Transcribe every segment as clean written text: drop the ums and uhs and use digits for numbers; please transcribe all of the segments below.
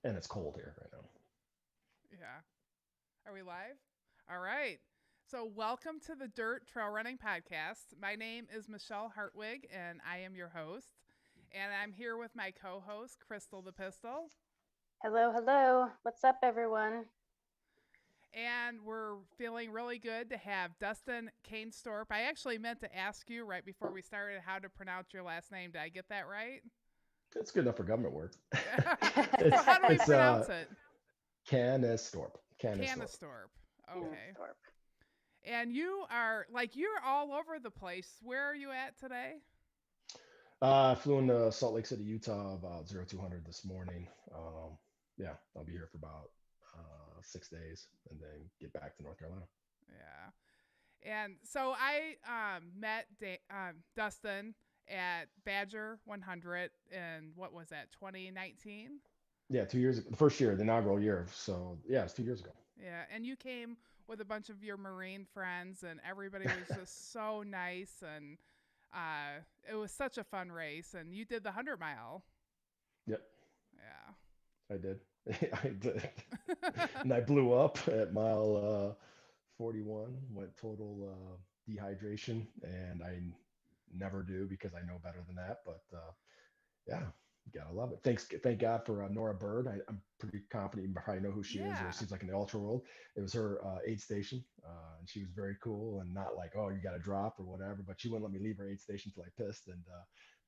and it's cold here right now. Yeah. Are we live? All right. So, welcome to the Dirt Trail Running Podcast. My name is Michelle Hartwig, and I am your host. And I'm here with my co host, Crystal the Pistol. Hello, hello. What's up, everyone? And we're feeling really good to have Dustin Canestorp. I actually meant to ask you right before we started how to pronounce your last name. Did I get that right? It's good enough for government work. So, it's how do we it's pronounce it? Canestorp. Canestorp. Canestorp. Okay. Canestorp. And you are like, you're all over the place. Where are you at today? I flew into Salt Lake City, Utah about 0200 this morning. Yeah, I'll be here for about 6 days and then get back to North Carolina. Yeah. And so I met Dustin at Badger 100 in what was that, 2019? Yeah, 2 years ago, the first year, the inaugural year. So yeah, it's 2 years ago. Yeah. And you came with a bunch of your Marine friends, and everybody was just so nice. And it was such a fun race. And you did the 100 mile. Yep, Yeah. I did. I did. And I blew up at mile 41, went total dehydration, and I never do because I know better than that. But yeah, gotta love it. Thank God for Nora Bird. I'm pretty confident you probably know who she is, or it Yeah. seems like in the ultra world. It was her aid station, and she was very cool and not like, oh, you got to drop or whatever. But she wouldn't let me leave her aid station till I pissed, and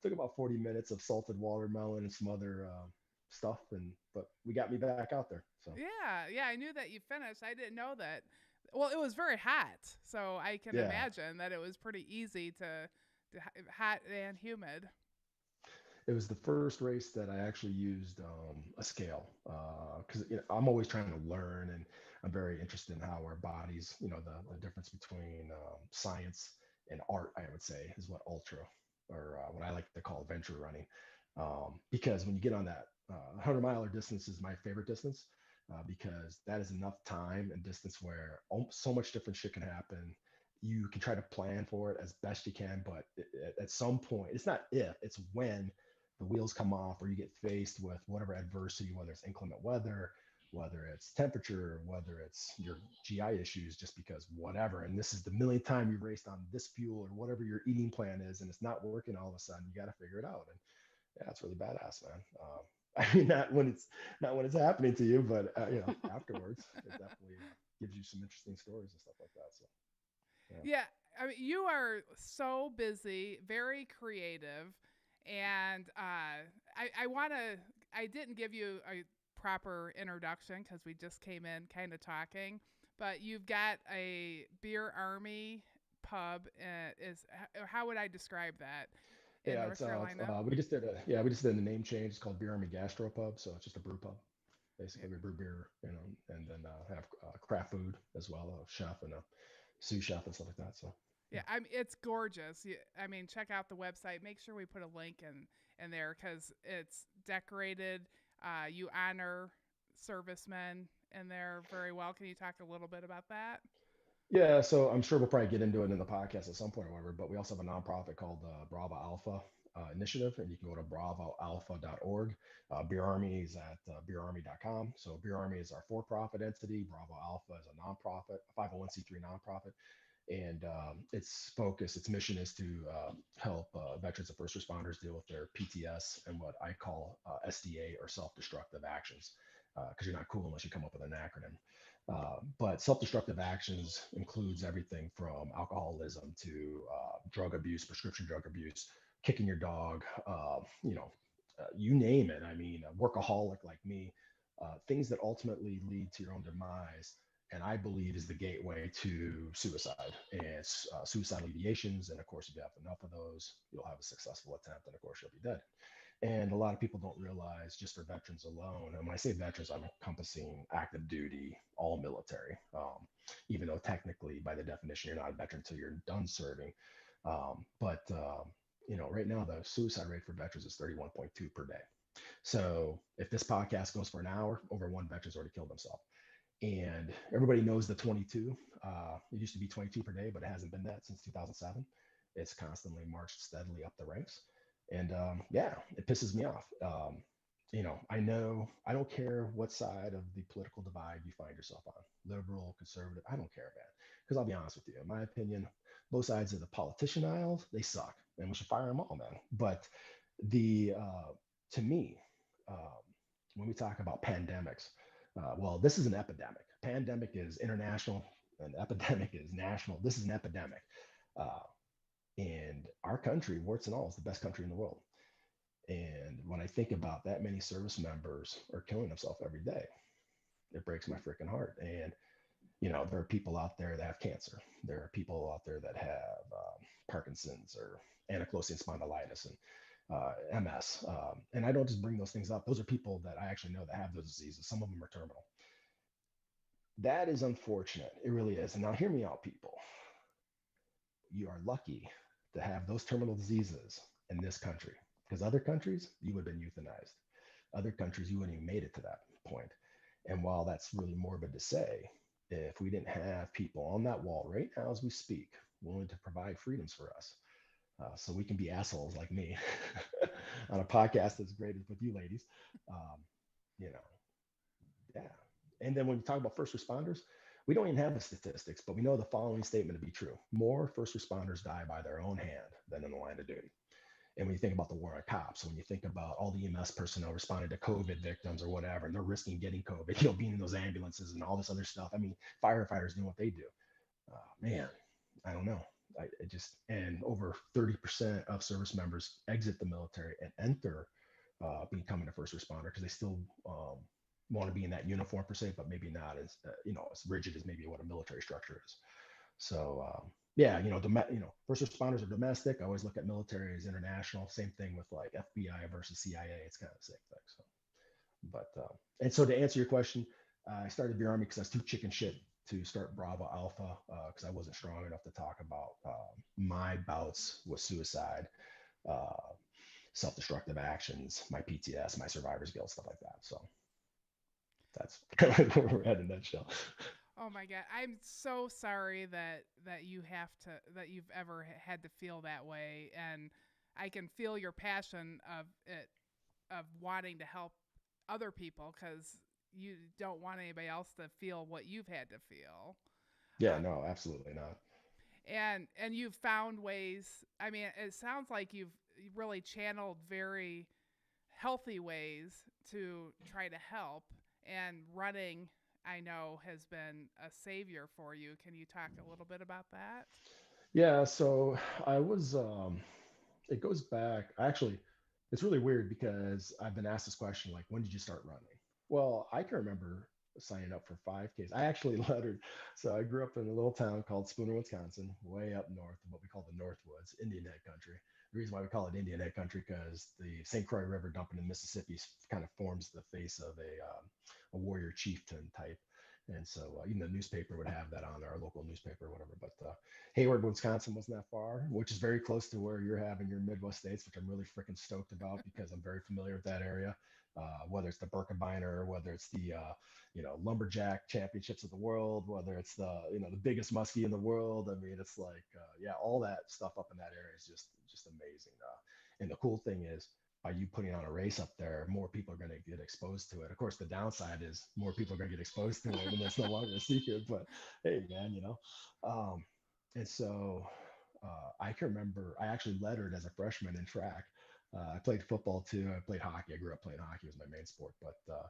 took about 40 minutes of salted watermelon and some other stuff, and but we got me back out there. So Yeah. Yeah. I knew that you finished. I didn't know that. Well, it was very hot. So I can yeah, imagine that it was pretty easy to hot and humid. it was the first race that I actually used a scale because I'm always trying to learn and I'm very interested in how our bodies, the difference between science and art, I would say, is what ultra or what I like to call venture running. Because when you get on that 100 miler distance is my favorite distance because that is enough time and distance where so much different shit can happen. You can try to plan for it as best you can, but at some point, it's not if, it's when the wheels come off or you get faced with whatever adversity, whether it's inclement weather, whether it's temperature, whether it's your GI issues, just because whatever. And this is the millionth time you've raced on this fuel or whatever your eating plan is, and it's not working all of a sudden. You got to figure it out. And yeah, it's really badass, man. I mean, not when it's happening to you, but afterwards, it definitely gives you some interesting stories and stuff like that. So yeah. Yeah, I mean, you are so busy, very creative, and I want to. I didn't give you a proper introduction because we just came in kind of talking, but you've got a beer army pub. Is how would I describe that in Yeah, North Carolina? we just did a name change. It's called Beer Army Gastropub, so it's just a brew pub. Yeah. Basically, we brew beer, and then have craft food as well, a chef and a sous chef and stuff like that. So yeah, Yeah, I mean it's gorgeous. I mean, check out the website. Make sure we put a link in there because it's decorated. You honor servicemen in there very well. Can you talk a little bit about that? yeah. So I'm sure we'll probably get into it in the podcast at some point or whatever. But we also have a nonprofit called Bravo Alpha Initiative, and you can go to bravoalpha.org. Beer Army is at beerarmy.com. So Beer Army is our for-profit entity. Bravo Alpha is a nonprofit, a 501c3 nonprofit, and its mission is to help veterans and first responders deal with their PTS and what I call SDA or self-destructive actions, because you're not cool unless you come up with an acronym. But self-destructive actions includes everything from alcoholism to drug abuse, prescription drug abuse, kicking your dog, you name it. I mean, a workaholic like me, things that ultimately lead to your own demise, and I believe is the gateway to suicide and suicidal ideations. And of course, if you have enough of those, you'll have a successful attempt, and of course, you'll be dead. And a lot of people don't realize, just for veterans alone, and when I say veterans, I'm encompassing active duty, all military, even though technically, by the definition, you're not a veteran until you're done serving. But right now, the suicide rate for veterans is 31.2 per day. So if this podcast goes for an hour, over one veteran's already killed himself. And everybody knows the 22. It used to be 22 per day, but it hasn't been that since 2007. It's constantly marched steadily up the ranks. And yeah, it pisses me off. I know I don't care what side of the political divide you find yourself on, liberal, conservative. I don't care, man. Because I'll be honest with you, in my opinion, both sides of the politician aisles, they suck, and we should fire them all, man. But the to me, um, when we talk about pandemics, well, this is an epidemic. Pandemic is international, and epidemic is national. This is an epidemic, uh, and our country, warts and all, is the best country in the world. And when I think about that many service members are killing themselves every day, it breaks my freaking heart. And there are people out there that have cancer. There are people out there that have Parkinson's or ankylosing spondylitis and MS. And I don't just bring those things up. Those are people that I actually know that have those diseases. Some of them are terminal. That is unfortunate. It really is. And now hear me out, people. You are lucky to have those terminal diseases in this country, because other countries, you would have been euthanized. Other countries, you wouldn't even made it to that point. And while that's really morbid to say, if we didn't have people on that wall right now as we speak, willing to provide freedoms for us, so we can be assholes like me on a podcast as great as with you ladies, um, you know, yeah. And then when you talk about first responders, we don't even have the statistics, but we know the following statement to be true: more first responders die by their own hand than in the line of duty. And when you think about the war on cops, when you think about all the EMS personnel responding to COVID victims or whatever, and they're risking getting COVID, being in those ambulances and all this other stuff. I mean, firefighters doing what they do. Man, I don't know. It just, and over 30% of service members exit the military and enter becoming a first responder because they still want to be in that uniform per se, but maybe not as, as rigid as maybe what a military structure is. So yeah, first responders are domestic. I always look at military as international. Same thing with like FBI versus CIA. It's kind of the same thing. So, but and so to answer your question, I started the Army because I was too chicken shit to start Bravo Alpha because I wasn't strong enough to talk about my bouts with suicide, uh, self-destructive actions, my PTS, my survivor's guilt, stuff like that. So that's kind of where we're at in a nutshell. Oh my God, I'm so sorry that you have to that you've ever had to feel that way, and I can feel your passion of it of wanting to help other people because you don't want anybody else to feel what you've had to feel. Yeah, Uh, no, absolutely not. and you've found ways. I mean, it sounds like you've really channeled very healthy ways to try to help, and running I know has been a savior for you. Can you talk a little bit about that? Yeah, so I was it goes back actually, it's really weird because I've been asked this question like, when did you start running? Well, I can remember signing up for 5Ks. I actually lettered. So I grew up in a little town called Spooner, Wisconsin, way up north of what we call the Northwoods, Indian Head Country. The reason why we call it Indian Head Country because the St. Croix River dumping in Mississippi kind of forms the face of a warrior chieftain type. And so even the newspaper would have that on there, our local newspaper or whatever. But Hayward, Wisconsin wasn't that far, which is very close to where you're having your Midwest states, which I'm really freaking stoked about because I'm very familiar with that area. Whether it's the Birkebeiner, whether it's the lumberjack championships of the world, whether it's the biggest muskie in the world. I mean, it's like yeah, all that stuff up in that area is just amazing. And the cool thing is, by you putting on a race up there, more people are going to get exposed to it. Of course, the downside is more people are going to get exposed to it, and it's no longer a secret. But hey, man, um, and so I can remember I actually lettered as a freshman in track. I played football too. I played hockey. I grew up playing hockey, was my main sport. But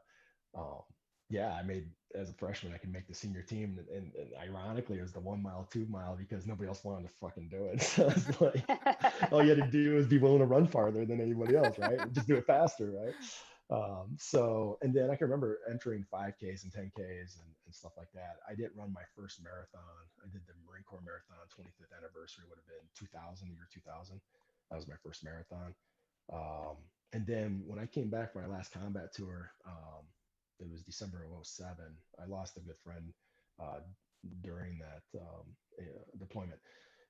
um, yeah, I made as a freshman, I could make the senior team, and ironically, it was the 1 mile, 2 mile because nobody else wanted to fucking do it. So it's like all you had to do was be willing to run farther than anybody else, right? Just do it faster, right? So, and then I can remember entering 5Ks and 10Ks and stuff like that. I didn't run my first marathon. I did the Marine Corps Marathon 25th anniversary, would have been 2000, the year 2000. That was my first marathon. Um, and then when I came back for my last combat tour, it was December of '07. I lost a good friend uh, during that deployment,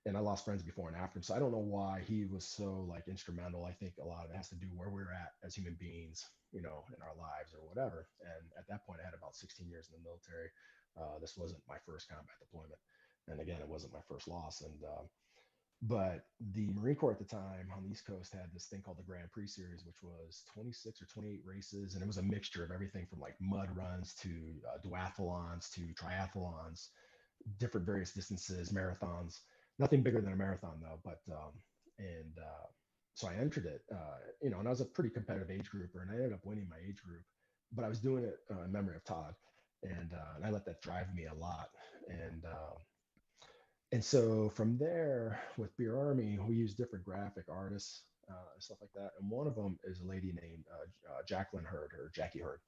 and I lost friends before and after him. So I don't know why he was so like instrumental. I think a lot of it has to do where we're at as human beings, in our lives or whatever. And at that point, I had about 16 years in the military. This wasn't my first combat deployment, and again, it wasn't my first loss. And But the Marine Corps at the time on the East Coast had this thing called the Grand Prix Series, which was 26 or 28 races, and it was a mixture of everything from like mud runs to duathlons to triathlons, different various distances, marathons. Nothing bigger than a marathon though, but and so I entered it, and I was a pretty competitive age grouper, and I ended up winning my age group. But I was doing it in memory of Todd, and I let that drive me a lot, and so from there with Beer Army, we use different graphic artists and stuff like that. And one of them is a lady named Jacqueline Hurd or Jackie Hurd,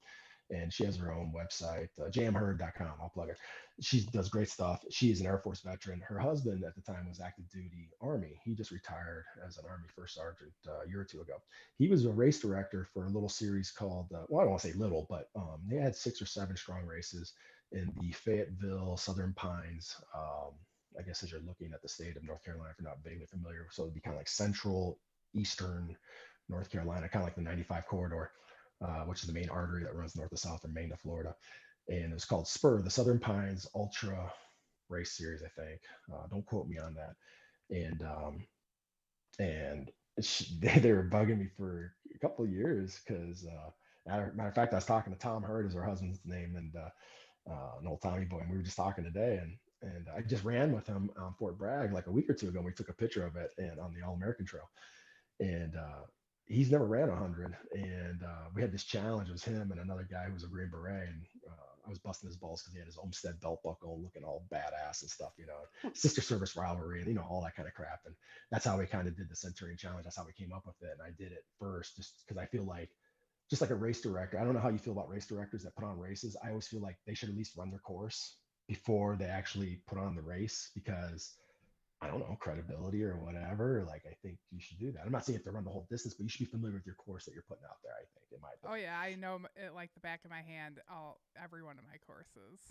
and she has her own website, jamhurd.com. I'll plug her. She does great stuff. She is an Air Force veteran. Her husband at the time was active duty Army. He just retired as an Army first sergeant a year or two ago. He was a race director for a little series called, well, I don't want to say little, but they had 6 or 7 strong races in the Fayetteville, Southern Pines. I guess as you're looking at the state of North Carolina, if you're not vaguely familiar, so it'd be kind of like central, eastern North Carolina, kind of like the 95 corridor, which is the main artery that runs north to south from Maine to Florida. And it was called Spur, the Southern Pines Ultra Race Series, I think. Don't quote me on that. And they were bugging me for a couple of years because, matter of fact, I was talking to Tom Hurd, is her husband's name, and an old Tommy boy, and we were just talking today, and I just ran with him on Fort Bragg like a week or two ago. And we took a picture of it and on the All American Trail, and he's never ran 100. And we had this challenge. It was him and another guy who was a Green Beret, and I was busting his balls because he had his Olmsted belt buckle, looking all badass and stuff, sister service rivalry, and all that kind of crap. And that's how we kind of did the Centurion Challenge. That's how we came up with it. And I did it first just because I feel like, just like a race director, I don't know how you feel about race directors that put on races. I always feel like they should at least run their course before they actually put on the race, because I don't know, credibility or whatever. Like, I think you should do that. I'm not saying you have to run the whole distance, but you should be familiar with your course that you're putting out there, I think, in my Oh opinion. yeah, I know it like the back of my hand. All every one of my courses.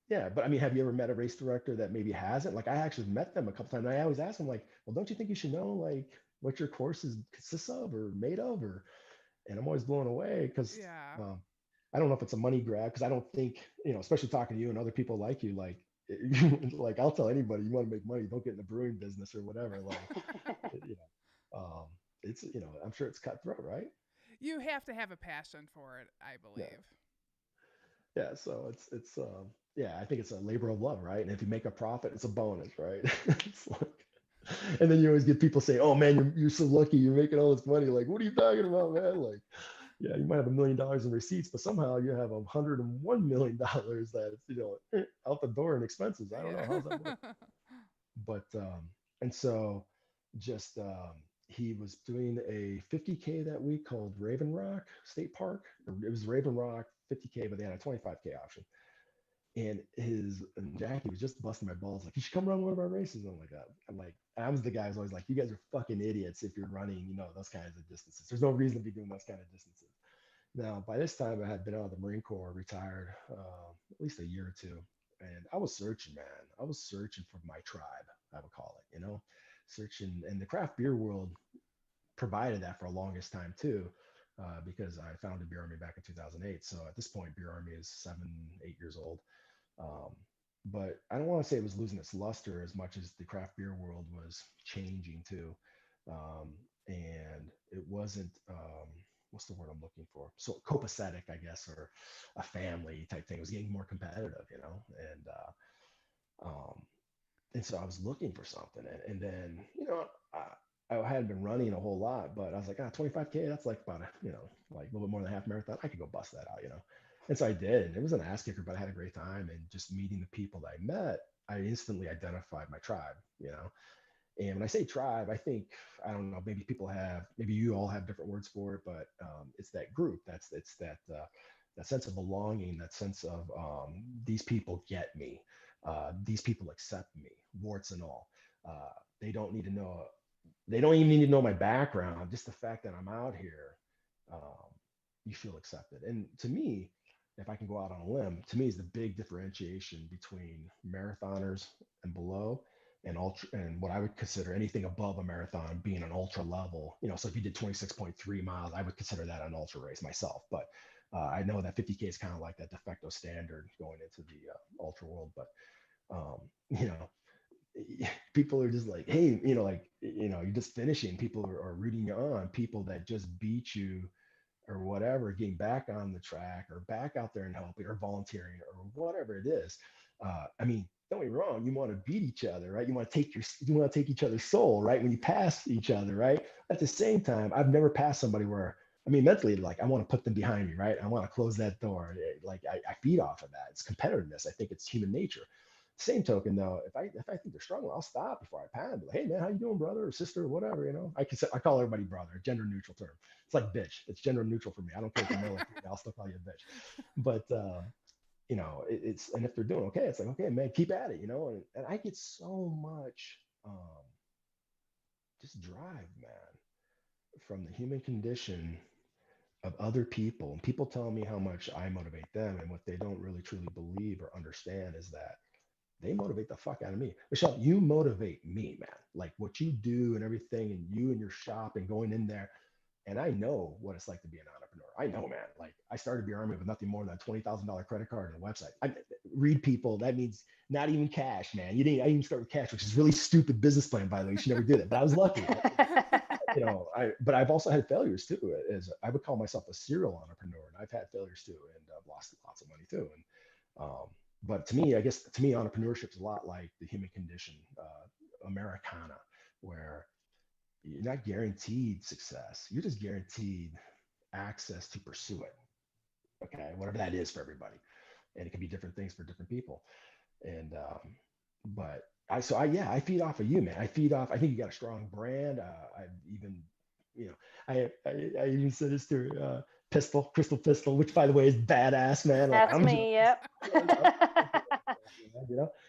Yeah, but I mean, have you ever met a race director that maybe hasn't? Like, I actually met them a couple times. And I always ask them, like, well, don't you think you should know, like, what your course is consists of or made of? Or, and I'm always blown away because Yeah. I don't know if it's a money grab, because I don't think, especially talking to you and other people like you, like, like I'll tell anybody, you want to make money, don't get in the brewing business or whatever. Like, you it's, I'm sure it's cutthroat, right? You have to have a passion for it, I Yeah. believe. Yeah. So yeah, I think it's a labor of love, right? And if you make a profit, it's a bonus, right? It's like, and then you always get people say, oh man, you're so lucky you're making all this money. Like, what are you talking about, man? Like, yeah, you might have $1 million in receipts, but somehow you have $101 million that it's, out the door in expenses. I don't know, how's that work? Yeah. But and so just he was doing a 50K that week called Raven Rock State Park. It was Raven Rock 50K, but they had a 25K option. And Jackie was just busting my balls, like, you should come run one of our races. I'm like, I was the guy who's always like, you guys are fucking idiots if you're running, those kinds of distances. There's no reason to be doing those kind of distances. Now, by this time, I had been out of the Marine Corps, retired at least a year or two, and I was searching, man. I was searching for my tribe, I would call it, searching. And the craft beer world provided that for the longest time too, because I founded Beer Army back in 2008. So at this point, Beer Army is 7, 8 years old. Um, but I don't want to say it was losing its luster as much as the craft beer world was changing too. And it wasn't, what's the word I'm looking for? So copacetic, I guess, or a family type thing. It was getting more competitive, um, and so I was looking for something. And then, I hadn't been running a whole lot, but I was like, 25K, that's like about, like a little bit more than a half marathon. I could go bust that out. And so I did. And it was an ass kicker, but I had a great time. And just meeting the people that I met, I instantly identified my tribe. And when I say tribe, I think, I don't know, maybe you all have different words for it, but it's that group. It's that sense of belonging, that sense of these people get me. These people accept me, warts and all. Uh, they don't need to know, they don't even need to know my background. Just the fact that I'm out here, um, you feel accepted. And to me, if I can go out on a limb, to me is the big differentiation between marathoners and below, and ultra, and what I would consider anything above a marathon being an ultra level. So if you did 26.3 miles, I would consider that an ultra race myself. But I know that 50K is kind of like that de facto standard going into the ultra world. But um, you know, people are just like, hey, like, you're just finishing. People are rooting you on. People that just beat you or whatever, getting back on the track or back out there and helping or volunteering or whatever it is. I mean, don't get me wrong, you want to beat each other, right? You want to take each other's soul, right? When you pass each other, right? At the same time, I've never passed somebody where, I mean, mentally, like I want to put them behind me, right? I want to close that door. Like I feed off of that. It's competitiveness. I think it's human nature. Same token though, if I think they're struggling, I'll stop before I pat them. Like, hey man, how you doing, brother or sister or whatever, I call everybody brother, gender neutral term. It's like bitch. It's gender neutral for me. I don't care if you're male or female, I'll still call you a bitch. But it's, and if they're doing okay, it's like, okay, man, keep at it, and I get so much just drive, man, from the human condition of other people. And people tell me how much I motivate them, and what they don't really truly believe or understand is that they motivate the fuck out of me. Michelle, you motivate me, man. Like what you do and everything, and you and your shop and going in there. And I know what it's like to be an entrepreneur. I know, man. Like I started Beer Army with nothing more than a $20,000 credit card and a website. I read people. That means not even cash, man. I didn't start with cash, which is really stupid business plan, by the way. You should never do that. But I was lucky. But I've also had failures too. As I would call myself a serial entrepreneur, and I've had failures too, and I've lost lots of money too. And but to me, I guess to me, entrepreneurship is a lot like the human condition, Americana, where you're not guaranteed success. You're just guaranteed access to pursue it. Okay, whatever that is for everybody, and it can be different things for different people. And but I feed off of you, man. I feed off. I think you got a strong brand. I've even, I even said this to Crystal Pistol, which by the way is badass, man. Like That's me. Yep.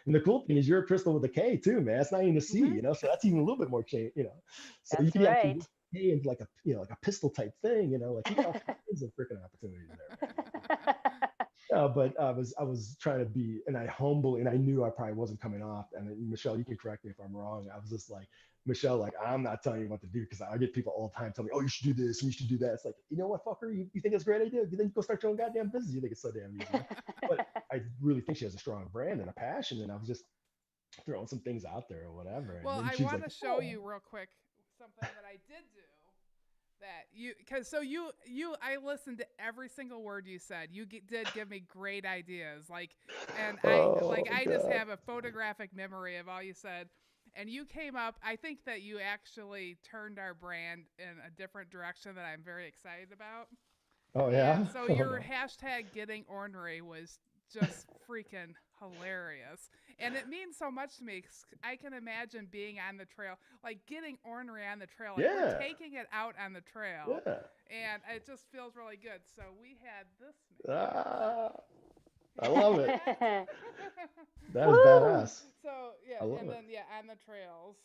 And the cool thing is you're a crystal with a K too, man. It's not even a C, Mhm. so that's even a little bit more change, So you That's can actually right. just K into like like a pistol type thing, like you got all kinds of freaking opportunities there, man. But I was trying to be, and I knew I probably wasn't coming off. And Michelle, you can correct me if I'm wrong. I was just like, Michelle, like I'm not telling you what to do, because I get people all the time telling me, oh, you should do this and you should do that. It's like, you know what, fucker, you think it's a great idea? You think you go start your own goddamn business? You think it's so damn easy? But I really think she has a strong brand and a passion, and I was just throwing some things out there or whatever. And Well, then I she's want like, to show oh, you real quick something that I did do that because so I listened to every single word you said. Did give me great ideas, and oh I just God. have a photographic memory of all you said. And you came up, I think that you actually turned our brand in a different direction that I'm very excited about. Oh And yeah. so Oh your no. hashtag getting ornery was just freaking hilarious. And it means so much to me. 'Cause I can imagine being on the trail, like getting ornery on the trail. Like we're Yeah. taking it out on the trail. Yeah. And it just feels really good. So we had this made. Ah, Can I you love see it. that? That is Woo! badass. So yeah, I love and it. then on the trails.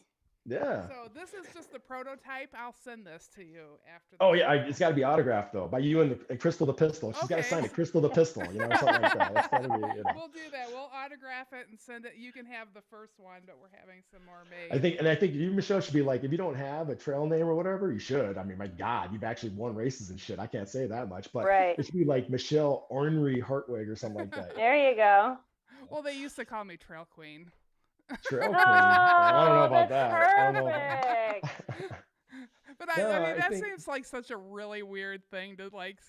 Yeah. So this is just the prototype. I'll send this to you after the Oh yeah, show. it's got to be autographed though by you and Crystal the Pistol. She's got to Okay. sign it, Crystal the Pistol, or something like that. That's got to be. We'll do that. We'll autograph it and send it. You can have the first one, but we're having some more I made. think, and I think you, Michelle, should be like, if you don't have a trail name or whatever, you should. I mean, my God, you've actually won races and shit. I can't say that much, but Right. it should be like Michelle Ornery Hartwig or something like that. There you go. Well, they used to call me Trail Queen. Trail Queen. I don't know Oh, about that's that. I don't know perfect. But No, I mean, I that think, seems like such a really weird thing to like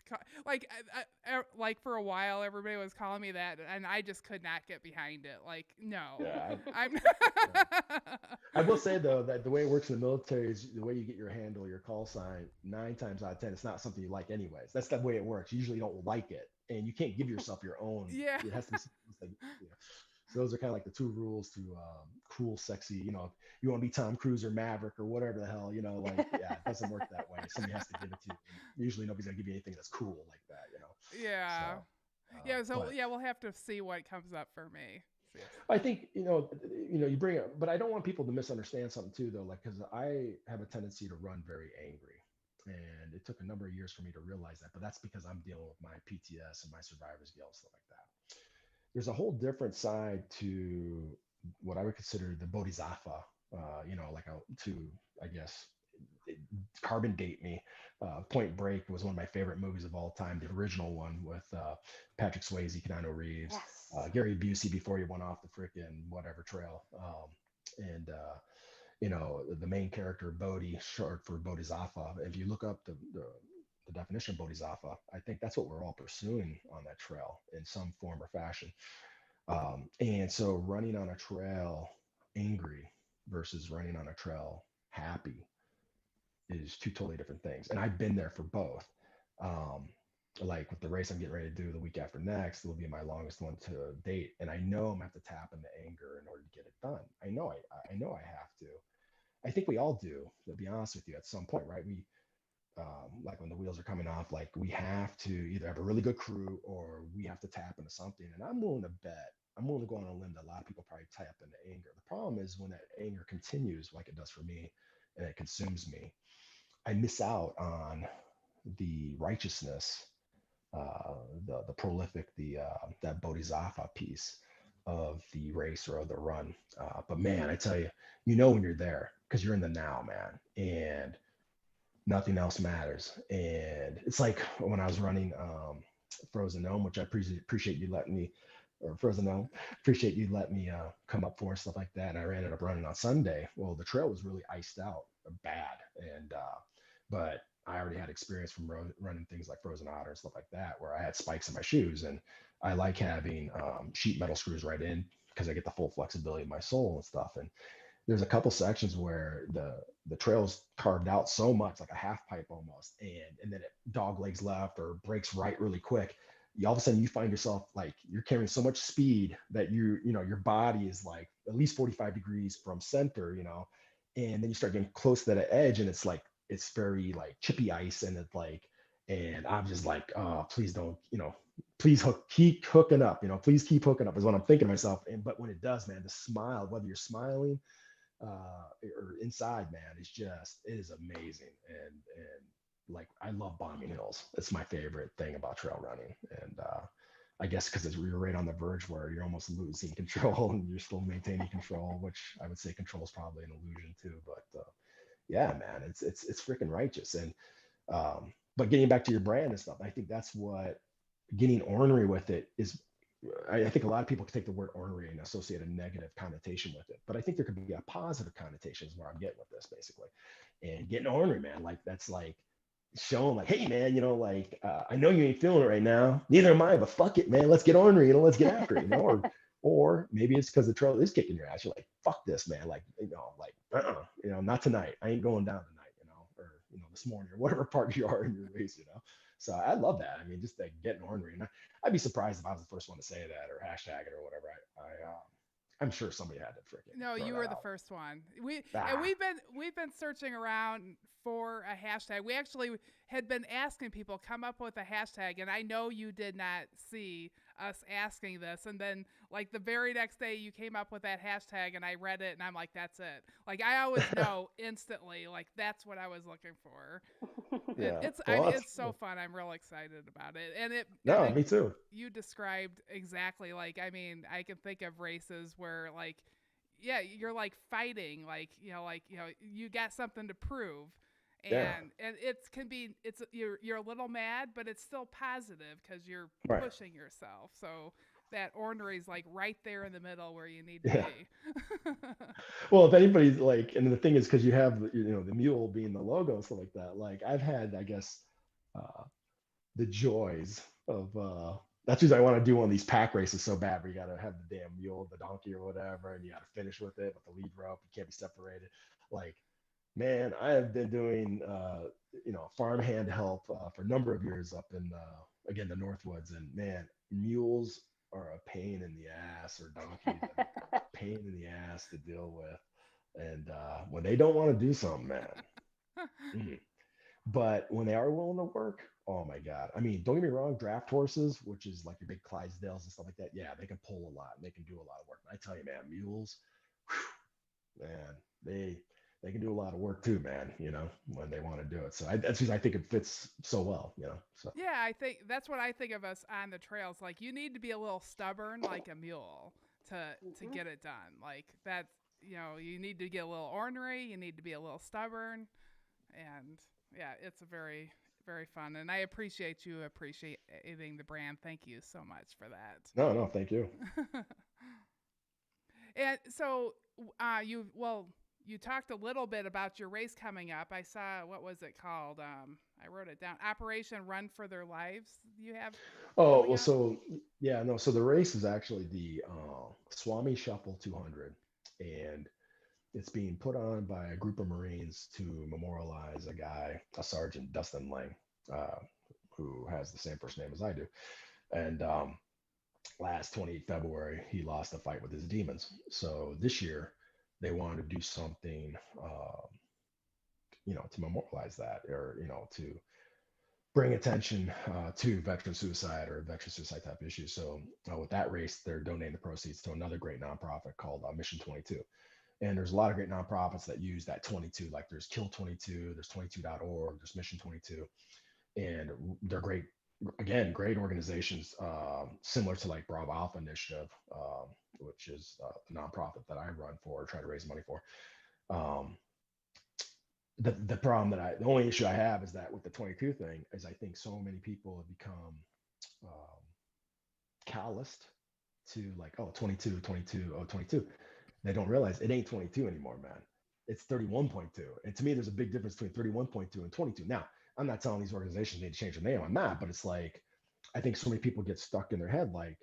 for a while everybody was calling me that, and I just could not get behind it. Like, no, yeah. I'm. Yeah. I will say though that the way it works in the military is the way you get your handle, your call sign. 9 times out of 10, it's not something you like anyways. That's the way it works. You usually don't like it, and you can't give yourself your own. Yeah. It has to be something that's like, So those are kind of like the two rules to cool, sexy. You want to be Tom Cruise or Maverick or whatever the hell. Like yeah, it doesn't work that way. Somebody has to give it to you. And usually nobody's gonna give you anything that's cool like that. So Yeah. Yeah. So but yeah, we'll have to see what comes up for me. See I think you bring it, but I don't want people to misunderstand something too, though. Like, because I have a tendency to run very angry, and it took a number of years for me to realize that. But that's because I'm dealing with my PTS and my survivor's guilt, stuff like that. There's a whole different side to what I would consider the bodhisattva. Like to, I guess, carbon date me. Point Break was one of my favorite movies of all time, the original one with Patrick Swayze, Keanu Reeves, Yes. Gary Busey before he went off the freaking whatever trail. And the main character Bodhi, short for Bodhisattva. If you look up the definition of Bodhisattva, I think that's what we're all pursuing on that trail in some form or fashion. And so running on a trail angry versus running on a trail happy is two totally different things. And I've been there for both. Um, like with the race I'm getting ready to do the week after next, it'll be my longest one to date. And I know I'm gonna have to tap into anger in order to get it done. I know I have to. I think we all do, to be honest with you, at some point, right? Like when the wheels are coming off, like we have to either have a really good crew or we have to tap into something. And I'm willing to go on a limb that a lot of people probably tap into anger. The problem is when that anger continues, like it does for me, and it consumes me, I miss out on the righteousness, uh, the prolific, that bodhisattva piece of the race or of the run. But man, I tell you, when you're there because you're in the now, man, and nothing else matters. And it's like when I was running Frozen Gnome, which I appreciate you letting me, or Frozen Gnome, appreciate you letting me come up for and stuff like that. And I ended up running on Sunday. Well, the trail was really iced out, bad, and but I already had experience from running things like Frozen Otter and stuff like that, where I had spikes in my shoes, and I like having sheet metal screws right in because I get the full flexibility of my sole and stuff. And there's a couple sections where the trail's carved out so much, like a half pipe almost, and then it dog legs left or breaks right really quick. You, all of a sudden you find yourself like you're carrying so much speed that your body is like at least 45 degrees from center, and then you start getting close to that edge, and it's like it's very like chippy ice, and it's like, and I'm just like, oh, please don't, please keep hooking up, please keep hooking up is what I'm thinking to myself. And but when it does, man, the smile, whether you're smiling or inside, man, it is amazing. And like I love bombing hills. It's my favorite thing about trail running. And I guess because you're right on the verge where you're almost losing control and you're still maintaining control, which I would say control is probably an illusion too. But yeah, man, it's freaking righteous. And but getting back to your brand and stuff, I think that's what getting ornery with it is. I think a lot of people can take the word ornery and associate a negative connotation with it, but I think there could be a positive connotation is where I'm getting with this basically. And getting ornery, man, like that's like showing like, hey man, like I know you ain't feeling it right now, neither am I, but fuck it, man, let's get ornery, let's get after it, or maybe it's because the trail is kicking your ass. You're like, fuck this, man, like like not tonight. I ain't going down tonight, or this morning or whatever part you are in your race. So I love that. I mean, just like getting ornery, and I'd be surprised if I was the first one to say that or hashtag it or whatever. I'm sure somebody had to freaking No, throw you that were the out. first one. We and Ah, we've been searching around for a hashtag. We actually had been asking people come up with a hashtag, and I know you did not see us asking this. And then like the very next day, you came up with that hashtag, and I read it, and I'm like, that's it. Like I always know instantly, like that's what I was looking for. And yeah. it's I Well, mean, that's it's so fun. I'm real excited about it. And no, it me too. you described exactly, like, I mean, I can think of races where like yeah, you're like fighting, like you got something to prove. Yeah, And it can be you're a little mad, but it's still positive because you're right. pushing yourself. So that ornery is like right there in the middle where you need to Yeah. be. Well, if anybody's like, and the thing is, because you have the mule being the logo and stuff like that. Like I've had, I guess, uh, the joys of that's usually I want to do one of these pack races so bad where you got to have the damn mule, the donkey or whatever, and you got to finish with it with the lead rope. You can't be separated. Like, man, I have been doing farmhand help for a number of years up in again the Northwoods, and man, mules are a pain in the ass, or donkeys are a pain in the ass to deal with. And when they don't want to do something, man. mm, but when they are willing to work, oh my God. I mean, don't get me wrong, draft horses, which is like your big Clydesdales and stuff like that, yeah, they can pull a lot and they can do a lot of work. But I tell you, man, mules, man, they can do a lot of work too, man, when they want to do it. So that's just, I think it fits so well. So Yeah, I think that's what I think of us on the trails. Like you need to be a little stubborn like a mule to Mhm. get it done. Like that's you need to get a little ornery, you need to be a little stubborn, and yeah, it's a very very fun, and I appreciate you appreciating the brand. Thank you so much for no, no, thank you. that. And so you talked a little bit about your race coming up. I saw, what was it called? I wrote it down. Operation Run for Their Lives. You have Oh, coming well, up. so yeah, no, so the race is actually the Swami Shuffle 200, and it's being put on by a group of Marines to memorialize a guy, a Sergeant Dustin Lang, uh, who has the same first name as I do. And last 28 February, he lost a fight with his demons. So this year, they wanted to do something, to memorialize that, or to bring attention to veteran suicide or veteran suicide type issues. So with that race, they're donating the proceeds to another great nonprofit called Mission 22. And there's a lot of great nonprofits that use that 22. Like there's Kill 22, there's 22.org, there's Mission 22, and they're great. Again, great organizations, similar to like Bravo Alpha Initiative, which is the nonprofit that I run for, or try to raise money for. Um, the problem the only issue I have is that with the 22 thing is I think so many people have become um, calloused to like, oh, 22, 22, oh, 22. They don't realize it ain't 22 anymore, man. It's 31.2. And to me, there's a big difference between 31.2 and 22. Now, I'm not telling these organizations need to change their name. I'm not, but it's like, I think so many people get stuck in their head like,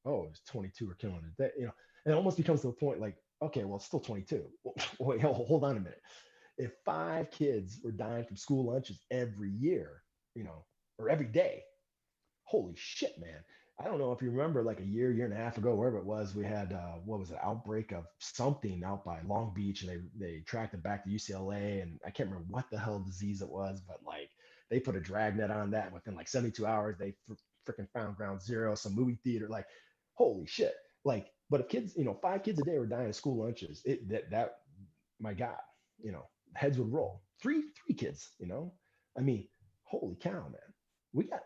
oh, it's 22 are killing a day, and it almost becomes to a point like, okay, well, it's still 22. Wait, hold on a minute. If 5 kids were dying from school lunches every year, or every day, holy shit, man. I don't know if you remember, like a year and a half ago, wherever it was, we had what was it, outbreak of something out by Long Beach, and they tracked it back to UCLA, and I can't remember what the hell disease it was, but like they put a dragnet on that, and within like 72 hours, they freaking found ground zero, some movie theater, like holy shit. Like, but if kids, 5 kids a day were dying of school lunches, that my God, heads would roll. Three kids, I mean, holy cow, man. We got,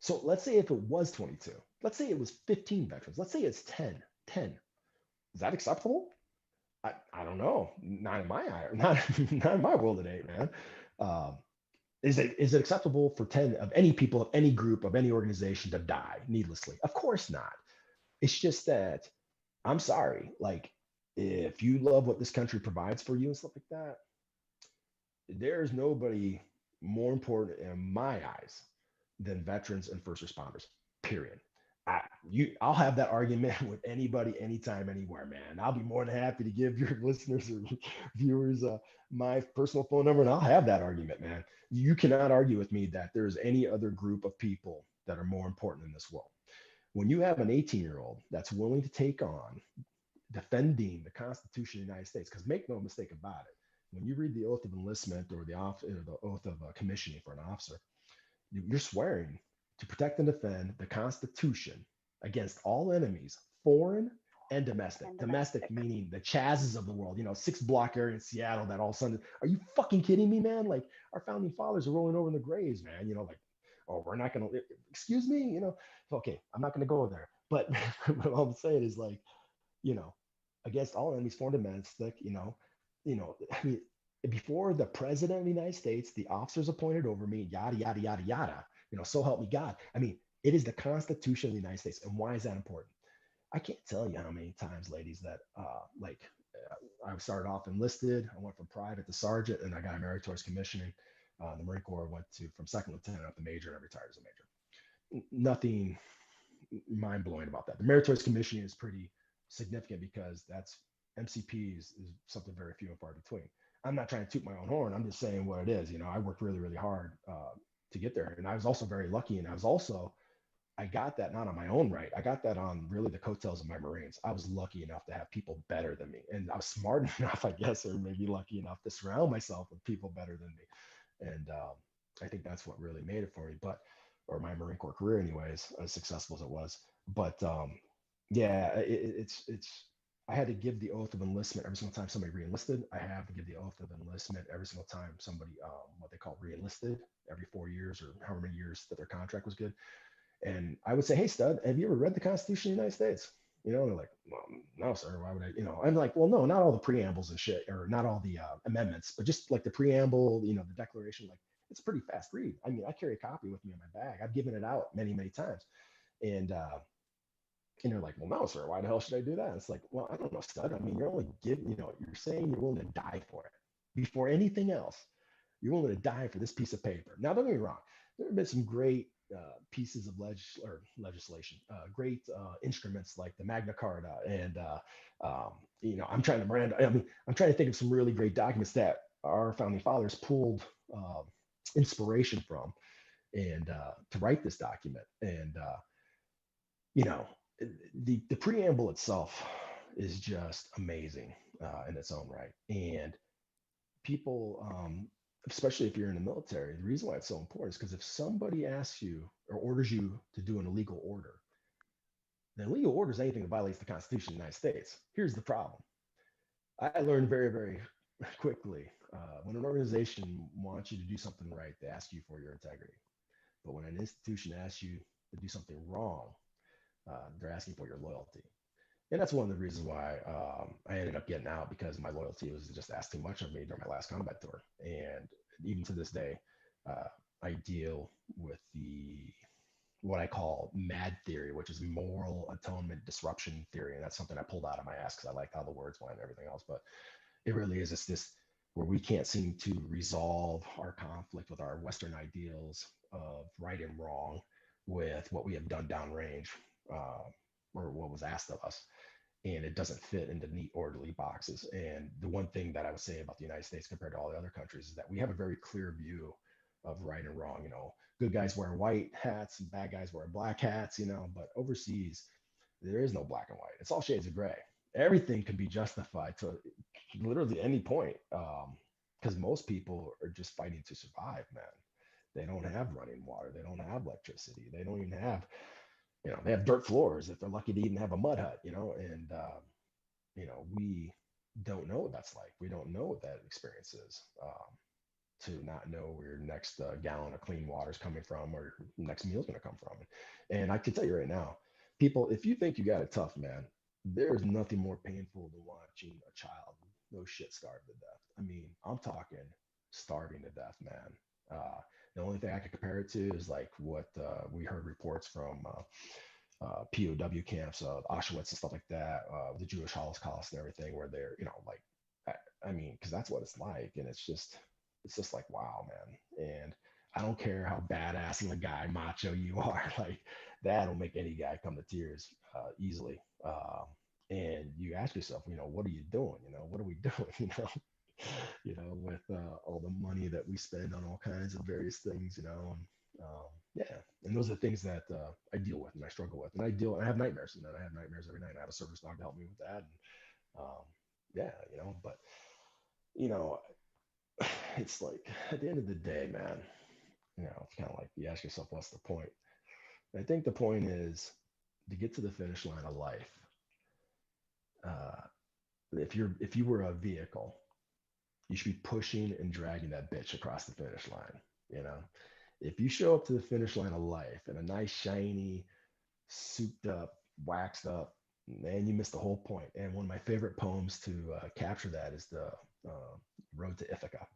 so let's say if it was 22, let's say it was 15 veterans, let's say it's 10. Is that acceptable? I don't know. Not in my eye, not, not in my world today, man. Um, is it acceptable for 10 of any people, of any group, of any organization to die needlessly? Of course not. It's just that I'm sorry. Like, if you love what this country provides for you and stuff like that, there's nobody more important in my eyes than veterans and first responders. Period. I'll have that argument with anybody, anytime, anywhere, man. I'll be more than happy to give your listeners or viewers my personal phone number, and I'll have that argument, man. You cannot argue with me that there's any other group of people that are more important in this world. When you have an 18-year-old that's willing to take on defending the Constitution of the United States, because make no mistake about it, when you read the oath of enlistment or the oath of commissioning for an officer, you're swearing to protect and defend the Constitution against all enemies, foreign and domestic. Domestic meaning the Chazes of the world, 6 block area in Seattle that all of a sudden, are you fucking kidding me, man? Like our founding fathers are rolling over in the graves, man. Like, oh, we're not going to, excuse me, okay, I'm not going to go there. But what I'm saying is like, you know, against all enemies, foreign and domestic, I mean, before the president of the United States, the officers appointed over me, yada, yada, yada, yada, so help me God. I mean, it is the Constitution of the United States. And why is that important? I can't tell you how many times, ladies, that I started off enlisted. I went from private to sergeant, and I got a meritorious commissioning. The Marine Corps went to from second lieutenant up to major, and I retired as a major. Nothing mind blowing about that. The meritorious commissioning is pretty significant because that's MCP is something very few and far between. I'm not trying to toot my own horn. I'm just saying what it is. I worked really, really hard to get there, and I was also very lucky. And I got that not on my own right. I got that on really the coattails of my Marines. I was lucky enough to have people better than me, and I was smart enough, I guess, or maybe lucky enough to surround myself with people better than me. And I think that's what really made it for me. Or my Marine Corps career, anyways, as successful as it was. But yeah, it's I had to give the oath of enlistment every single time somebody re-enlisted. I have to give the oath of enlistment every single time somebody what they call re-enlisted every 4 years or however many years that their contract was good. And I would say, hey, stud, have you ever read the Constitution of the United States? And they're like, well, no, sir. Why would I? I'm like, well, no, not all the preambles and shit, or not all the amendments, but just like the preamble, the Declaration. Like, it's a pretty fast read. I mean, I carry a copy with me in my bag. I've given it out many, many times. And And they're like, well, no, sir, why the hell should I do that? And it's like, well, I don't know, stud. I mean, you're only giving, you're saying you're willing to die for it before anything else. You're willing to die for this piece of paper. Now, don't get me wrong. There have been some great pieces of legislation, great instruments like the Magna Carta, and I'm trying to I'm trying to think of some really great documents that our founding fathers pulled uh, inspiration from, and to write this document. And you know, the preamble itself is just amazing in its own right. And people, especially if you're in the military, the reason why it's so important is because if somebody asks you or orders you to do an illegal order, then illegal order is anything that violates the Constitution of the United States. Here's the problem. I learned very, very quickly when an organization wants you to do something right, they ask you for your integrity. But when an institution asks you to do something wrong, they're asking for your loyalty. And that's one of the reasons why I ended up getting out, because my loyalty was just asked too much of me during my last combat tour. And even to this day, uh, I deal with the what I call MAD theory, which is moral atonement disruption theory. And that's something I pulled out of my ass because I liked how the words went and everything else. But it really is just this where we can't seem to resolve our conflict with our Western ideals of right and wrong with what we have done downrange, uh, or what was asked of us. And it doesn't fit into neat, orderly boxes. And the one thing that I would say about the United States compared to all the other countries is that we have a very clear view of right and wrong. Good guys wear white hats and bad guys wear black hats, but overseas, there is no black and white. It's all shades of gray. Everything can be justified to literally any point, because most people are just fighting to survive, man. They don't have running water. They don't have electricity. They don't even have, they have dirt floors if they're lucky to even have a mud hut, and we don't know what that's like. We don't know what that experience is. To not know where your next gallon of clean water is coming from, or your next meal is going to come from. And I can tell you right now, people, if you think you got it tough, man, there's nothing more painful than watching a child no shit starve to death. I mean, I'm talking starving to death, man. The only thing I could compare it to is like what we heard reports from POW camps, Auschwitz and stuff like that, the Jewish Holocaust and everything, where they're, like, I mean, because that's what it's like, and it's just like, wow, man. And I don't care how badass of a guy, macho you are, like that'll make any guy come to tears easily. And you ask yourself, what are you doing? What are we doing? With all the money that we spend on all kinds of various things, yeah. And those are the things that I deal with and I struggle with, and I have nightmares, and I have nightmares every night. I have a service dog to help me with that. And yeah, but you know, it's like at the end of the day, man, it's kind of like you ask yourself, what's the point? And I think the point is to get to the finish line of life. Uh, if you were a vehicle, you should be pushing and dragging that bitch across the finish line. You know, if you show up to the finish line of life in a nice, shiny, souped up, waxed up, man, you missed the whole point. And one of my favorite poems to capture that is the Road to Ithaca.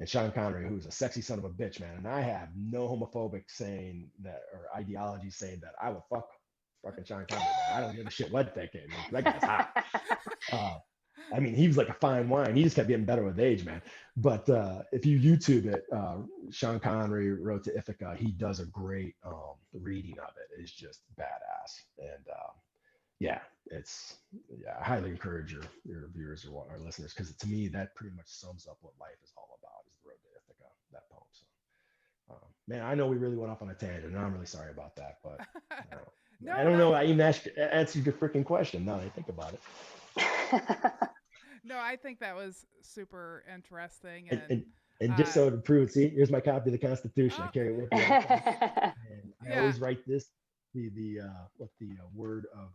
And Sean Connery, who's a sexy son of a bitch, man. And I have no homophobic saying that or ideology saying that I would fuck fucking Sean Connery, man. I don't give a shit what decade, man. That guy's hot. Uh, I mean, he was like a fine wine. He just kept getting better with age, man. But if you YouTube it, Sean Connery Road to Ithaca, he does a great reading of it. It's just badass. And yeah, I highly encourage your viewers or our listeners, because to me that pretty much sums up what life is all about, is the Road to Ithaca, that poem. So, man, I know we really went off on a tangent, and I'm really sorry about that, but No, I don't know. I even answered your freaking question now that I think about it. No, I think that was super interesting. And just so to prove, see, here's my copy of the Constitution. I Oh, carry it with me. And I yeah. always write this, what the word of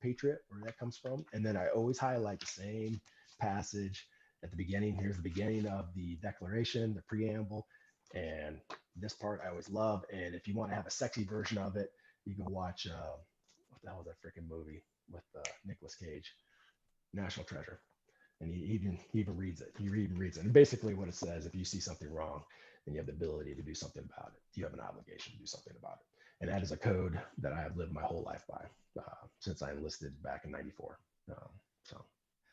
patriot, where that comes from. And then I always highlight the same passage at the beginning. Here's the beginning of the Declaration, the preamble. And this part I always love. And if you want to have a sexy version of it, you can watch, what the hell was that freaking movie with Nicolas Cage? National Treasure. And he even reads it. He even reads it. And basically what it says, if you see something wrong and you have the ability to do something about it, you have an obligation to do something about it. And that is a code that I have lived my whole life by since I enlisted back in '94. So,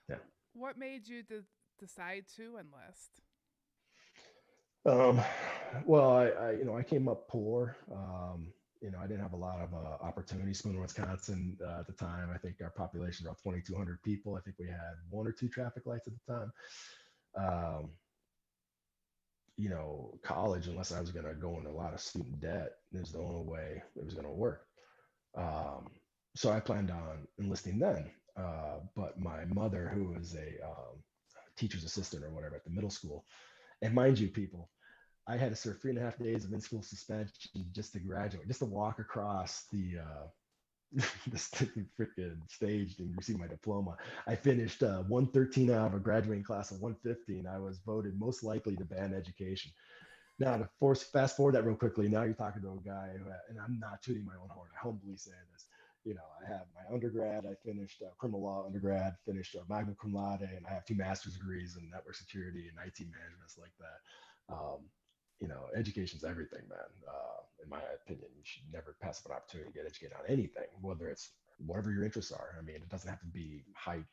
yeah. What made you decide to enlist? Um, well, I came up poor. I didn't have a lot of opportunities. Spooner, Wisconsin, at the time, I think our population was about 2,200 people. I think we had one or two traffic lights at the time. Um, college, unless I was going to go into a lot of student debt, is the only way it was going to work. Um, so I planned on enlisting then. But my mother, who was a teacher's assistant or whatever at the middle school, and mind you, people, I had to serve 3.5 days of in-school suspension just to graduate, just to walk across the freaking stage and receive my diploma. I finished 113 out of a graduating class of 115. I was voted most likely to ban education. Now, to fast forward that real quickly, now you're talking to a guy and I'm not tooting my own horn. I humbly say this. I have my undergrad. I finished criminal law undergrad, finished magna cum laude, and I have two master's degrees in network security and IT management, like that. Education's everything, man. In my opinion, you should never pass up an opportunity to get educated on anything, whether it's whatever your interests are. I mean, it doesn't have to be high.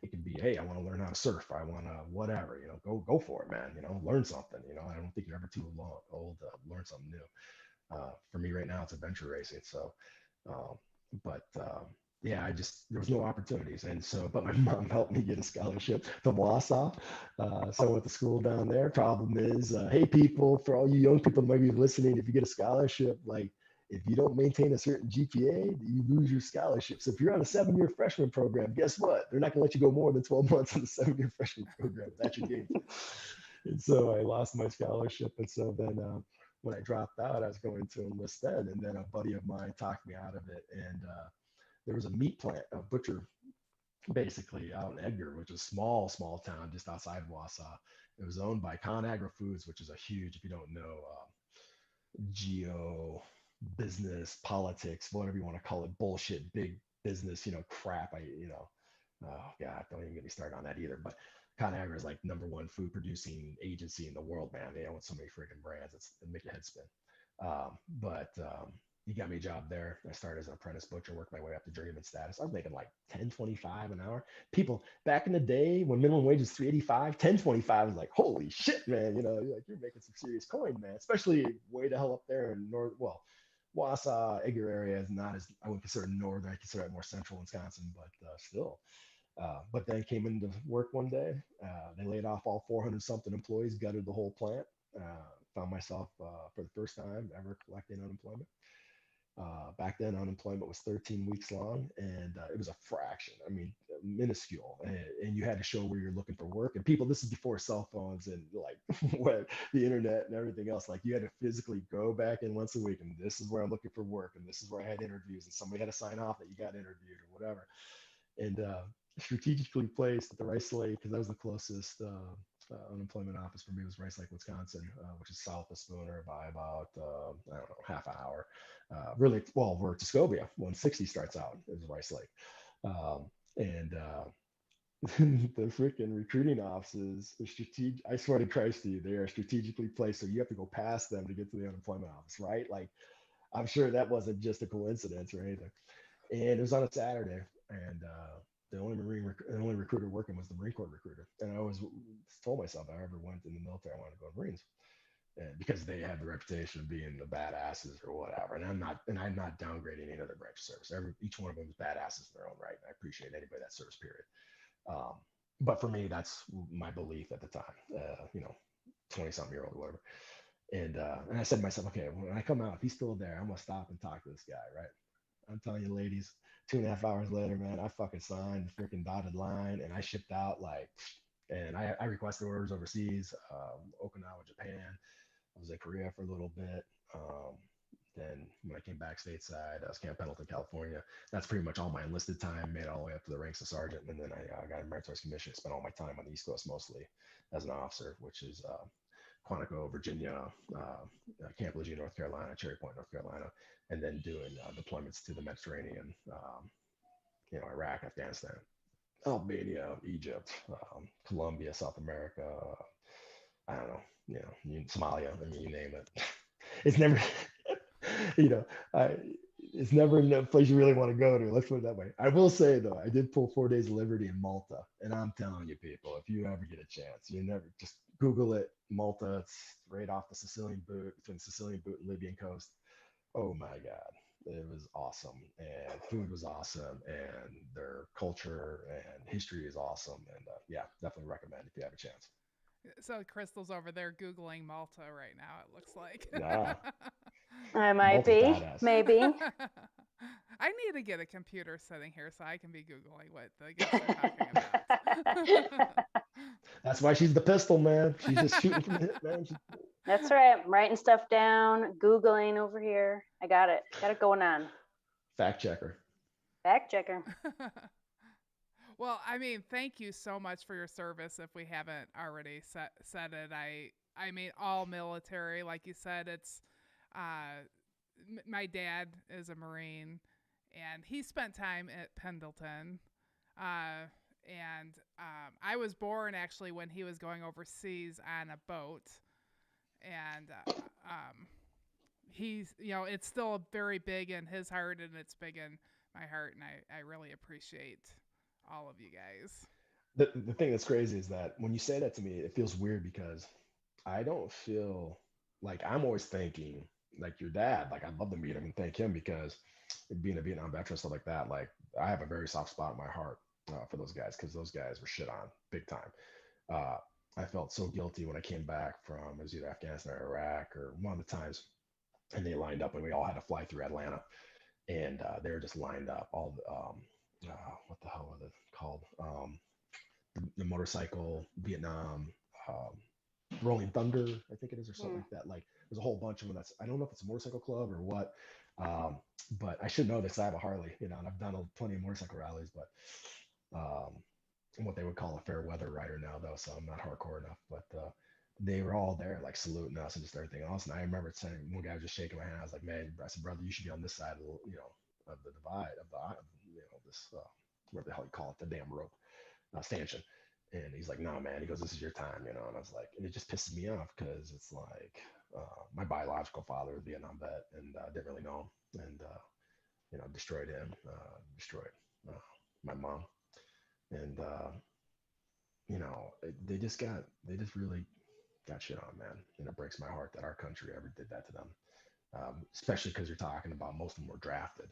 It can be, hey, I want to learn how to surf. I want to whatever, go for it, man. Learn something. I don't think you're ever too old to learn something new. For me right now, it's adventure racing. So, um, but yeah, there was no opportunities, and so, but my mom helped me get a scholarship to Wausau. So I went to school down there. Problem is, hey, people, for all you young people that might be listening, if you get a scholarship, like if you don't maintain a certain GPA, you lose your scholarship. So if you're on a 7-year freshman program, guess what? They're not going to let you go more than 12 months on the 7-year freshman program. That's your game. And so I lost my scholarship. And so then when I dropped out, I was going to enlist then. And then a buddy of mine talked me out of it. And there was a meat plant, a butcher, basically out in Edgar, which is a small town just outside Wausau. It was owned by ConAgra Foods, which is a huge, if you don't know, geo business, politics, whatever you want to call it, bullshit, big business, crap. Oh God, don't even get me started on that either. But ConAgra is like number one food producing agency in the world, man. They own so many freaking brands. It make your head spin. But he got me a job there. I started as an apprentice butcher, worked my way up to journeyman status. I was making like 10.25 an hour. People back in the day when minimum wage was 3.85, 10.25 was like, holy shit, man. You're making some serious coin, man. Especially way the hell up there in Wausau, Edgar area is not as, I wouldn't consider northern. I consider it more central Wisconsin, but still. But then came into work one day. They laid off all 400 something employees, gutted the whole plant. Found myself for the first time ever collecting unemployment. Back then, unemployment was 13 weeks long, and it was a fraction. I mean, minuscule. And you had to show where you're looking for work. And people, this is before cell phones and like web, the internet and everything else. Like you had to physically go back in once a week, and this is where I'm looking for work, and this is where I had interviews, and somebody had to sign off that you got interviewed or whatever. And strategically placed at the Rice Lake because that was the closest unemployment office for me was Rice Lake, Wisconsin, which is south of Spooner by about, I don't know, half an hour. Really, well, where Tuscobia, 160 starts out, is Rice Lake. And the freaking recruiting offices are strategic. I swear to Christ to you, they are strategically placed. So you have to go past them to get to the unemployment office, right? Like, I'm sure that wasn't just a coincidence or anything. And it was on a Saturday. And the only recruiter working was the Marine Corps recruiter. And I always told myself if I ever went in the military, I wanted to go to Marines, and because they had the reputation of being the badasses or whatever. And I'm not downgrading any other branch of service. Each one of them is badasses in their own right. And I appreciate anybody that serves, period. Um, but for me, that's my belief at the time. 20-something-year-old or whatever. And I said to myself, okay, when I come out, if he's still there, I'm gonna stop and talk to this guy, right? I'm telling you, ladies, 2.5 hours later, man, I fucking signed the freaking dotted line and I shipped out like, and I requested orders overseas, Okinawa, Japan. I was in Korea for a little bit. Then when I came back stateside, I was Camp Pendleton, California. That's pretty much all my enlisted time, made it all the way up to the ranks of sergeant. And then I got a meritorious commission, spent all my time on the East Coast mostly as an officer, which is Quantico, Virginia, Camp Lejeune, North Carolina, Cherry Point, North Carolina, and then doing deployments to the Mediterranean, Iraq, Afghanistan, Albania, Egypt, Colombia, South America. I don't know, Somalia. I mean, you name it. It's never. you know, I, it's never a place you really want to go to. Let's put it that way. I will say though, I did pull 4 days of liberty in Malta, and I'm telling you, people, if you ever get a chance, you never just Google it. Malta, it's right off the Sicilian boot between Sicilian boot and Libyan coast. Oh my God, it was awesome, and food was awesome, and their culture and history is awesome, and yeah, definitely recommend if you have a chance. So Crystal's over there Googling Malta right now, it looks like. Nah, I might Malta's be, badass. maybe. I need to get a computer sitting here so I can be Googling what the guests are talking about. That's why she's the pistol, man. She's just shooting from the hip, man. That's right. I'm writing stuff down, Googling over here. I got it. Got it going on. Fact checker. Fact checker. Well, I mean, thank you so much for your service. If we haven't already said it, I mean, all military, like you said, it's uh, my dad is a Marine, and he spent time at Pendleton. Uh, and I was born actually when he was going overseas on a boat, and he's, it's still very big in his heart, and it's big in my heart, and I really appreciate all of you guys. The thing that's crazy is that when you say that to me, it feels weird because I don't feel like I'm always thinking like your dad. Like I'd love to meet him and thank him because being a Vietnam veteran stuff like that. Like I have a very soft spot in my heart for those guys because those guys were shit on big time. Uh, I felt so guilty when I came back from it was either Afghanistan or Iraq or one of the times, and they lined up and we all had to fly through Atlanta, and they were just lined up all the what the hell was it called? The motorcycle Vietnam Rolling Thunder, I think it is, or something Hmm. like that. Like there's a whole bunch of them. That's I don't know if it's a motorcycle club or what, but I should know this. I have a Harley, and I've done plenty of motorcycle rallies, but I'm what they would call a fair weather rider now, though, so I'm not hardcore enough. But they were all there, like saluting us and just everything else. And I remember saying one guy was just shaking my hand. I was like, "Man," I said, "Brother, you should be on this side of of the divide of this what the hell you call it, the damn rope stanchion." And he's like, "No, man." He goes, "This is your time," And I was like, and it just pisses me off because it's like my biological father was a Vietnam vet, and didn't really know him, and destroyed him, destroyed uh, my mom, and they just really got shit on, man. And it breaks my heart that our country ever did that to them, especially because you're talking about most of them were drafted.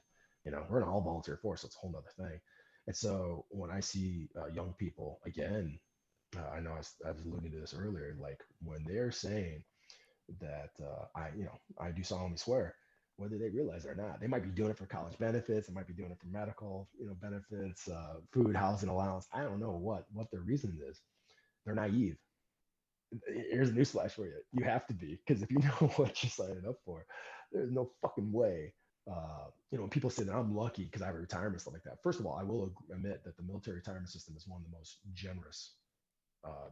We're an all volunteer force, so it's a whole nother thing. And so when I see young people again, I know I was alluding to this earlier, like when they're saying that I do solemnly swear, whether they realize it or not, they might be doing it for college benefits, they might be doing it for medical, benefits, food, housing allowance. I don't know what their reason is. They're naive. Here's a newsflash for you: you have to be, because if you know what you're signing up for, there's no fucking way. When people say that I'm lucky because I have a retirement stuff like that. First of all, I will admit that the military retirement system is one of the most generous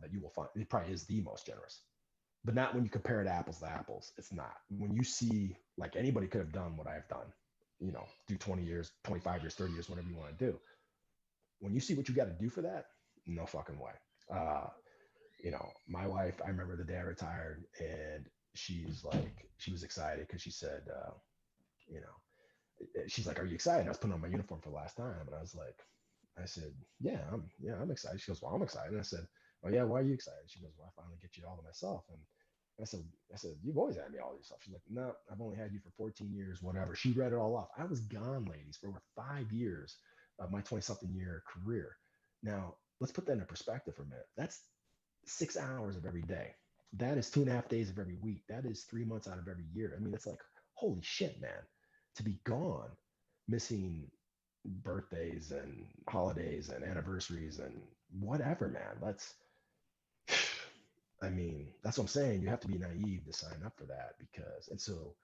that you will find. It probably is the most generous, but not when you compare it apples to apples. It's not. When you see like anybody could have done what I've done, do 20 years, 25 years, 30 years, whatever you want to do. When you see what you got to do for that, no fucking way. Uh, my wife, I remember the day I retired, and she was excited because she said, you know, she's like, "Are you excited?" I was putting on my uniform for the last time, and I said, yeah, I'm excited. She goes, "Well, I'm excited." And I said, "Oh yeah, why are you excited?" She goes, "Well, I finally get you all to myself." And I said, "You've always had me all yourself." She's like, "No, I've only had you for 14 years, whatever." She read it all off. I was gone, ladies, for over 5 years of my 20 something year career. Now, let's put that in perspective for a minute. That's 6 hours of every day. That is 2.5 days of every week. That is 3 months out of every year. I mean, it's like, holy shit, man, to be gone, missing birthdays and holidays and anniversaries and whatever, man. I mean, that's what I'm saying. You have to be naive to sign up for that and so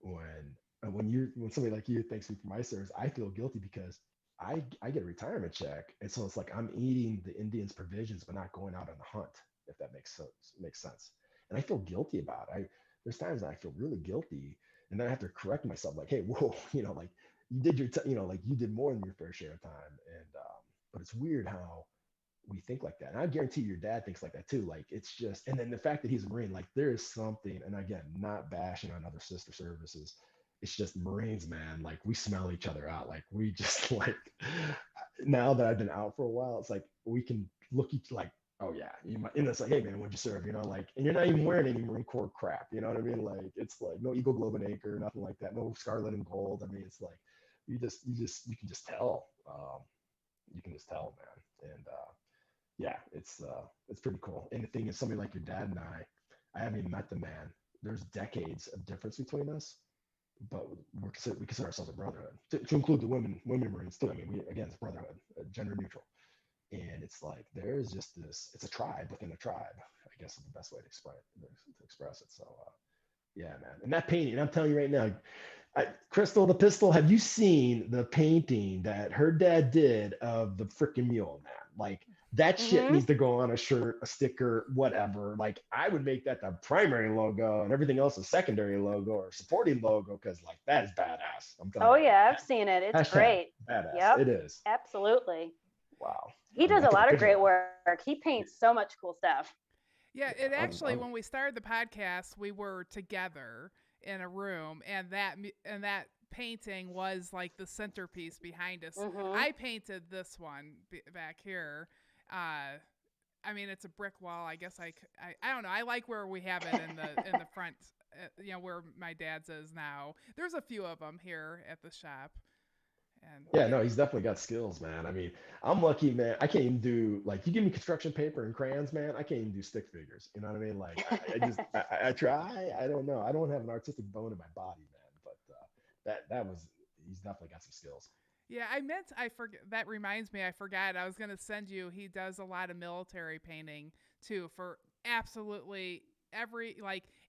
when when somebody like you thanks me for my service, I feel guilty because I get a retirement check, and so it's like I'm eating the Indians' provisions but not going out on the hunt, if that makes sense. And I feel guilty about it. There's times that I feel really guilty, and then I have to correct myself, like, "Hey, whoa, like you did like you did more than your fair share of time." And but it's weird how we think like that. And I guarantee your dad thinks like that too. Like it's just, and then the fact that he's a Marine, like there is something, and again, not bashing on other sister services. it's just Marines, man. Like we smell each other out. Like we just like now that I've been out for a while, it's like we can look each like, oh yeah, you might, and it's like, hey man, what'd you serve? You know, like, and you're not even wearing any Marine Corps crap. You know what I mean? Like it's like no Eagle Globe and Acre, nothing like that. No Scarlet and Gold. I mean, it's like you can just tell. You can just tell, man. And yeah, it's pretty cool. And the thing is, somebody like your dad and I haven't even met the man. There's decades of difference between us, but we consider ourselves a brotherhood to include the women Marines too. I mean, we again, it's brotherhood, gender neutral, and it's like there's just this. It's a tribe within a tribe. I guess is the best way to express it. So yeah, man. And that painting, I'm telling you right now, Crystal the Pistol, have you seen the painting that her dad did of the freaking mule, man? Like that shit Mm-hmm. needs to go on a shirt, a sticker, whatever. Like I would make that the primary logo and everything else a secondary logo or supporting logo because like that is badass. I'm telling Oh you right yeah, I've seen it. It's now. Hashtag great. badass. Yep, It is. absolutely. Wow. He I mean, does I a took a lot of picture great of it. work. He paints so much cool stuff. Yeah, Yeah, it actually, I'm when we started the podcast, we were together in a room, and that painting was like the centerpiece behind us. Mm-hmm. I painted this one back here. I mean, it's a brick wall. I guess I don't know. I like where we have it in the front. Where my dad's is now. There's a few of them here at the shop, and Yeah, no, he's definitely got skills, man. I mean, I'm lucky, man. I can't even do like you give me construction paper and crayons, man. I can't even do stick figures. You know what I mean? Like I just I try. I don't know. I don't have an artistic bone in my body, man. But that was he's definitely got some skills. yeah, I forget. That reminds me, I forgot. I was gonna send you. He does a lot of military painting too for absolutely every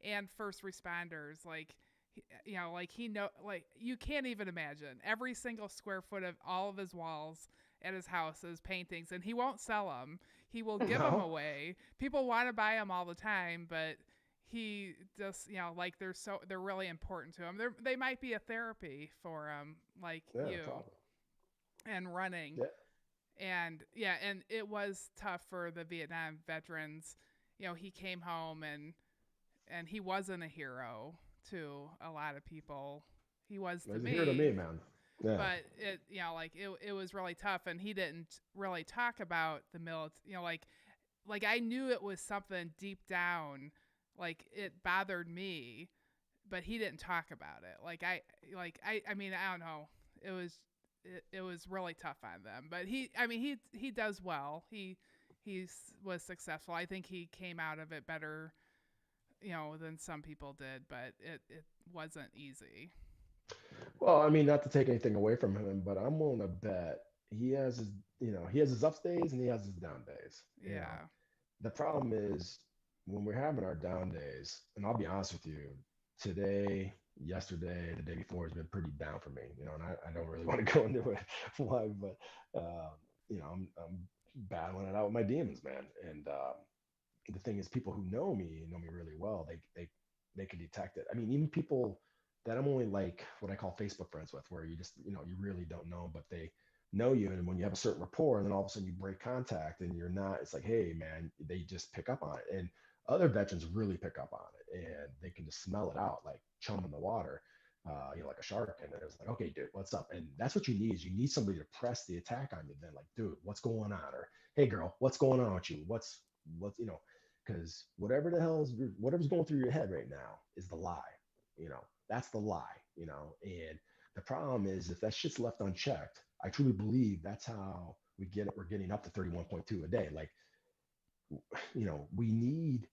and first responders. Like he know like you can't even imagine every single square foot of all of his walls at his house is paintings, and he won't sell them. He will give them No, away. People want to buy them all the time, but he just like they're really important to him. They might be a therapy for him, like yeah, you probably. and running. Yeah, And yeah, and it was tough for the Vietnam veterans. He came home and he wasn't a hero to a lot of people. He was to he's a hero to me, me, man. Yeah, but it was really tough, and he didn't really talk about the military. Like I knew it was something deep down, like it bothered me, but he didn't talk about it. I mean, I don't know. It was really tough on them, but he does well. He was successful. I think he came out of it better, than some people did, but it wasn't easy. well, I mean, not to take anything away from him, but I'm willing to bet he has his, he has his up days and he has his down days. Yeah. The problem is when we're having our down days, and I'll be honest with you, today, yesterday, the day before has been pretty down for me, and I don't really want to go into it why, but I'm battling it out with my demons, man. And the thing is, people who know me really well. They can detect it. I mean, even people that I'm only like what I call Facebook friends with, where you just you really don't know, but they know you, and when you have a certain rapport, and then all of a sudden you break contact, and you're not. It's like, hey, man, they just pick up on it, and other veterans really pick up on it, and they can just smell it out like chum in the water. Like a shark, and it's like, okay, dude, what's up? And that's what you need is you need somebody to press the attack on you. Then, like, dude, what's going on? Or, hey, girl, what's going on with you? What's because whatever the hell is whatever's going through your head right now is the lie. That's the lie. And the problem is if that shit's left unchecked, I truly believe that's how we're getting up to 31.2 a day. Like, we need.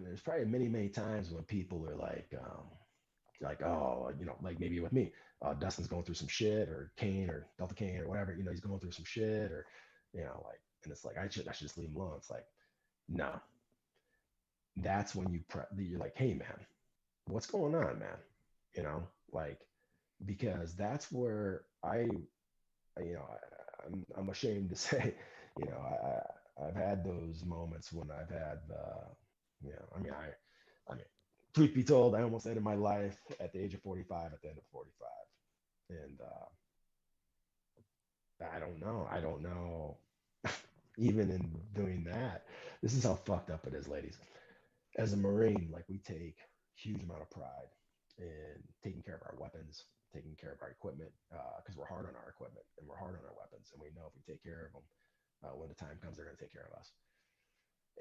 There's probably many times when people are like, oh, like maybe with me, Dustin's going through some shit, or Kane or Delta Kane or whatever, he's going through some shit, or like, and it's like I should just leave him alone. It's like, no, that's when you're like, hey man, what's going on, man? Like, because that's where I'm ashamed to say, I've had those moments when I've had, I mean, truth be told, I almost ended my life at the age of 45, at the end of 45. And I don't know, even in doing that, this is how fucked up it is, ladies. As a Marine, like we take huge amount of pride and taking care of our weapons, taking care of our equipment, because we're hard on our equipment and we're hard on our weapons, and we know if we take care of them, when the time comes, they're going to take care of us.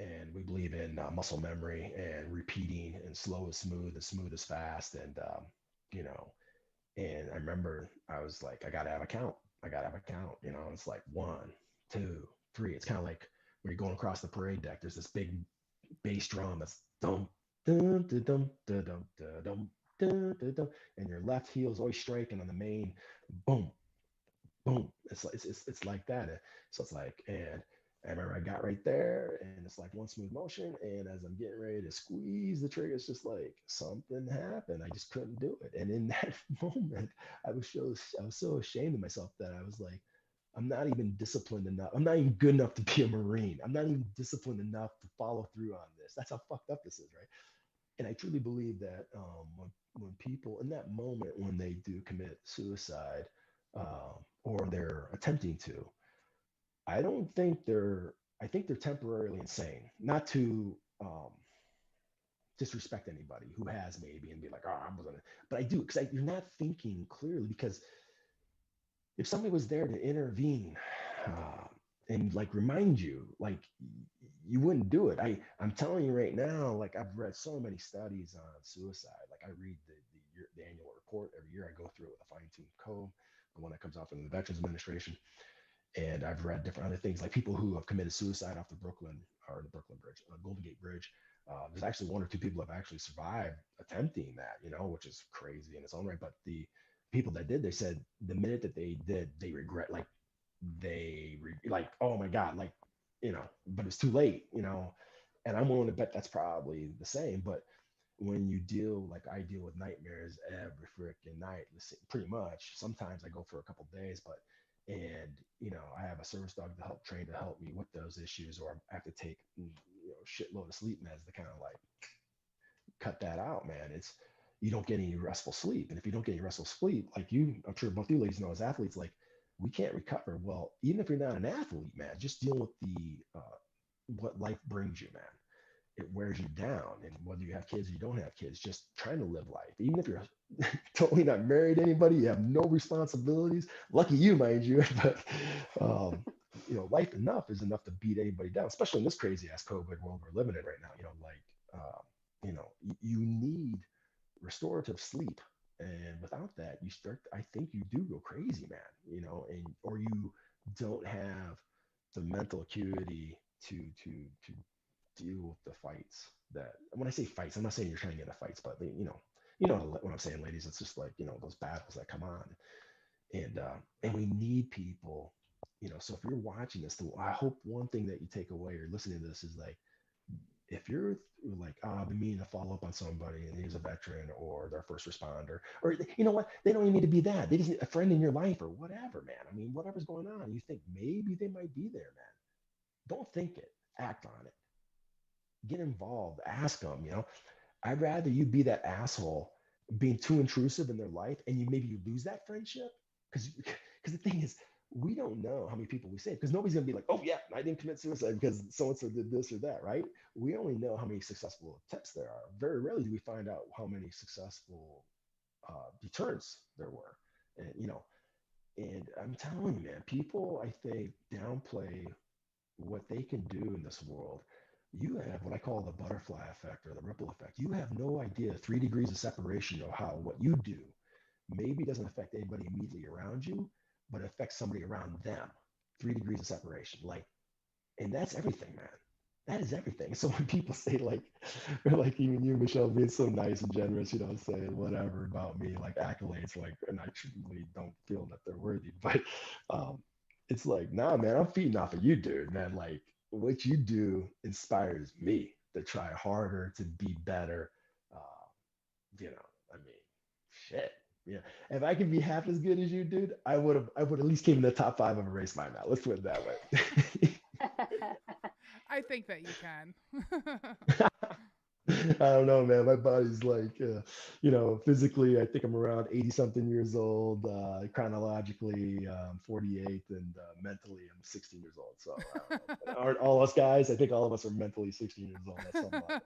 And we believe in muscle memory and repeating, and slow is smooth and smooth is fast. And you know, and I remember I was like, I gotta have a count. I gotta have a count. It's like one, two, three. It's kind of like when you're going across the parade deck. There's this big bass drum that's dum dum dum dum dum dum dum dum dum, and your left heel is always striking on the main. Boom, boom. It's like that. So it's like, and I remember I got right there, and it's like one smooth motion. And as I'm getting ready to squeeze the trigger, it's just like something happened. I just couldn't do it. And in that moment, I was so ashamed of myself that I was like, I'm not even disciplined enough. I'm not even good enough to be a Marine. I'm not even disciplined enough to follow through on this. That's how fucked up this is, right? And I truly believe that when people in that moment, when they do commit suicide, or they're attempting to, I don't think they're. I think they're temporarily insane. Not to disrespect anybody who has maybe and be like, oh, I'm gonna. But I do, because you're not thinking clearly. Because if somebody was there to intervene, uh, and like remind you, like, you wouldn't do it. I'm telling you right now, like, I've read so many studies on suicide. Like, I read the annual report every year. I go through it with a fine tooth comb, the one that comes out from the Veterans Administration. And I've read different other things, like people who have committed suicide off the Brooklyn Bridge, Golden Gate Bridge. There's actually one or two people have actually survived attempting that, which is crazy in its own right. But the people that did, they said the minute that they did, they regret, like, like, oh my God, like, but it's too late, and I'm willing to bet that's probably the same. But when you deal, like I deal with nightmares every freaking night, pretty much. Sometimes I go for a couple days, but and I have a service dog to help train to help me with those issues, or I have to take shitload of sleep meds to kind of like cut that out, man. It's You don't get any restful sleep, and if you don't get any restful sleep, like I'm sure both you ladies know as athletes, like we can't recover. Well, even if you're not an athlete, man, just dealing with the what life brings you, man, it wears you down. And whether you have kids or you don't have kids, just trying to live life, even if you're totally not married to anybody, you have no responsibilities. Lucky you, mind you. But um, life enough is enough to beat anybody down, especially in this crazy ass COVID world we're living in right now. Like you need restorative sleep, and without that, you start. I think you do go crazy, man. And or you don't have the mental acuity to deal with the fights. That when I say fights, I'm not saying you're trying to get into fights, but what I'm saying, ladies. It's just like those battles that come on, and we need people. So if you're watching this, I hope one thing that you take away or listening to this is like, if you're like, oh, I've been meaning to follow up on somebody and he's a veteran or they're a first responder, or you know what, they don't even need to be that. They just need a friend in your life or whatever, man. I mean, whatever's going on, you think maybe they might be there, man. Don't think it, act on it, get involved, ask them. I'd rather you be that asshole being too intrusive in their life, and you lose that friendship, because the thing is, we don't know how many people we save, because nobody's gonna be like, oh yeah, I didn't commit suicide because so and so did this or that, right? We only know how many successful attempts there are. Very rarely do we find out how many successful deterrents there were, and and I'm telling you, man, people I think downplay what they can do in this world. You have what I call the butterfly effect or the ripple effect. You have no idea 3 degrees of separation of how what you do maybe doesn't affect anybody immediately around you, but it affects somebody around them. 3 degrees of separation. Like, and that's everything, man. That is everything. So when people say like, or like even you, Michelle, being so nice and generous, saying whatever about me, like accolades, like, and I truly don't feel that they're worthy, but um, it's like, nah, man, I'm feeding off of you, dude, man. Like what you do inspires me to try harder, to be better. Uh, I mean, shit. Yeah. If I could be half as good as you, dude, I would at least came in the top 5 of a race by now. Let's put it that way. I think that you can. I don't know, man. My body's like, physically, I think I'm around 80 something years old. Chronologically, 48, and mentally, I'm 16 years old. So I don't know. But aren't all us guys? I think all of us are mentally 16 years old at some level. I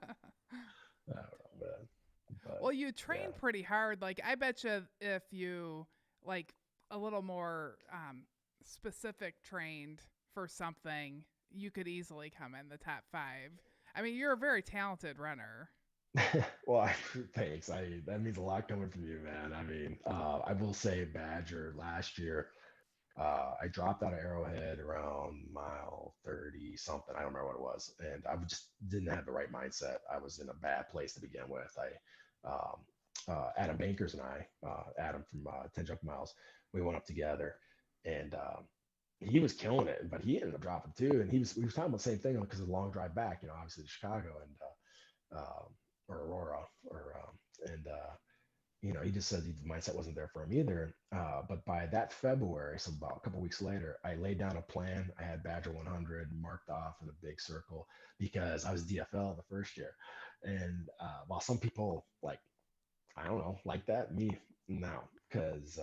don't know, man. But Well, you yeah. train pretty hard. Like, I bet you if you like a little more specific trained for something, you could easily come in the top 5. I mean, you're a very talented runner. Well, thanks. That means a lot coming from you, man. I mean, I will say Badger last year, I dropped out of Arrowhead around mile 30 something. I don't remember what it was. And I just didn't have the right mindset. I was in a bad place to begin with. Adam Bankers and Adam from 10 Junk Miles, we went up together and he was killing it, but he ended up dropping too. And we was talking about the same thing because of the long drive back, obviously to Chicago or Aurora and he just said the mindset wasn't there for him either. But by that February, so about a couple weeks later, I laid down a plan. I had Badger 100 marked off in a big circle because I was DFL the first year. And while some people I don't know, like that, me, no, because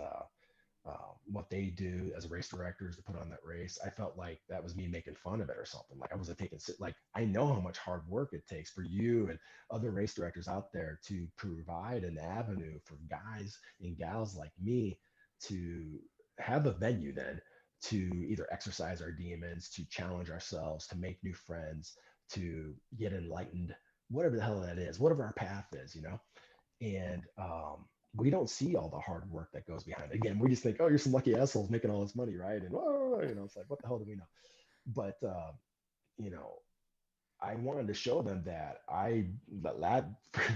what they do as race directors to put on that race, I felt like that was me making fun of it or something. Like I wasn't like I know how much hard work it takes for you and other race directors out there to provide an avenue for guys and gals like me to have a venue then to either exercise our demons, to challenge ourselves, to make new friends, to get enlightened, whatever the hell that is, whatever our path is, and we don't see all the hard work that goes behind it. Again, we just think, oh, you're some lucky assholes making all this money, right? And it's like, what the hell do we know? But you know, I wanted to show them that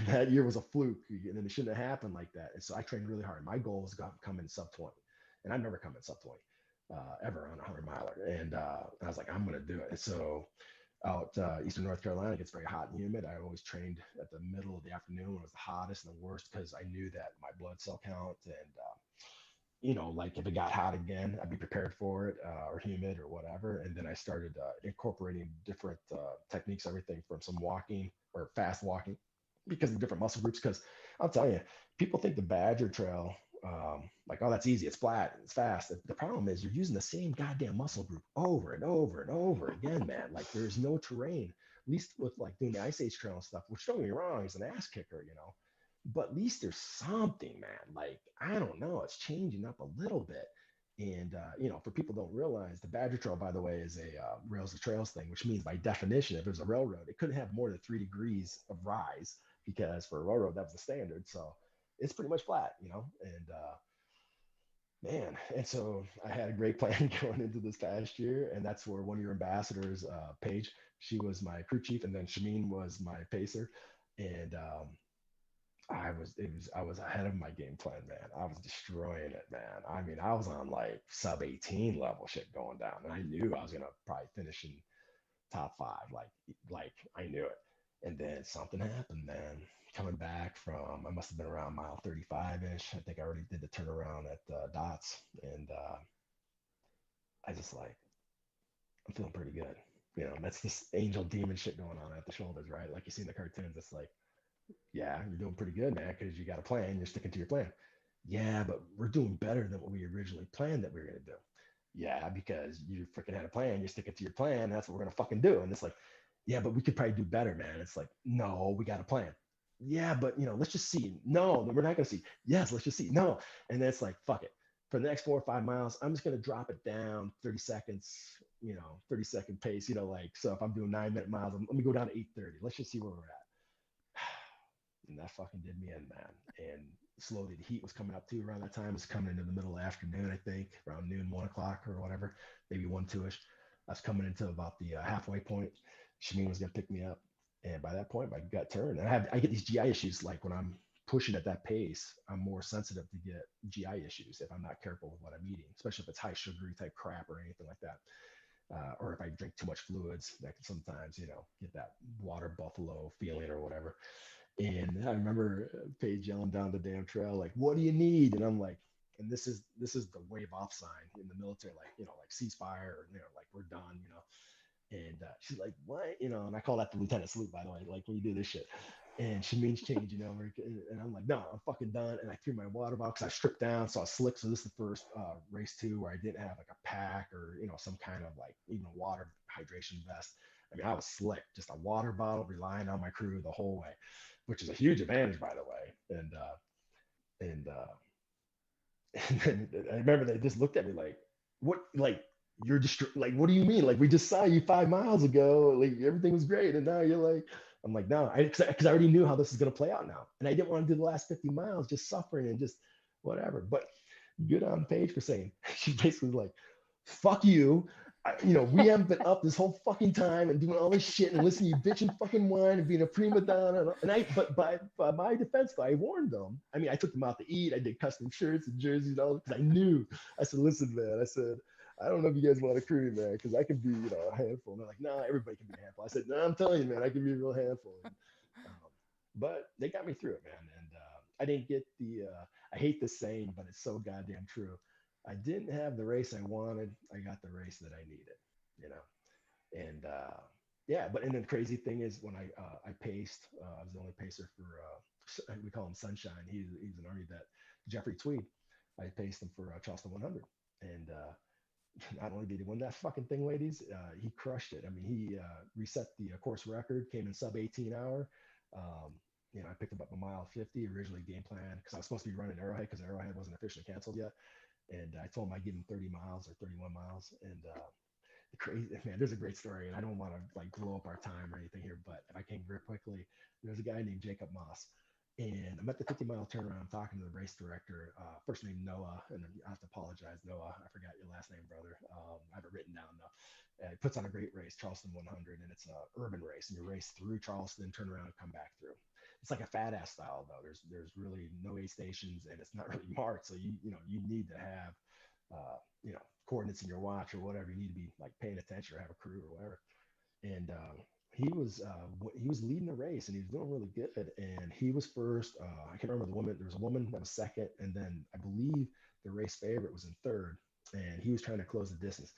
that year was a fluke, and then it shouldn't have happened like that. And so I trained really hard. My goal was to come in sub 20, and I've never come in sub 20 ever on a 100 miler. And I was like, I'm going to do it. And so out Eastern North Carolina, it gets very hot and humid. I always trained at the middle of the afternoon when it was the hottest and the worst because I knew that my blood cell count and like if it got hot again, I'd be prepared for it or humid or whatever. And then I started incorporating different techniques, everything from some walking or fast walking because of different muscle groups. Because I'll tell you, people think the Badger Trail, like, oh, that's easy. It's flat. It's fast. The problem is you're using the same goddamn muscle group over and over and over again, man. Like there's no terrain, at least with like doing the Ice Age Trail and stuff, which don't get me wrong, is an ass kicker. But at least there's something, man. Like, I don't know, it's changing up a little bit. And, for people don't realize the Badger Trail, by the way, is a rails to trails thing, which means by definition, if there's a railroad, it couldn't have more than 3 degrees of rise because for a railroad, that was the standard. So it's pretty much flat, and, man. And so I had a great plan going into this past year. And that's where one of your ambassadors, Paige, she was my crew chief. And then Shameen was my pacer. And, I was ahead of my game plan, man. I was destroying it, man. I mean, I was on like sub 18 level shit going down, and I knew I was gonna probably finish in top 5, like I knew it. And then something happened, man. Coming back from, I must have been around mile 35 ish. I think I already did the turnaround at Dots, and I just like I'm feeling pretty good. That's this angel demon shit going on at the shoulders, right? Like you see in the cartoons. It's like, yeah, you're doing pretty good, man, because you got a plan. You're sticking to your plan. Yeah, but we're doing better than what we originally planned that we were going to do. Yeah, because you freaking had a plan. You're sticking to your plan. That's what we're going to fucking do. And it's like, yeah, but we could probably do better, man. It's like, no, we got a plan. Yeah, but, let's just see. No, we're not going to see. Yes, let's just see. No. And then it's like, fuck it. For the next 4 or 5 miles, I'm just going to drop it down 30 seconds, 30-second pace, so if I'm doing 9-minute miles, let me go down to 8:30. Let's just see where we're at. And that fucking did me in, man. And slowly the heat was coming up too around that time. It was coming into the middle of the afternoon, I think, around noon, 1 o'clock or whatever, maybe 1, 2-ish. I was coming into about the halfway point. Shameen was gonna pick me up, and by that point, my gut turned. And I get these GI issues. Like when I'm pushing at that pace, I'm more sensitive to get GI issues if I'm not careful with what I'm eating, especially if it's high sugary type crap or anything like that. Or if I drink too much fluids, that can sometimes, get that water buffalo feeling or whatever. And I remember Paige yelling down the damn trail, like, "What do you need?" And I'm like, and this is the wave off sign in the military, like like ceasefire, or like we're done. And she's like, "What?" And I call that the lieutenant salute, by the way, like when you do this shit. And she means change, and I'm like, "No, I'm fucking done." And I threw my water bottle because I stripped down, so I was slick. So this is the first race too where I didn't have like a pack or some kind of like even water hydration vest. I mean, I was slick, just a water bottle, relying on my crew the whole way, which is a huge advantage, by the way. And and then I remember they just looked at me like, what, like, you're just like, what do you mean? Like, we just saw you 5 miles ago. Like, everything was great. And now you're like, I'm like, no, because I already knew how this is going to play out now. And I didn't want to do the last 50 miles just suffering and just whatever. But good on Paige for saying, she basically was like, fuck you. We haven't been up this whole fucking time and doing all this shit and listening to you bitch and fucking whine and being a prima donna. But by my defense, though, I warned them. I mean, I took them out to eat. I did custom shirts and jerseys and all because I knew. I said, listen, man. I said, I don't know if you guys want to crew me, man, because I can be, a handful. And they're like, no, everybody can be a handful. I said, no, I'm telling you, man, I can be a real handful. But they got me through it, man. And I didn't get I hate this saying, but it's so goddamn true. I didn't have the race I wanted. I got the race that I needed, you know. And yeah, and then the crazy thing is when I paced, I was the only pacer for we call him Sunshine. He's an Army vet, Jeffrey Tweed. I paced him for Charleston 100, and not only did he win that fucking thing, ladies, he crushed it. I mean, he reset the course record, came in sub 18 hour. I picked him up a mile 50 originally game plan because I was supposed to be running Arrowhead because Arrowhead wasn't officially canceled yet. And I told him I'd give him 30 miles or 31 miles. And the crazy, man, there's a great story. And I don't want to like blow up our time or anything here, but if I can very quickly, there's a guy named Jacob Moss. And I'm at the 50-mile turnaround talking to the race director, first name Noah, and I have to apologize, Noah. I forgot your last name, brother. I have it written down though. He puts on a great race, Charleston 100, and it's an urban race, and you race through Charleston, turn around, and come back through. It's like a fat ass style though. There's really no aid stations, and it's not really marked, so you need to have coordinates in your watch or whatever. You need to be like paying attention or have a crew or whatever. And he was leading the race and he was doing really good. And he was first. I can't remember the woman. There was a woman that was second, and then I believe the race favorite was in third. And he was trying to close the distance.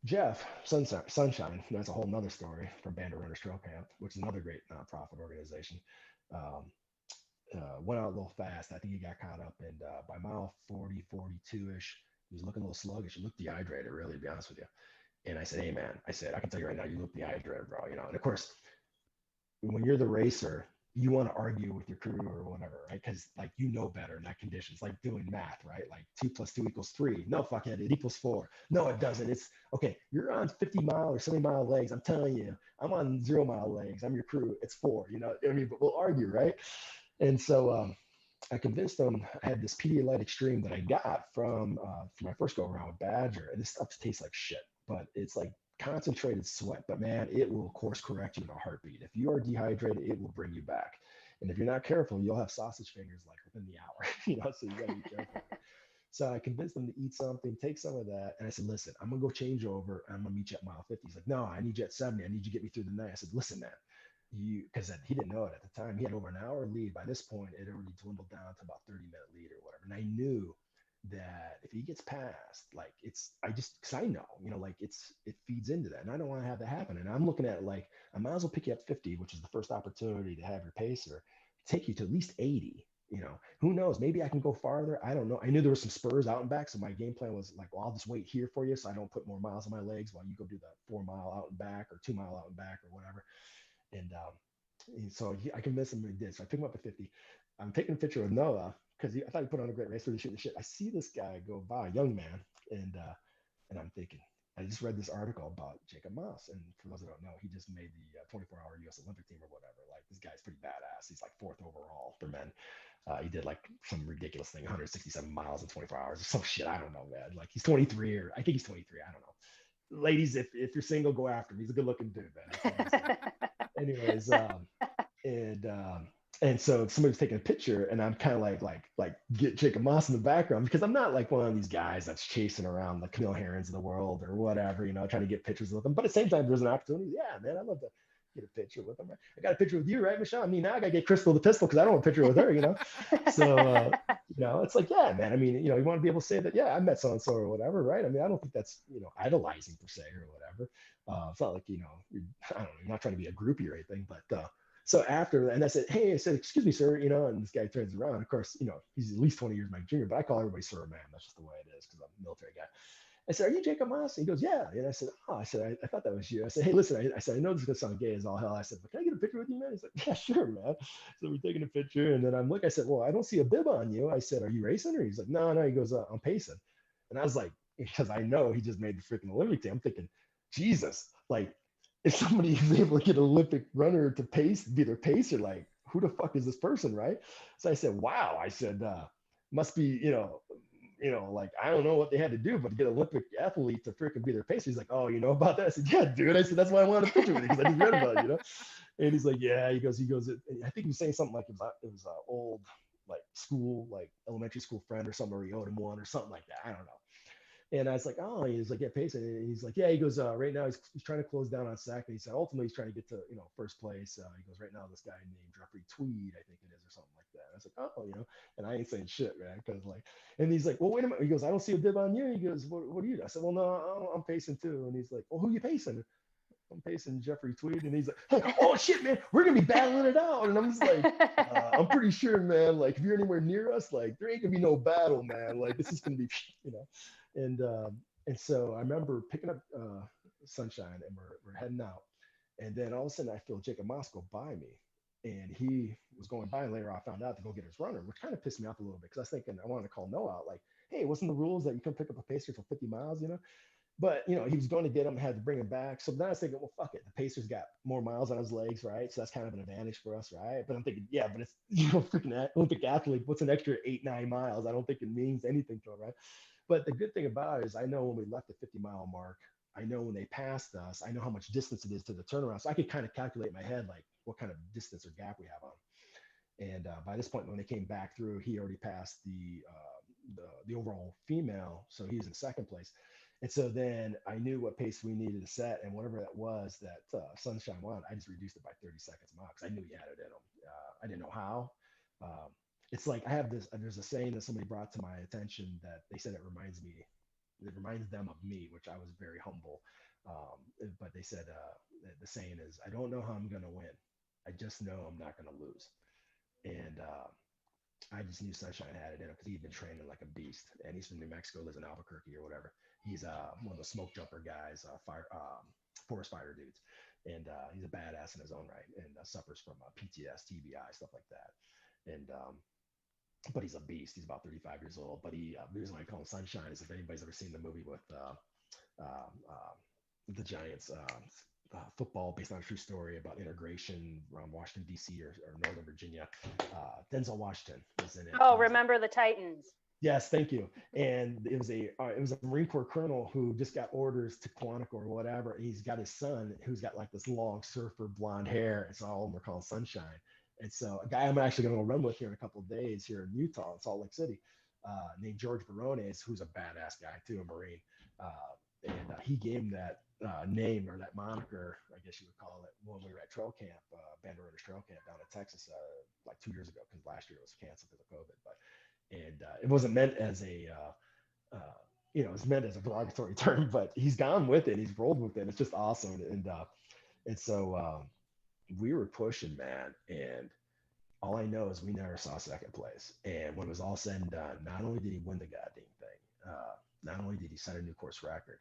Jeff Sunshine. That's a whole nother story from Bandit Runners Trail Camp, which is another great nonprofit organization. Went out a little fast. I think he got caught up, and by mile 40, 42-ish, he was looking a little sluggish. He looked dehydrated, really, to be honest with you. And I said, hey, man, I can tell you right now, you look dehydrated, bro. And of course, when you're the racer, you want to argue with your crew or whatever, right? Because like better in that condition. It's like doing math, right? Like 2 + 2 = 3. No, fuckhead, it equals 4. No, it doesn't. It's okay. You're on 50-mile or 70-mile legs. I'm telling you, I'm on 0-mile legs. I'm your crew. It's 4. But we'll argue, right? And so I convinced them. I had this Pedialyte Extreme that I got from my first go around with Badger, and this stuff tastes like shit, but it's like concentrated sweat. But man, it will course correct you in a heartbeat. If you are dehydrated, it will bring you back. And if you're not careful, you'll have sausage fingers like within the hour. So you gotta be careful. So I convinced them to eat something, take some of that, and I said, listen, I'm gonna go change over, and I'm gonna meet you at mile 50. He's like, no, I need you at 70. I need you to get me through the night. I said, listen, man. Because he didn't know it at the time. He had over an hour lead. By this point, it already dwindled down to about 30-minute lead or whatever. And I knew that if he gets past, like because I know, it feeds into that. And I don't want to have that happen. And I'm looking at it like, I might as well pick you up 50, which is the first opportunity to have your pacer take you to at least 80. Who knows? Maybe I can go farther. I don't know. I knew there were some spurs out and back. So my game plan was like, well, I'll just wait here for you so I don't put more miles on my legs while you go do that 4-mile out and back or 2-mile out and back or whatever. And so I convinced him he did. So I picked him up at 50. I'm taking a picture of Noah because I thought he put on a great race for the shit. I see this guy go by, a young man, and I'm thinking, I just read this article about Jacob Moss. And for those that don't know, he just made the 24-hour U.S. Olympic team or whatever. Like, this guy's pretty badass. He's like 4th overall for men. He did like some ridiculous thing, 167 miles in 24 hours or some shit. I don't know, man. Like, he's 23 or I think he's 23. I don't know. Ladies, if you're single, go after him. He's a good looking dude, man. Anyways, and so somebody's taking a picture, and I'm kind of like get Jacob Moss in the background because I'm not like one of these guys that's chasing around the Camille Herons of the world or whatever, trying to get pictures with them. But at the same time, there's an opportunity. Yeah, man, I'd love to get a picture with them. I got a picture with you, right, Michelle? I mean, now I gotta get Crystal the pistol because I don't want a picture with her, So it's like, yeah, man. I mean, you want to be able to say that, yeah, I met so and so or whatever, right? I mean, I don't think that's idolizing per se or whatever. It's not like I don't know, you're not trying to be a groupie or anything, but so after, and I said, excuse me, sir, and this guy turns around. Of course, he's at least 20 years my junior, but I call everybody sir, man. That's just the way it is because I'm a military guy. I said, "Are you Jacob Moss?" He goes, "Yeah." And I said, "Oh," I said, I thought that was you. I said, "Hey, listen," I said, "I know this is gonna sound gay as all hell." I said, "But can I get a picture with you, man?" He's like, "Yeah, sure, man." So we're taking a picture, and then I'm like, I said, "Well, I don't see a bib on you." I said, "Are you racing?" Or he's like, "No, no." He goes, "I'm pacing," and I was like, because I know he just made the freaking Olympic team. I'm thinking, Jesus, like if somebody is able to get an Olympic runner to pace, be their pacer, like who the fuck is this person, right? So I said, "Wow." I said, "Must be, like I don't know what they had to do, but to get an Olympic athlete to freaking be their pacer." He's like, "Oh, you know about that?" I said, "Yeah, dude." I said, "That's why I wanted a picture with you because I just read about it, you know." And he's like, "Yeah." He goes. I think he was saying something like it was an old like school, like elementary school friend or something, or he owed him one or something like that. I don't know. And I was like, "Oh," he's like, "Yeah, Payson." And he's like, "Yeah." He goes, "Right now he's trying to close down on second." He said, "Ultimately, he's trying to get to first place." He goes, "Right now, this guy named Jeffrey Tweed, I think it is, or something like that." I was like, "Oh, and I ain't saying shit, man, because like, and he's like, "Well, wait a minute." He goes, "I don't see a bib on you." He goes, "What do you do?" I said, "Well, no, I'm pacing too." And he's like, "Well, who you pacing?" I'm pacing Jeffrey Tweed, and he's like, "Oh shit, man, we're gonna be battling it out." And I'm just like, "I'm pretty sure, man. Like, if you're anywhere near us, like, there ain't gonna be no battle, man. Like, this is gonna be, you know." And so I remember picking up Sunshine, and we're heading out, and then all of a sudden I feel Jacob Moss go by me, and he was going by. And later I found out to go get his runner, which kind of pissed me off a little bit because I was thinking I wanted to call Noah out, like, "Hey, wasn't the rules that you can pick up a pacer for 50 miles, you know?" But he was going to get him, had to bring him back. So then I was thinking, well, fuck it. The Pacers got more miles on his legs, right? So that's kind of an advantage for us, right? But I'm thinking, yeah, but it's freaking Olympic athlete. What's an extra 8-9 miles? I don't think it means anything to him, right? But the good thing about it is I know when we left the 50-mile mark, I know when they passed us, I know how much distance it is to the turnaround. So I could kind of calculate in my head like what kind of distance or gap we have on. And by this point, when they came back through, he already passed the overall female, so he was in second place. And so then I knew what pace we needed to set, and whatever that was that Sunshine wanted, I just reduced it by 30 seconds a mile because I knew he had it in him. I didn't know how. Um, it's like I have this. There's a saying that somebody brought to my attention that they said it reminds me. It reminds them of me, which I was very humble. But they said the saying is, "I don't know how I'm going to win. I just know I'm not going to lose." And I just knew Sunshine had it in him because he'd been training like a beast, and he's from New Mexico, lives in Albuquerque or whatever. He's one of the smoke jumper guys, forest fire dudes, and he's a badass in his own right, and suffers from PTS, TBI, stuff like that. And but he's a beast. He's about 35 years old. But the reason why I call him Sunshine is if anybody's ever seen the movie with the Giants. Football based on a true story about integration around Washington D.C. or Northern Virginia. Denzel Washington was in it. Oh, Remember the Titans. Yes, thank you. And it was a Marine Corps colonel who just got orders to Quantico or whatever. And he's got his son who's got like this long surfer blonde hair. It's all we're calling Sunshine. And so a guy I'm actually going to run with here in a couple of days here in Utah, in Salt Lake City, named George Barones, who's a badass guy too, a Marine. He gave him that name or that moniker, I guess you would call it, when we were at trail camp, Banderotas Trail Camp down in Texas, like 2 years ago, because last year it was canceled because of COVID. But it wasn't meant as it's meant as a derogatory term, but he's gone with it. He's rolled with it. It's just awesome. And so we were pushing, man. And all I know is we never saw second place. And when it was all said and done, not only did he win the goddamn thing, not only did he set a new course record,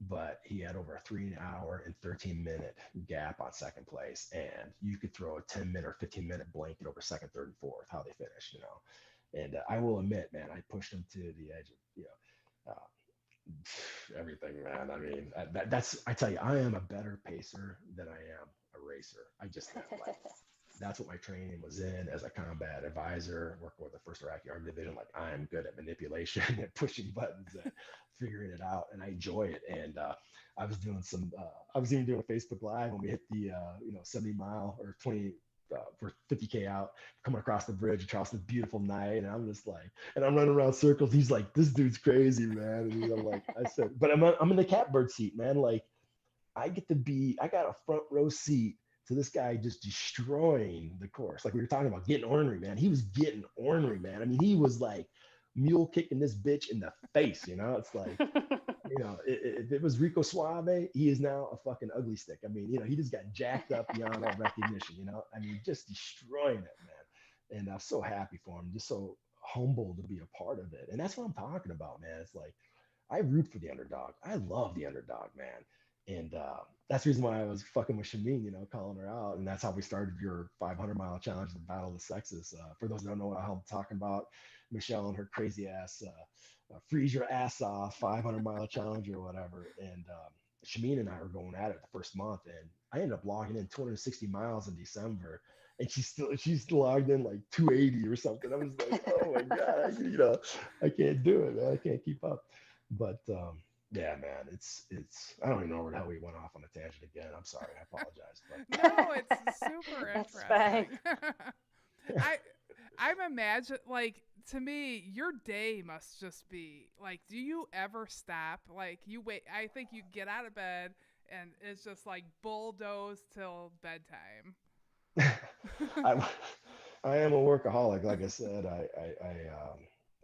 but he had over a 3 hour and 13-minute gap on second place. And you could throw a 10-minute or 15-minute blanket over second, third, and fourth, how they finished. And I will admit, man, I pushed him to the edge of, everything, man. I mean, I tell you, I am a better pacer than I am a racer. I just am. Like, that's what my training was in as a combat advisor, working with the First Iraqi Army Division. Like, I'm good at manipulation and pushing buttons and figuring it out, and I enjoy it. And I was even doing a Facebook Live when we hit the 70 mile or 20 for 50K out, coming across the bridge across this beautiful night. And I'm just like, and I'm running around circles. He's like, "This dude's crazy, man." And I'm like, I said, but I'm in the catbird seat, man. Like, I got a front row seat to this guy just destroying the course. Like we were talking about getting ornery, man. He was getting ornery, man. I mean, he was like mule kicking this bitch in the face, It's like, if it was Rico Suave, he is now a fucking ugly stick. I mean, he just got jacked up beyond all recognition, I mean, just destroying it, man. And I'm so happy for him, just so humble to be a part of it. And that's what I'm talking about, man. It's like, I root for the underdog. I love the underdog, man. And that's the reason why I was fucking with Shameen, calling her out. And that's how we started your 500-mile challenge, the Battle of the Sexes. For those who don't know what I'm talking about, Michelle and her crazy ass, freeze your ass off 500-mile challenge or whatever. And Shameen and I were going at it the first month, and I ended up logging in 260 miles in December, and she's logged in like 280 or something. I was like, oh my god, I can't do it, man. I can't keep up. But yeah, man, it's I don't even know where the hell we went off on a tangent again. I'm sorry, I apologize, No, it's super That's fine. interesting. I I'm imagine like to me, your day must just be like, do you ever stop? Like you wait, I think you get out of bed and it's just like bulldoze till bedtime. I I am a workaholic, like I said.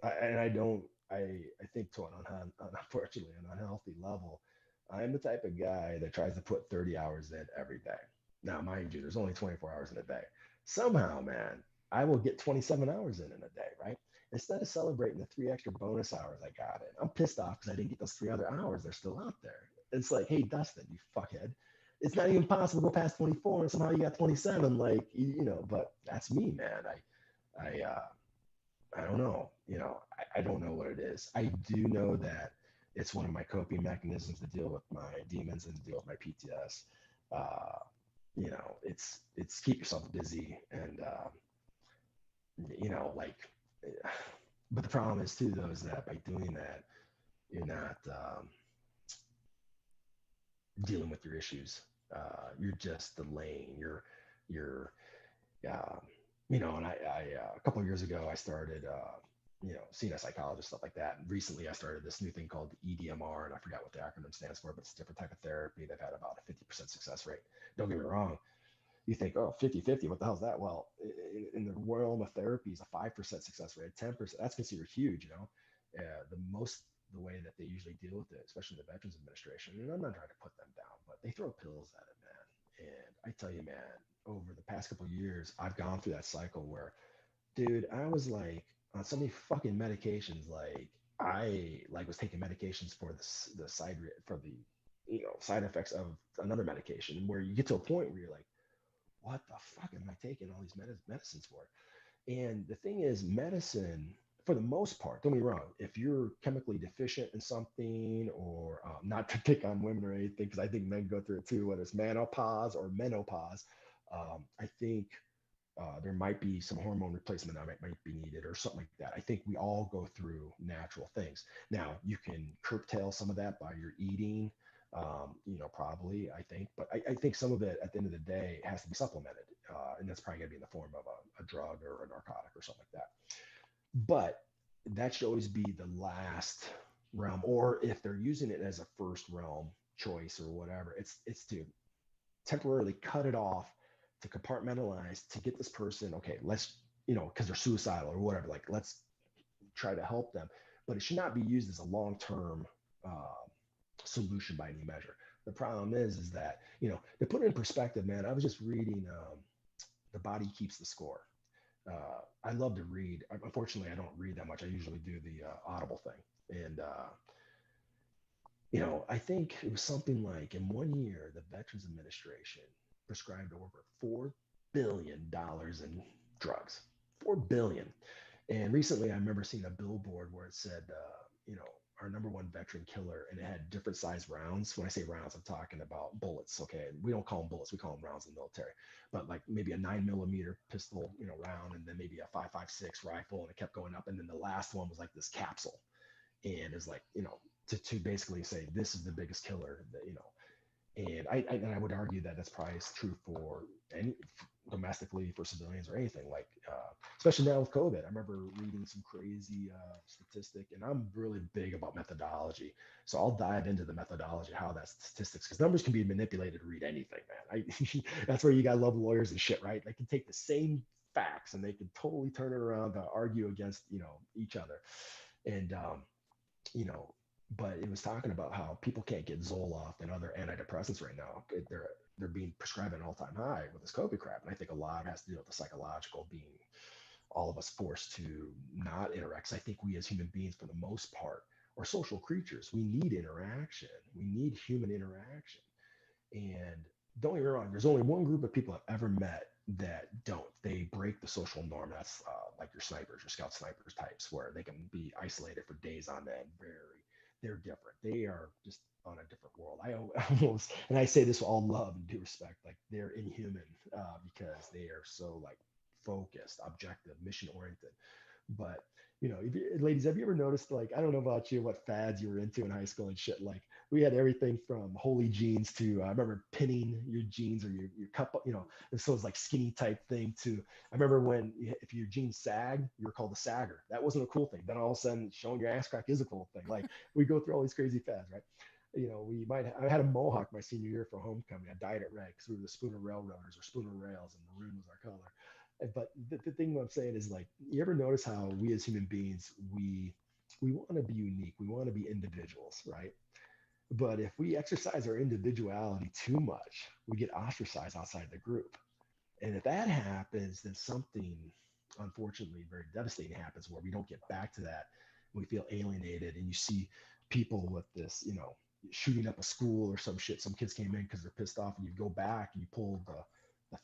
And I don't. I think to unfortunately an unhealthy level. I am the type of guy that tries to put 30 hours in every day. Now, mind you, there's only 24 hours in a day. Somehow, man, I will get 27 hours in a day, right? Instead of celebrating the 3 extra bonus hours I got in, I'm pissed off because I didn't get those 3 other hours. They're still out there. It's like, hey, Dustin, you fuckhead, it's not even possible to go past 24 and somehow you got 27. Like, but that's me, man. I don't know. I don't know what it is. I do know that it's one of my coping mechanisms to deal with my demons and to deal with my PTS. Uh, it's keep yourself busy and like, but the problem is too, though, is that by doing that, you're not dealing with your issues. You're just delaying. You're um, and a couple of years ago, I started, seeing a psychologist, stuff like that. And recently, I started this new thing called EDMR, and I forgot what the acronym stands for, but it's a different type of therapy. They've had about a 50% success rate. Don't get me wrong. You think, oh, 50-50, what the hell is that? Well, in the realm of therapy is a 5% success rate, 10%. That's considered huge. The way that they usually deal with it, especially the Veterans Administration, and I'm not trying to put them down, but they throw pills at it, man. And I tell you, man, over the past couple of years, I've gone through that cycle where, dude, I was like on so many fucking medications. Like I like was taking medications for the for the side effects of another medication, where you get to a point where you're like, what the fuck am I taking all these medicines for? And the thing is, medicine, for the most part, don't be wrong, if you're chemically deficient in something, or not to pick on women or anything, because I think men go through it too, whether it's menopause or menopause, I think there might be some hormone replacement that might be needed or something like that. I think we all go through natural things. Now, you can curtail some of that by your eating, probably, I think. But I think some of it at the end of the day has to be supplemented. And that's probably going to be in the form of a drug or a narcotic or something like that. But that should always be the last realm. Or if they're using it as a first realm choice or whatever, it's to temporarily cut it off, to compartmentalize, to get this person, okay, let's, because they're suicidal or whatever, like, let's try to help them. But it should not be used as a long-term solution by any measure. The problem is that, to put it in perspective, man, I was just reading The Body Keeps the Score. I love to read. Unfortunately, I don't read that much. I usually do the Audible thing. And, I think it was something like in 1 year, the Veterans Administration prescribed over $4 billion in drugs. 4 billion. And recently, I remember seeing a billboard where it said, our number one veteran killer, and it had different size rounds. When I say rounds, I'm talking about bullets. Okay, we don't call them bullets; we call them rounds in the military. But like maybe a 9mm pistol, round, and then maybe a 5.56 rifle, and it kept going up. And then the last one was like this capsule, and it's like, to basically say this is the biggest killer that. And I would argue that that's probably true for any, domestically, for civilians or anything, like, especially now with COVID. I remember reading some crazy statistic, and I'm really big about methodology. So I'll dive into the methodology, how that statistics, because numbers can be manipulated to read anything, man. That's where you got to love lawyers and shit, right? They can take the same facts and they can totally turn it around to argue against, each other. And, you know, but it was talking about how people can't get Zoloft and other antidepressants right now. They're being prescribed at an all-time high with this COVID crap. And I think a lot has to do with the psychological, being all of us forced to not interact. 'Cause I think we as human beings, for the most part, are social creatures. We need interaction. We need human interaction. And don't get me wrong, there's only one group of people I've ever met that don't. They break the social norm. That's like your snipers, your scout snipers types, where they can be isolated for days on end. They're different. They are just on a different world. I almost, and I say this with all love and due respect, like they're inhuman because they are so like focused, objective, mission oriented. But if you, ladies, have you ever noticed, like, I don't know about you, what fads you were into in high school and shit? Like, we had everything from holy jeans to, I remember pinning your jeans or your cup, and so it's like skinny type thing to, I remember when, if your jeans sagged, you were called a sagger. That wasn't a cool thing. Then all of a sudden, showing your ass crack is a cool thing. Like, we go through all these crazy fads, right? I had a mohawk my senior year for homecoming. I dyed it red because we were the Spooner Railroaders, or Spooner Rails, and maroon was our color. But the thing I'm saying is, like, you ever notice how we as human beings, we want to be unique, we want to be individuals, right? But if we exercise our individuality too much, we get ostracized outside the group. And if that happens, then something unfortunately very devastating happens, where we don't get back to that. We feel alienated, and you see people with this, shooting up a school or some shit. Some kids came in because they're pissed off, and you go back and you pull the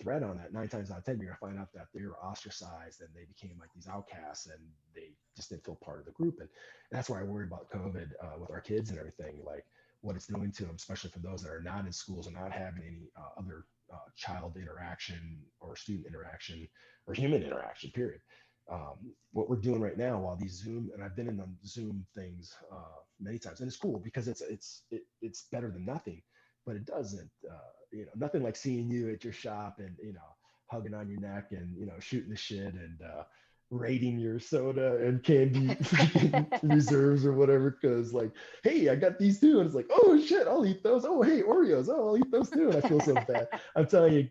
thread on that. 9 times out of 10, you're gonna find out that they were ostracized and they became like these outcasts, and they just didn't feel part of the group. And that's why I worry about COVID with our kids and everything, like what it's doing to them, especially for those that are not in schools and not having any other child interaction or student interaction or human interaction, period. What we're doing right now, while these Zoom, and I've been in the Zoom things many times, and it's cool because it's better than nothing, but it doesn't, nothing like seeing you at your shop and, hugging on your neck and, shooting the shit and rating your soda and candy reserves or whatever. Cause like, hey, I got these too. And it's like, oh shit, I'll eat those. Oh, hey, Oreos. Oh, I'll eat those too. And I feel so bad. I'm telling you,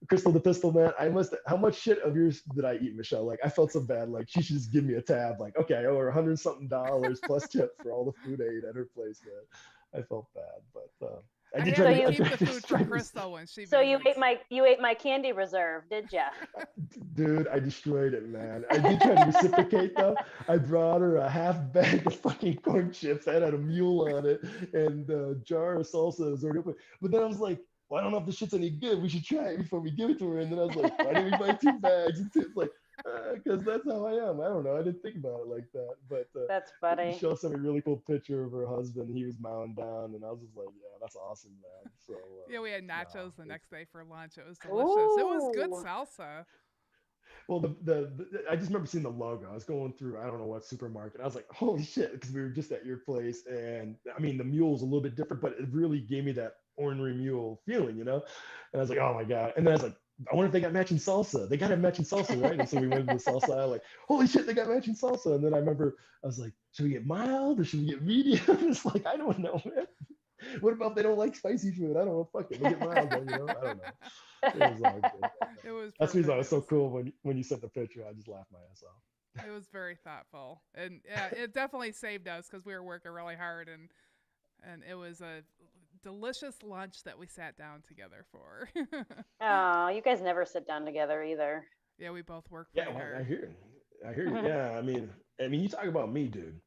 Crystal the Pistol, man, how much shit of yours did I eat, Michelle? Like, I felt so bad. Like, she should just give me a tab. Like, okay, I owe her $100-something plus tip for all the food I ate at her place, man. I felt bad, but I I did had try to to keep the food for Crystal when she So you visits. ate my candy reserve, did ya? Dude, I destroyed it, man. I did try to reciprocate though. I brought her a half bag of fucking corn chips that had a mule on it, and a jar of salsa was already open. But then I was like, well, I don't know if this shit's any good. We should try it before we give it to her. And then I was like, why didn't we buy 2 bags? And it's like, because that's how I am. I don't know. I didn't think about it like that. But That's funny. Michelle sent me a really cool picture of her husband. He was mowing down, and I was just like, yeah, that's awesome, man. So Yeah, we had nah, nachos the next day for lunch. It was delicious. It was good Ooh. salsa. well, I just remember seeing the logo. I was going through, I don't know what supermarket. I was like, holy shit, because we were just at your place, and I mean the mule's a little bit different, but it really gave me that ornery mule feeling. And I was like, oh my god. And then I was like, I wonder if they got matching salsa. They got to have matching salsa, right? And so we went to the salsa aisle, like, holy shit, they got matching salsa. And then I remember I was like, should we get mild or should we get medium? It's like, I don't know, man. What about if they don't like spicy food? I don't know. Fuck it. We'll get mild then, I don't know. It was all good. It was That's the reason I perfect. was so cool when you sent the picture. I just laughed my ass off. It was very thoughtful, and yeah, it definitely saved us because we were working really hard, and it was a delicious lunch that we sat down together for. Oh, you guys never sit down together either. Yeah, we both work Yeah, pretty well, I hard. hear it. I hear you. Yeah, I mean, you talk about me, dude.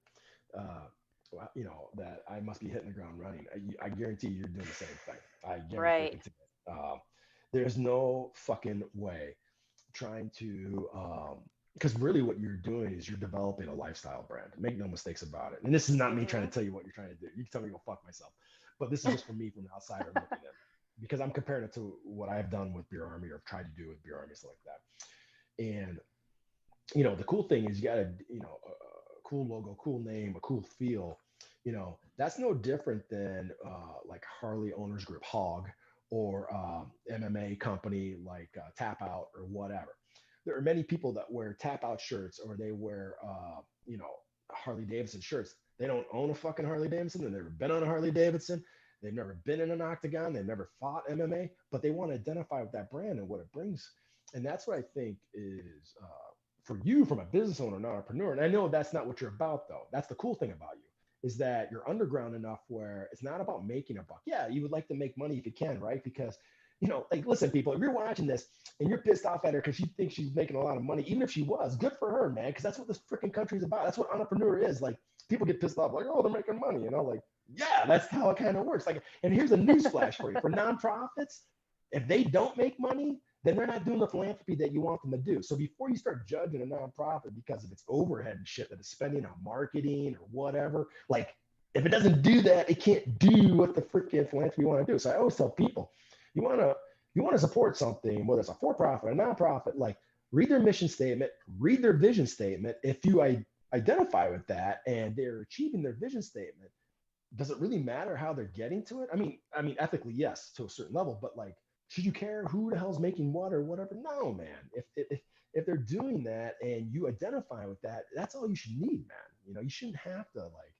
Uh, well, that I must be hitting the ground running. I guarantee you're doing the same thing. I guarantee Right. it. There's no fucking way trying to, because really what you're doing is you're developing a lifestyle brand. Make no mistakes about it. And this is not me trying to Hmm. tell you what you're trying to do. You can tell me to go fuck myself. But this is just for me from the outsider looking in. Because I'm comparing it to what I've done with Beer Army, or have tried to do with Beer Army, stuff like that. And the cool thing is you got a cool logo, cool name, a cool feel. That's no different than like Harley Owners Group, Hog, or MMA company like Tap Out or whatever. There are many people that wear Tap Out shirts, or they wear Harley Davidson shirts. They don't own a fucking Harley Davidson. They've never been on a Harley Davidson. They've never been in an octagon. They've never fought MMA, but they want to identify with that brand and what it brings. And that's what I think is for you, from a business owner and entrepreneur. And I know that's not what you're about, though. That's the cool thing about you, is that you're underground enough where it's not about making a buck. Yeah, you would like to make money if you can, right? Because like, listen, people, if you're watching this and you're pissed off at her because you think she's making a lot of money, even if she was, good for her, man, because that's what this freaking country is about. That's what entrepreneur is. Like, people get pissed off like, oh, they're making money, like, yeah, that's how it kind of works. Like, and here's a news flash for you: for nonprofits, if they don't make money, then they're not doing the philanthropy that you want them to do. So before you start judging a nonprofit because of its overhead and shit that it's spending on marketing or whatever, like if it doesn't do that, it can't do what the freaking philanthropy you want to do. So I always tell people, you want to you want to support something, whether it's a for-profit or nonprofit, like read their mission statement, read their vision statement. If you identify with that and they're achieving their vision statement, does it really matter how they're getting to it? I mean, ethically, yes, to a certain level, but like, should you care who the hell's making what or whatever? No, man. If they're doing that and you identify with that, that's all you should need, man. You shouldn't have to like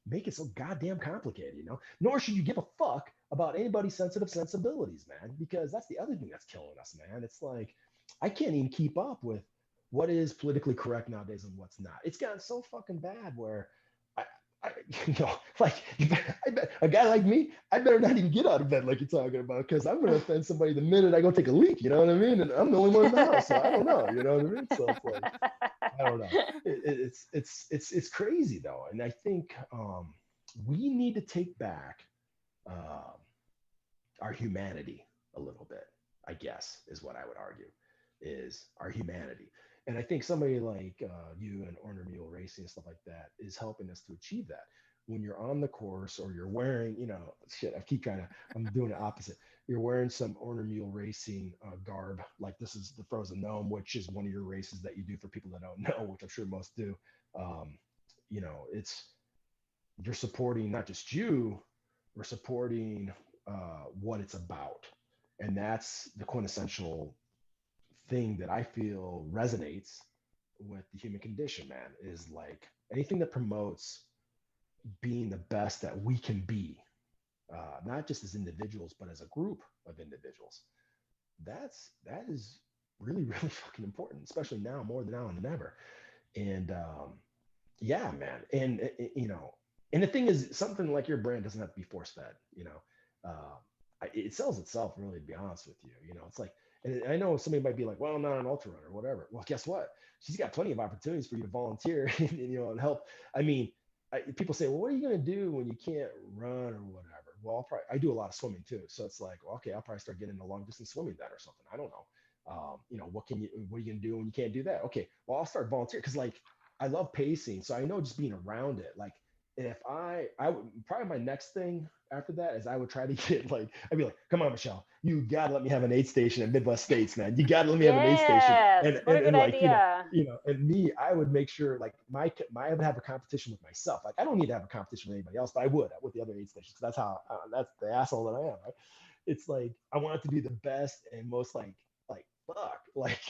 make it so goddamn complicated, Nor should you give a fuck about anybody's sensitive sensibilities, man, because that's the other thing that's killing us, man. It's like I can't even keep up with what is politically correct nowadays and what's not. It's gotten so fucking bad where I, I like I bet a guy like me, I better not even get out of bed like you're talking about because I'm going to offend somebody the minute I go take a leak. You know what I mean? And I'm the only one in the house, so I don't know. You know what I mean? So it's like I don't know. It's crazy though, and I think we need to take back um, our humanity a little bit. I guess is what I would argue is our humanity, and I think somebody like you and Ornery Mule Racing and stuff like that is helping us to achieve that. When you're on the course or you're wearing, shit, I keep trying to, I'm doing the opposite. You're wearing some Ornery Mule Racing garb, like this is the Frozen Gnome, which is one of your races that you do for people that don't know, which I'm sure most do. Um, it's you're supporting not just you, we're supporting what it's about, and that's the quintessential thing that I feel resonates with the human condition, man, is like anything that promotes being the best that we can be, not just as individuals, but as a group of individuals. That is really, really fucking important, especially now more than now than ever. And yeah, man. And and the thing is, something like your brand doesn't have to be force fed. It sells itself, really, to be honest with you. It's like, and I know somebody might be like, well, I'm not an ultra runner, whatever. Well, guess what? She's got plenty of opportunities for you to volunteer and help. I mean, people say, well, what are you going to do when you can't run or whatever? Well, I do a lot of swimming too. So it's like, well, okay, I'll probably start getting into long distance swimming then or something. I don't know. What are you going to do when you can't do that? Okay, well, I'll start volunteering because like I love pacing. So I know just being around it, like if I would probably my next thing after that is I would try to get like I'd be like, come on, Michelle, you gotta let me have an aid station in Midwest States, man. You gotta let me have an aid station, Yes, and what and, a good and like idea. and me, I would make sure like I would have a competition with myself. Like I don't need to have a competition with anybody else, but I would with the other aid stations. That's how that's the asshole that I am, right? It's like I want it to be the best and most like fuck like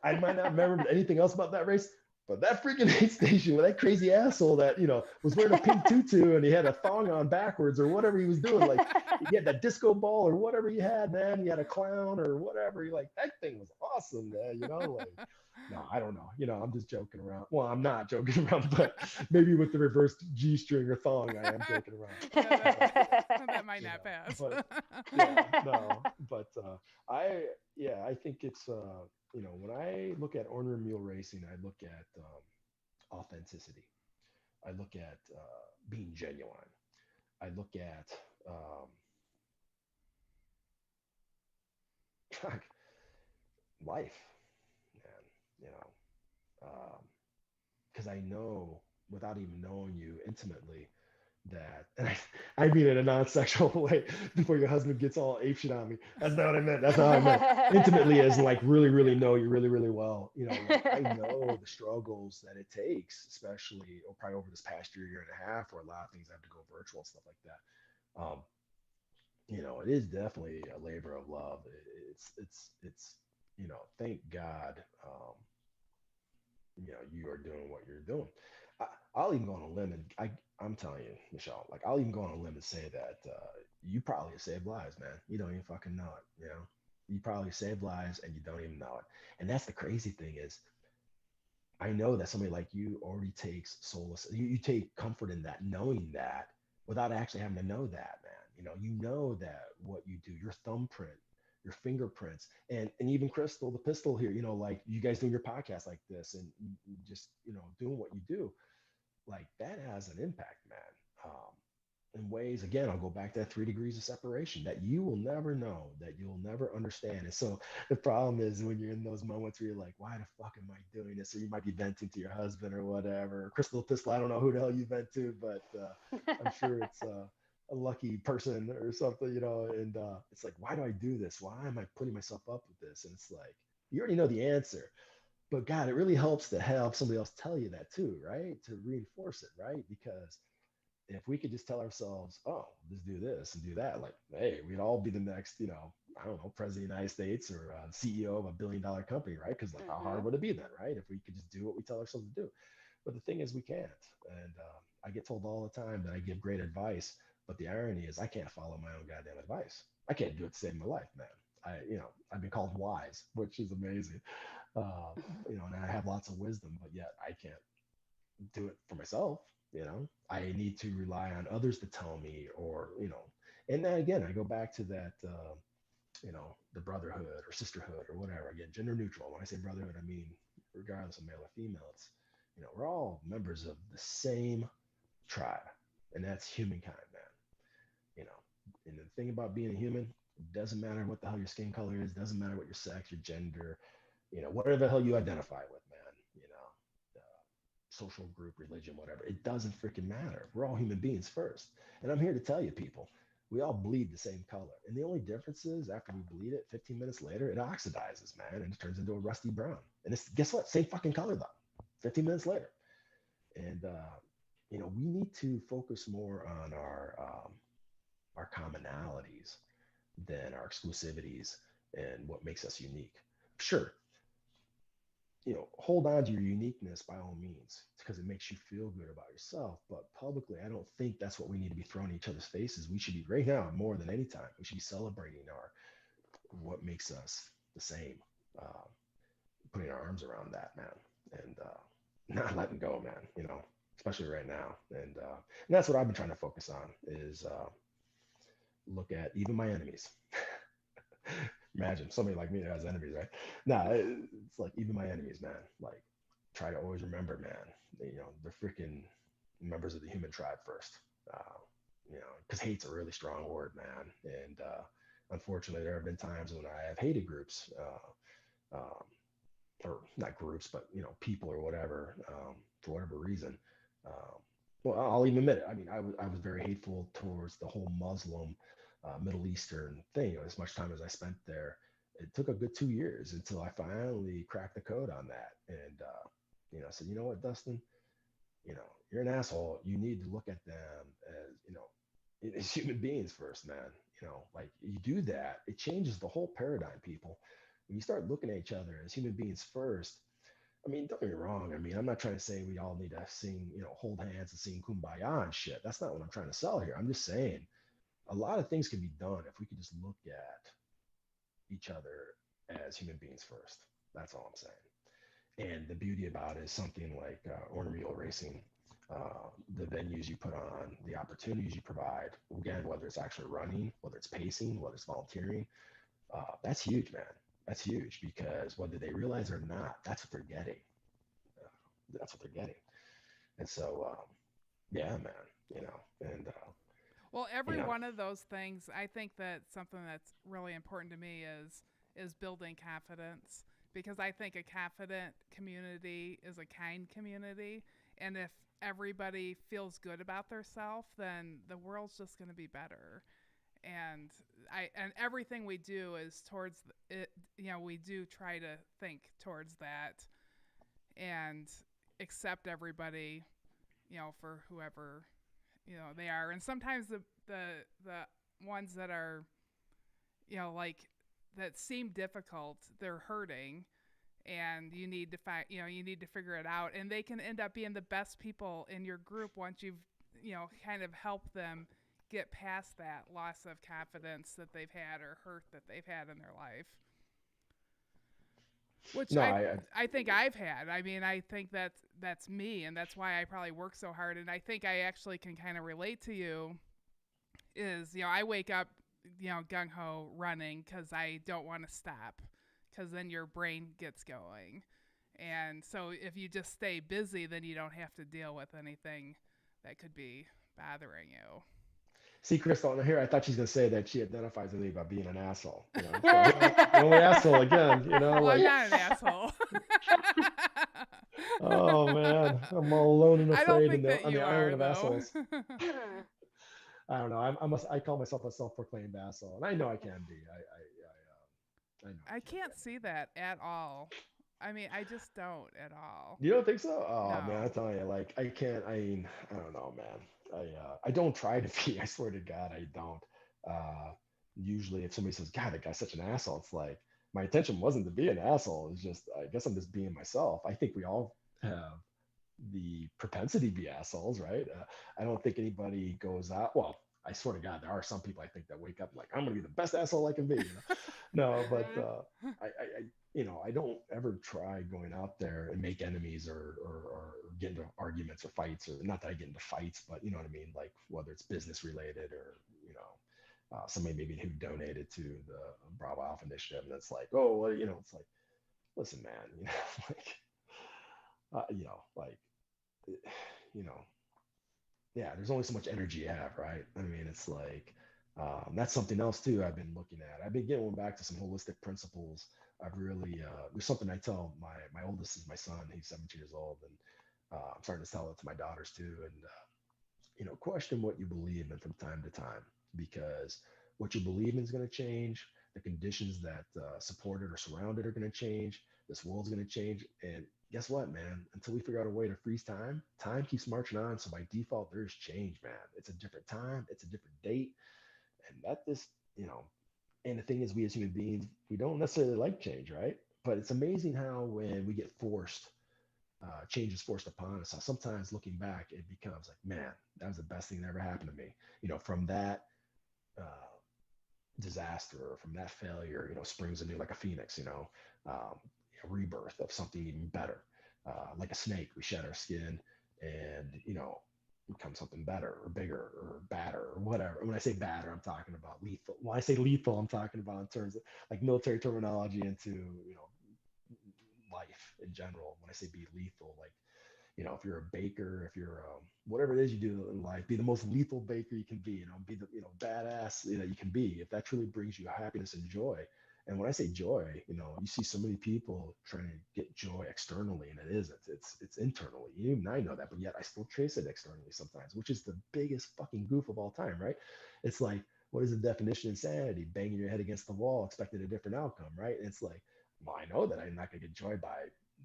I might not remember anything else about that race, but that freaking aid station with that crazy asshole that was wearing a pink tutu and he had a thong on backwards or whatever he was doing, like he had that disco ball or whatever he had, man. He had a clown or whatever. You're like, that thing was awesome, man. Like, no, I don't know. I'm just joking around. Well, I'm not joking around, but maybe with the reverse G string or thong, I am joking around. That might not pass. But yeah, no, but I think it's when I look at Orner Mule Racing, I look at authenticity. I look at being genuine. I look at life, man. Because I know without even knowing you intimately that, and I mean it in a non-sexual way before your husband gets all apeshit on me. That's not what I meant. That's not what I meant. Intimately as in like really, really know you really, really well. Like I know the struggles that it takes, especially or probably over this past year and a half, where a lot of things have to go virtual and stuff like that. It is definitely a labor of love. It's thank God, you are doing what you're doing. I'll even go on a limb and I'm telling you, Michelle, like I'll even go on a limb and say that you probably have saved lives, man. You don't even fucking know it. You probably saved lives and you don't even know it. And that's the crazy thing is, I know that somebody like you already takes solace. You take comfort in that, knowing that without actually having to know that, man. You know that what you do, your thumbprint, your fingerprints, and even Crystal, the pistol here, like you guys doing your podcast like this and just doing what you do. like that has an impact, man. In ways, again, I'll go back to that 3 degrees of separation that you will never know, that you'll never understand. And so the problem is when you're in those moments where you're like, why the fuck am I doing this? Or you might be venting to your husband or whatever. Crystal Pistol, I don't know who the hell you vent to, but I'm sure it's a lucky person or something, and it's like, why do I do this? Why am I putting myself up with this? And it's like, you already know the answer. But God, it really helps to have somebody else tell you that too, right? To reinforce it, right? Because if we could just tell ourselves, oh, just do this and do that, like, hey, we'd all be the next, I don't know, president of the United States or CEO of $1 billion company, right? Because like, how hard would it be then, right? If we could just do what we tell ourselves to do. But the thing is, we can't. And I get told all the time that I give great advice, but the irony is, I can't follow my own goddamn advice. I can't do it to save my life, man. I've been called wise, which is amazing. Uh, and I have lots of wisdom, but yet I can't do it for myself. I need to rely on others to tell me, or and then again, I go back to that, the brotherhood or sisterhood or whatever. Again, gender neutral. When I say brotherhood, I mean regardless of male or female. It's we're all members of the same tribe, and that's humankind, man. And the thing about being a human, it doesn't matter what the hell your skin color is, doesn't matter what your sex, your gender, whatever the hell you identify with, man. Social group, religion, whatever. It doesn't freaking matter. We're all human beings first. And I'm here to tell you, people, we all bleed the same color. And the only difference is after we bleed it, 15 minutes later, it oxidizes, man, and it turns into a rusty brown. And it's, guess what? Same fucking color though, 15 minutes later. And, we need to focus more on our commonalities than our exclusivities and what makes us unique. Sure, hold on to your uniqueness by all means because it makes you feel good about yourself. But publicly, I don't think that's what we need to be throwing in each other's faces. We should be right now more than any time. We should be celebrating our what makes us the same, uh, putting our arms around that, man, and not letting go, man. Especially right now, and that's what I've been trying to focus on is look at even my enemies. Imagine somebody like me that has enemies, right? Nah, it's like even my enemies, man. Like, try to always remember, man. They're freaking members of the human tribe first. Uh, because hate's a really strong word, man. And unfortunately, there have been times when I have hated groups, or not groups, but people or whatever, for whatever reason. Um, well, I'll even admit it. I mean, I was very hateful towards the whole Muslim, Middle Eastern thing. As much time as I spent there, it took a good 2 years until I finally cracked the code on that. And I said, you know what, Dustin, you're an asshole. You need to look at them as as human beings first, man. Like you do that, it changes the whole paradigm, people. When you start looking at each other as human beings first, I mean, don't get me wrong. I mean, I'm not trying to say we all need to sing, hold hands and sing kumbaya and shit. That's not what I'm trying to sell here. I'm just saying a lot of things can be done if we could just look at each other as human beings first. That's all I'm saying. And the beauty about it is something like Ornery racing, the venues you put on, the opportunities you provide. Again, whether it's actually running, whether it's pacing, whether it's volunteering, that's huge, man. That's huge because whether they realize it or not, that's what they're getting. Uh, that's what they're getting. And so, yeah, man, and Well, you every know, one of those things, I think that something that's really important to me is building confidence, because I think a confident community is a kind community, and if everybody feels good about themselves, then the world's just going to be better. And everything we do is towards it. We do try to think towards that and accept everybody, for whoever they are. And sometimes the ones that are like that seem difficult, they're hurting, and you need to figure it out, and they can end up being the best people in your group once you've kind of helped them get past that loss of confidence that they've had or hurt that they've had in their life, which no, I think I've had. I mean, I think that's me, and that's why I probably work so hard. And I think I actually can kind of relate to you. Is I wake up gung ho running because I don't want to stop, because then your brain gets going, And so if you just stay busy, then you don't have to deal with anything that could be bothering you. See, Crystal, here I thought she's gonna say that she identifies with me by being an asshole. So here the only asshole again. Well, I'm Like, not an asshole. oh man, I'm all alone and I don't afraid think that on the you island are, of though. assholes. I don't know. I call myself a self-proclaimed asshole, and I know I can be. I know I I can be. can't see that at all. I mean, I just don't at all. You don't think so? Oh man, I No. tell you, like I can't. I mean, I don't know, man. I don't try to be. I swear to God, I don't. Uh, Usually, if somebody says, "God, that guy's such an asshole," it's like my intention wasn't to be an asshole. It's just I guess I'm just being myself. I think we all have the propensity to be assholes, right? I don't think anybody goes out. Well, I swear to God, there are some people I think that wake up like I'm going to be the best asshole I can be. No, but Mhm. I don't ever try going out there and make enemies or get into arguments or fights, or not that I get into fights, but you know what I mean, like whether it's business related or somebody maybe who donated to the Bravo Alpha Initiative, and it's like, oh, well, it's like, listen, man, like, like, you know, yeah, there's only so much energy you have, right? I mean, it's like that's something else too. I've been looking at. I've been getting back to some holistic principles. I've really there's something I tell my oldest is my son. He's 17 years old, and I'm starting to tell it to my daughters too. And question what you believe in from time to time, because what you believe in is going to change. The conditions that support it or surround it are going to change. This world's going to change. And guess what, man? Until we figure out a way to freeze time, time keeps marching on. So by default, there's change, man. It's a different time, it's a different date. And that this, you know, and the thing is, we as human beings, we don't necessarily like change, right? But it's amazing how when we get forced change is forced upon us. So sometimes looking back, it becomes like, man, that was the best thing that ever happened to me. From that uh, disaster or from that failure, springs anew like a phoenix. Um, a rebirth of something even better. Like a snake, we shed our skin, and become something better or bigger or badder or whatever. When I say badder, I'm talking about lethal. When I say lethal, I'm talking about in terms of like military terminology into life in general. When I say be lethal, like if you're a baker, if you're whatever it is you do in life, be the most lethal baker you can be. Be the badass you can be. If that truly brings you happiness and joy. And when I say joy, you see so many people trying to get joy externally, and it isn't. It's internally. Even I know that, but yet I still chase it externally sometimes, which is the biggest fucking goof of all time, right? It's like, what is the definition of insanity? Banging your head against the wall, expecting a different outcome, right? And it's like, well, I know that I'm not gonna get joy by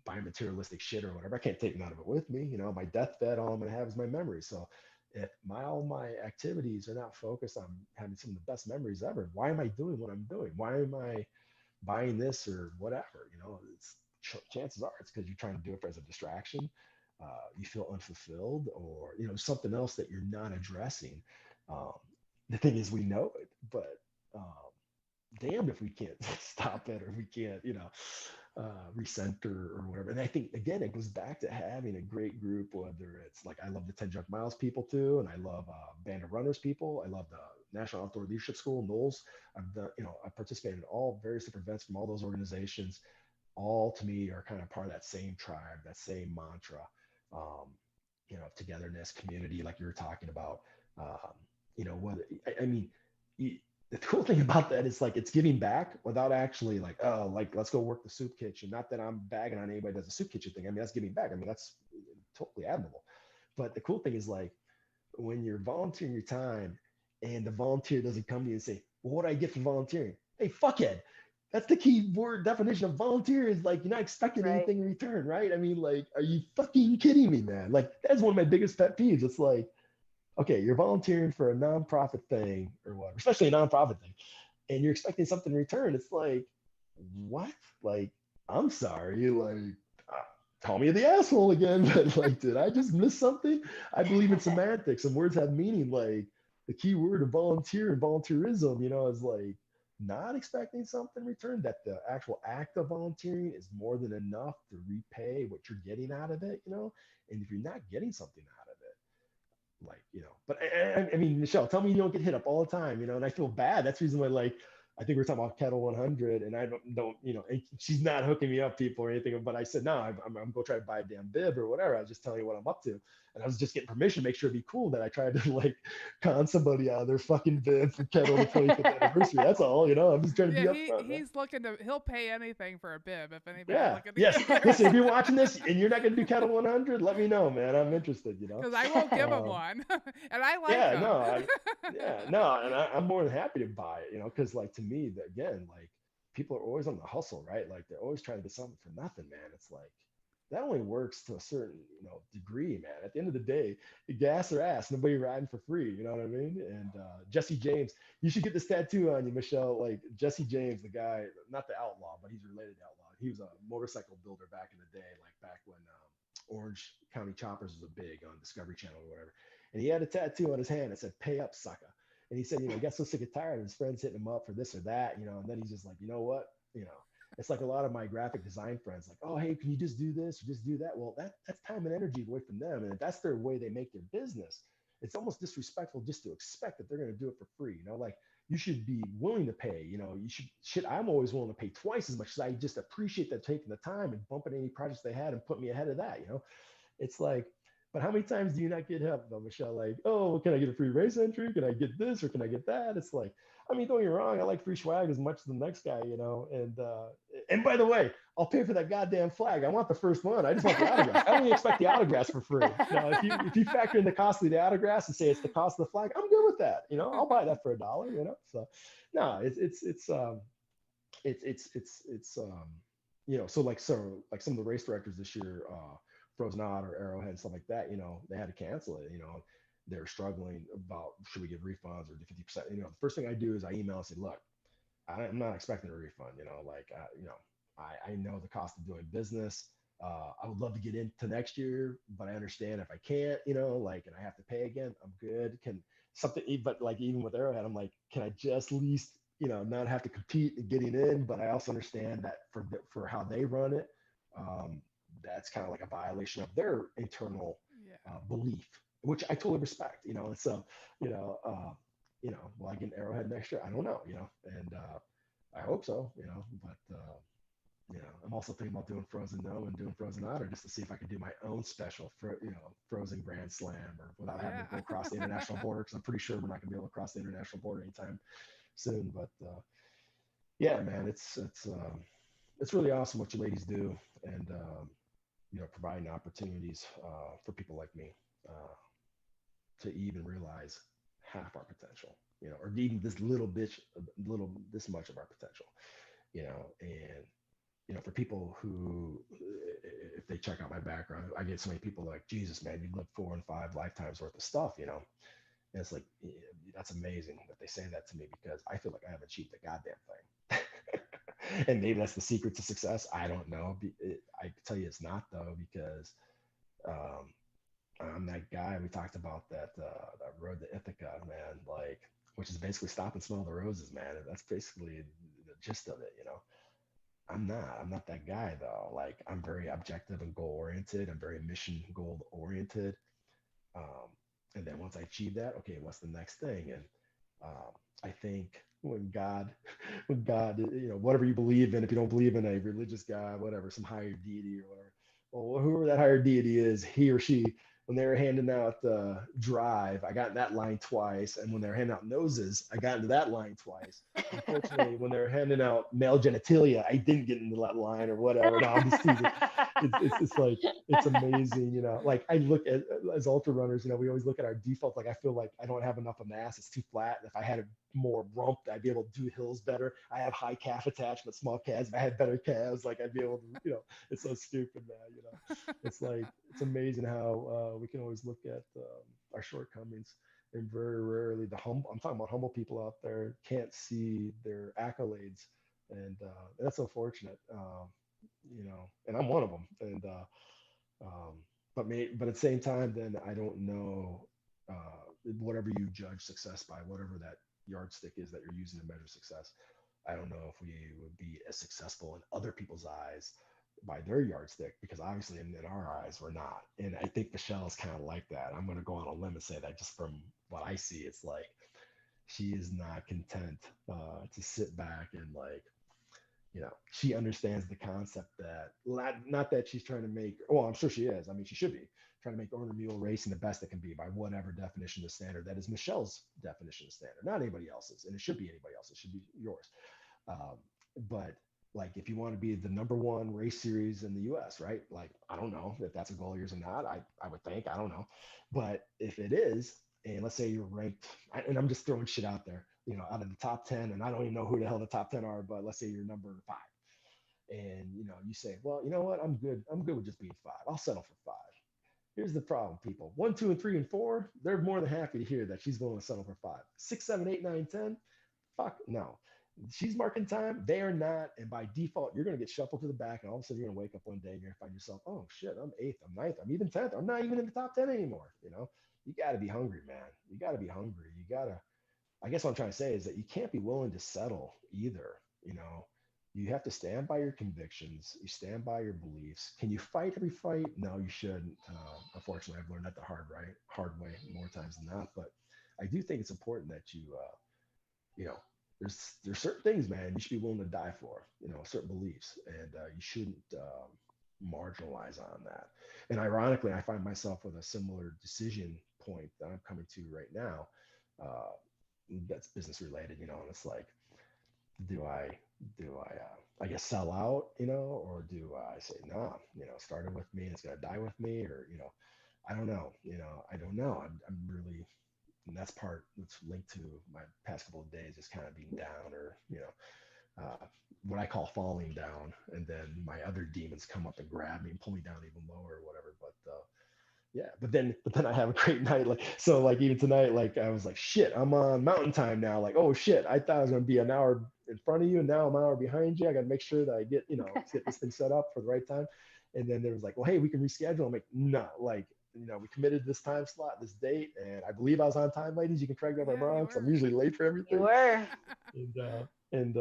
buying materialistic shit or whatever. I can't take none of it with me. My deathbed, all I'm gonna have is my memories. So if all my activities are not focused on having some of the best memories ever, why am I doing what I'm doing? Why am I buying this or whatever? It's chances are it's because you're trying to do it as a distraction. You feel unfulfilled, or something else that you're not addressing. Um, the thing is, we know it, but damned if we can't stop it, or we can't, recenter or whatever. And I think again, it goes back to having a great group. Whether it's like, I love the 10 Junk Miles people too, and I love Band of Runners people. I love the National Outdoor Leadership School, Knowles. I've done, I participated in all various different events from all those organizations. All to me are kind of part of that same tribe, that same mantra, um, togetherness, community, like you were talking about. Um, what I mean, the cool thing about that is like it's giving back without actually like, oh, like let's go work the soup kitchen. Not that I'm bagging on anybody that does a soup kitchen thing. I mean, that's giving back. I mean, that's totally admirable. But the cool thing is like when you're volunteering your time and the volunteer doesn't come to you and say, well, what do I get for volunteering? Hey, fuckhead. That's the key word definition of volunteer, is like you're not expecting Right. anything in return, right? I mean, like, are you fucking kidding me, man? Like, that's one of my biggest pet peeves. It's like, okay, you're volunteering for a nonprofit thing or whatever, especially a nonprofit thing, and you're expecting something in return. It's like, what? Like, I'm sorry, like, uh, call me the asshole again, but like, did I just miss something? I believe in semantics, and words have meaning. Like, the key word of volunteer and volunteerism, is like not expecting something in return, that the actual act of volunteering is more than enough to repay what you're getting out of it. And if you're not getting something out of it, like, but I mean, Michelle, tell me you don't get hit up all the time, and I feel bad. That's the reason why, like, I think we're talking about Kettle 100, and I don't, and she's not hooking me up, people or anything. But I said, no, I'm going to try to buy a damn bib or whatever. I was just telling you what I'm up to. And I was just getting permission to make sure it'd be cool that I tried to like con somebody out of their fucking bib for Kettle the 25th anniversary. That's all, I'm just trying to be Yeah, upfront, man. he's looking to. He'll pay anything for a bib if anybody's Yeah. looking to Yes. get Listen, if yours. you're watching this and you're not going to do Kettle 100, let me know, man. I'm interested. Because I will give him Um, one, and I like yeah, them. no, yeah, no, and I'm more than happy to buy it, because like to me, again, like people are always on the hustle, right? Like they're always trying to get something for nothing, man. It's like that only works to a certain, degree, man. At the end of the day, gas or ass, nobody riding for free. You know what I mean? And Jesse James, you should get this tattoo on you, Michelle. Like Jesse James, the guy, not the outlaw, but he's related to outlaw. He was a motorcycle builder back in the day, like back when Orange County Choppers was a big on Discovery Channel or whatever. And he had a tattoo on his hand that said "Pay up, sucker." And he said, he got so sick and tired of his friends hitting him up for this or that, and then he's just like, you know what, it's like a lot of my graphic design friends, like, oh, hey, can you just do this or just do that? Well, that's time and energy away from them, and if that's their way they make their business, it's almost disrespectful just to expect that they're going to do it for free. Like you should be willing to pay. You should. Shit, I'm always willing to pay twice as much as I just appreciate them taking the time and bumping any projects they had and put me ahead of that. It's like, but how many times do you not get help though, Michelle? Like, oh, can I get a free race entry? Can I get this or can I get that? It's like, I mean, don't get me wrong, I like free swag as much as the next guy, and by the way, I'll pay for that goddamn flag. I want the first one. I just want the autograph. I only expect the autographs for free. Now, if you factor in the cost of the autographs and say it's the cost of the flag, I'm good with that. I'll buy that for $1. So no, so like some of the race directors this year, Frozen Odd or Arrowhead and stuff like that, they had to cancel it. They're struggling about should we give refunds or 50%. The first thing I do is I email and say, look, I'm not expecting a refund. I know the cost of doing business. I would love to get into next year, but I understand if I can't, and I have to pay again, I'm good. Can something, but like even with Arrowhead, I'm like, can I just at least, not have to compete in getting in? But I also understand that for how they run it, that's kind of like a violation of their internal Yeah. belief, which I totally respect. And so, will I get an Arrowhead next year? I don't know, and I hope so, but I'm also thinking about doing Frozen No and doing Frozen Otter just to see if I can do my own special for, Frozen Grand Slam or without having to go across the international border, because I'm pretty sure we're not going to be able to cross the international border anytime soon. But yeah, man, it's really awesome what you ladies do, and providing opportunities for people like me to even realize half our potential, or even this this much of our potential, and for people who, if they check out my background, I get so many people like, Jesus, man, you lived 4 and 5 lifetimes worth of stuff, and it's like, that's amazing that they say that to me, because I feel like I haven't achieved a goddamn thing. And maybe that's the secret to success. I don't know. I can tell you it's not, though, because um, I'm that guy. We talked about that road to Ithaca, man, like, which is basically stop and smell the roses, man. That's basically the gist of it, I'm not that guy though. Like I'm very objective and goal oriented. I'm very mission goal oriented. Um, and then once I achieve that, okay, what's the next thing? And I think when God, whatever you believe in, if you don't believe in a religious God, whatever, some higher deity or whatever, well, whoever that higher deity is, he or she, when they were handing out drive, I got in that line twice. And when they were handing out noses, I got into that line twice. Unfortunately, when they were handing out male genitalia, I didn't get into that line or whatever. No, I'm just teasing. It's like, it's amazing, like I look at, as ultra runners, we always look at our default. Like I feel like I don't have enough of mass. It's too flat. If I had more rump, I'd be able to do hills better. I have high calf attachment, small calves. If I had better calves, like I'd be able to, it's so stupid, man. It's like, it's amazing how we can always look at our shortcomings, and very rarely I'm talking about humble people out there can't see their accolades. And that's unfortunate, and I'm one of them. And but at the same time, then I don't know, whatever you judge success by, whatever that yardstick is that you're using to measure success. I don't know if we would be as successful in other people's eyes by their yardstick, because obviously in our eyes we're not. And I think Michelle's kind of like that. I'm going to go on a limb and say that just from what I see, it's like she is not content to sit back and like, she understands the concept that not that she's trying to make, well, I'm sure she is. I mean, she should be trying to make Ornery Mule racing the best it can be by whatever definition of standard that is Michelle's definition of standard, not anybody else's. And it should be anybody else's, it should be yours. Um, but like, if you want to be the number one race series in the US, right? Like, I don't know if that's a goal of yours or not. I would think, I don't know. But if it is, and let's say you're ranked, and I'm just throwing shit out there, out of the top 10, and I don't even know who the hell the top 10 are, but let's say you're number 5. And, you say, well, you know what? I'm good. I'm good with just being 5. I'll settle for 5. Here's the problem, people. 1, 2, and 3, and 4, they're more than happy to hear that she's going to settle for 5. 6, 7, 8, 9, 10, fuck no. She's marking time. They are not. And by default, you're going to get shuffled to the back. And all of a sudden, you're going to wake up one day and you're going to find yourself, oh shit, I'm 8th, I'm ninth, I'm even 10th. I'm not even in the top 10 anymore. You got to be hungry, man. You got to be hungry. You got to, I guess what I'm trying to say is that you can't be willing to settle either. You know, you have to stand by your convictions. You stand by your beliefs. Can you fight every fight? No, you shouldn't. Unfortunately, I've learned that the hard way more times than not. But I do think it's important that you know, there's certain things, man, you should be willing to die for. Certain beliefs, and you shouldn't marginalize on that. And ironically, I find myself with a similar decision point that I'm coming to right now. Uh, that's business related, and it's like, do I guess sell out, or do I say, nah, started with me and it's gonna die with me, or I don't know, I don't know. I'm really, and that's part that's linked to my past couple of days, just kind of being down, or what I call falling down, and then my other demons come up and grab me and pull me down even lower or whatever. But yeah, but then I have a great night. Like, so like even tonight, like I was like, shit, I'm on mountain time now. Like, oh shit, I thought I was gonna be an hour in front of you, and now I'm an hour behind you. I gotta make sure that I get this thing set up for the right time. And then there was like, well, hey, we can reschedule. I'm like, no, like, we committed this time slot, this date, and I believe I was on time, ladies. You can correct me if I'm Yeah, wrong, you because I'm were. usually late for You everything. were. And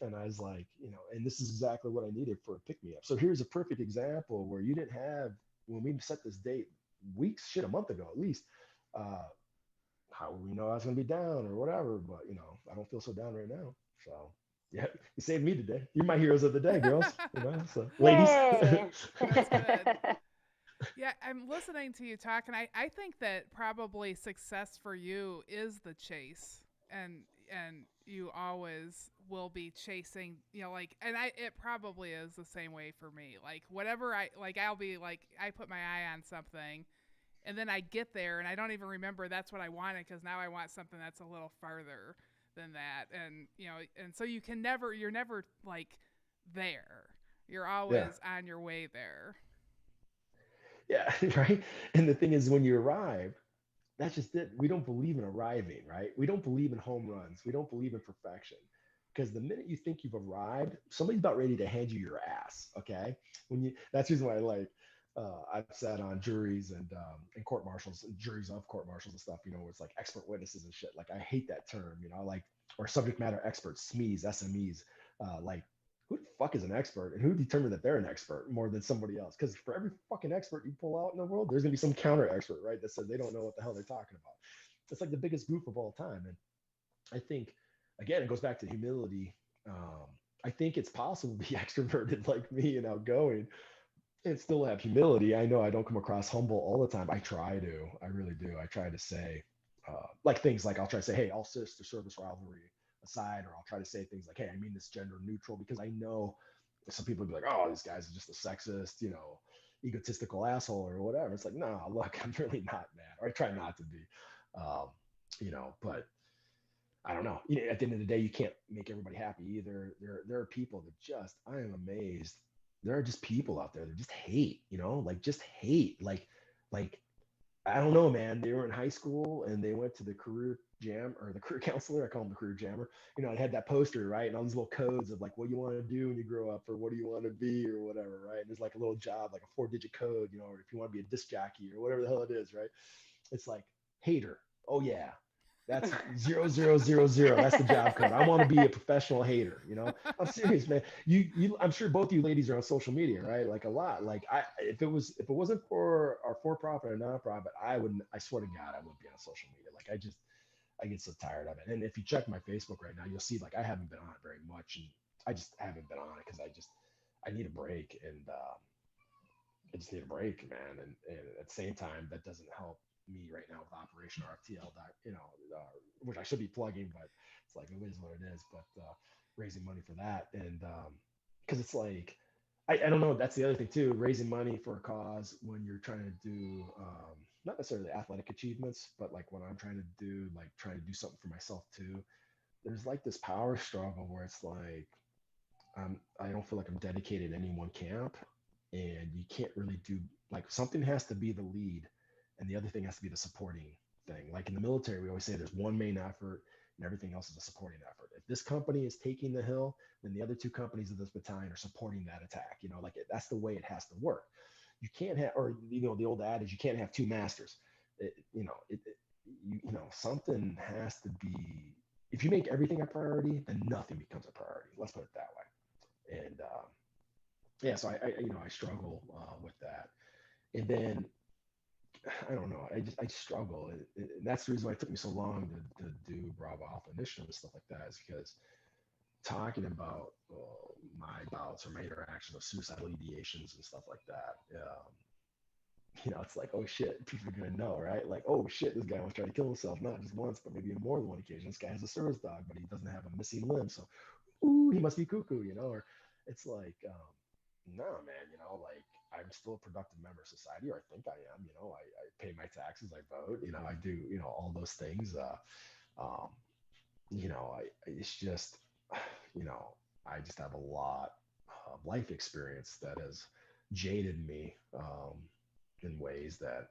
and I was like, and this is exactly what I needed for a pick me up. So here's a perfect example where you didn't have, when we set this date weeks, shit, a month ago at least. Uh, how would we know I was gonna be down or whatever? But I don't feel so down right now. So yeah, you saved me today. You're my heroes of the day, girls. So ladies. Yay. That's good. Yeah, I'm listening to you talk, and I think that probably success for you is the chase, and you always will be chasing, like, and it probably is the same way for me. Like, whatever I'll be like, I put my eye on something, and then I get there, and I don't even remember that's what I wanted, because now I want something that's a little farther than that, and and so you're never like there. You're Yeah. always on your way there. Yeah. Right. And the thing is, when you arrive, that's just it. We don't believe in arriving, right? We don't believe in home runs. We don't believe in perfection. Because the minute you think you've arrived, somebody's about ready to hand you your ass. Okay. That's the reason why I like, I've sat on juries and court martials, and juries of court martials and stuff, where it's like expert witnesses and shit. Like, I hate that term, like, or subject matter experts, SMEs, SMEs. Like, who the fuck is an expert, and who determined that they're an expert more than somebody else? Because for every fucking expert you pull out in the world, there's gonna be some counter expert, right? That says they don't know what the hell they're talking about. It's like the biggest goof of all time. And I think, again, it goes back to humility. Um, I think it's possible to be extroverted like me and outgoing and still have humility. I know I don't come across humble all the time. I try to. I really do. I try to say, like, things like, I'll try to say, hey, all sister service rivalry aside, or I'll try to say things like, hey, I mean this gender neutral, because I know some people would be like, oh, this guy's just a sexist, egotistical asshole or whatever. It's like, no, look, I'm really not, man. Or I try not to be. Um, but I don't know. At the end of the day, you can't make everybody happy either. There are people that just, I am amazed. There are just people out there that just hate, like, just hate. Like I don't know, man. They were in high school and they went to the career jam, or the career counselor. I call him the career jammer. I had that poster, right? And all these little codes of like, what you want to do when you grow up, or what do you want to be, or whatever, right? And there's like a little job, like a 4-digit code, or if you want to be a disc jockey or whatever the hell it is, right? It's like hater. Oh yeah, that's 0000. That's the job code. I want to be a professional hater. I'm serious, man. I'm sure both of you ladies are on social media, right? Like, a lot. Like, if it wasn't for our for-profit or nonprofit, I wouldn't. I swear to God, I wouldn't be on social media. Like, I get so tired of it. And if you check my Facebook right now, you'll see like I haven't been on it very much, and I just haven't been on it because I need a break, and I just need a break, man. And at the same time, that doesn't help me right now with Operation RTL, which I should be plugging, but it's like it is what it is. But raising money for that, and because it's like I don't know. That's the other thing too. Raising money for a cause when you're trying to do not necessarily athletic achievements, but like when I'm trying to do like trying to do something for myself too. There's like this power struggle where it's like I don't feel like I'm dedicated to any one camp, and you can't really do like something has to be the lead, and the other thing has to be the supporting thing. Like in the military, we always say there's one main effort, and everything else is a supporting effort. If this company is taking the hill, then the other two companies of this battalion are supporting that attack. Like that's the way it has to work. You can't have, or the old adage, you can't have two masters. Something has to be. If you make everything a priority, then nothing becomes a priority. Let's put it that way. And yeah, so I struggle with that. And then I don't know, I struggle. And that's the reason why it took me so long to do Bravo Alpha Initiative and stuff like that, is because talking about my bouts or my interaction with suicidal ideations and stuff like that. It's like, oh shit, people are gonna know, right? Like, oh shit, this guy wants to try to kill himself, not just once, but maybe more than one occasion. This guy has a service dog, but he doesn't have a missing limb, so ooh, he must be cuckoo, or it's like, no, man, like I'm still a productive member of society, or I think I am. I pay my taxes, I vote, I do, all those things. Um, it's just, you know, I just have a lot of life experience that has jaded me in ways that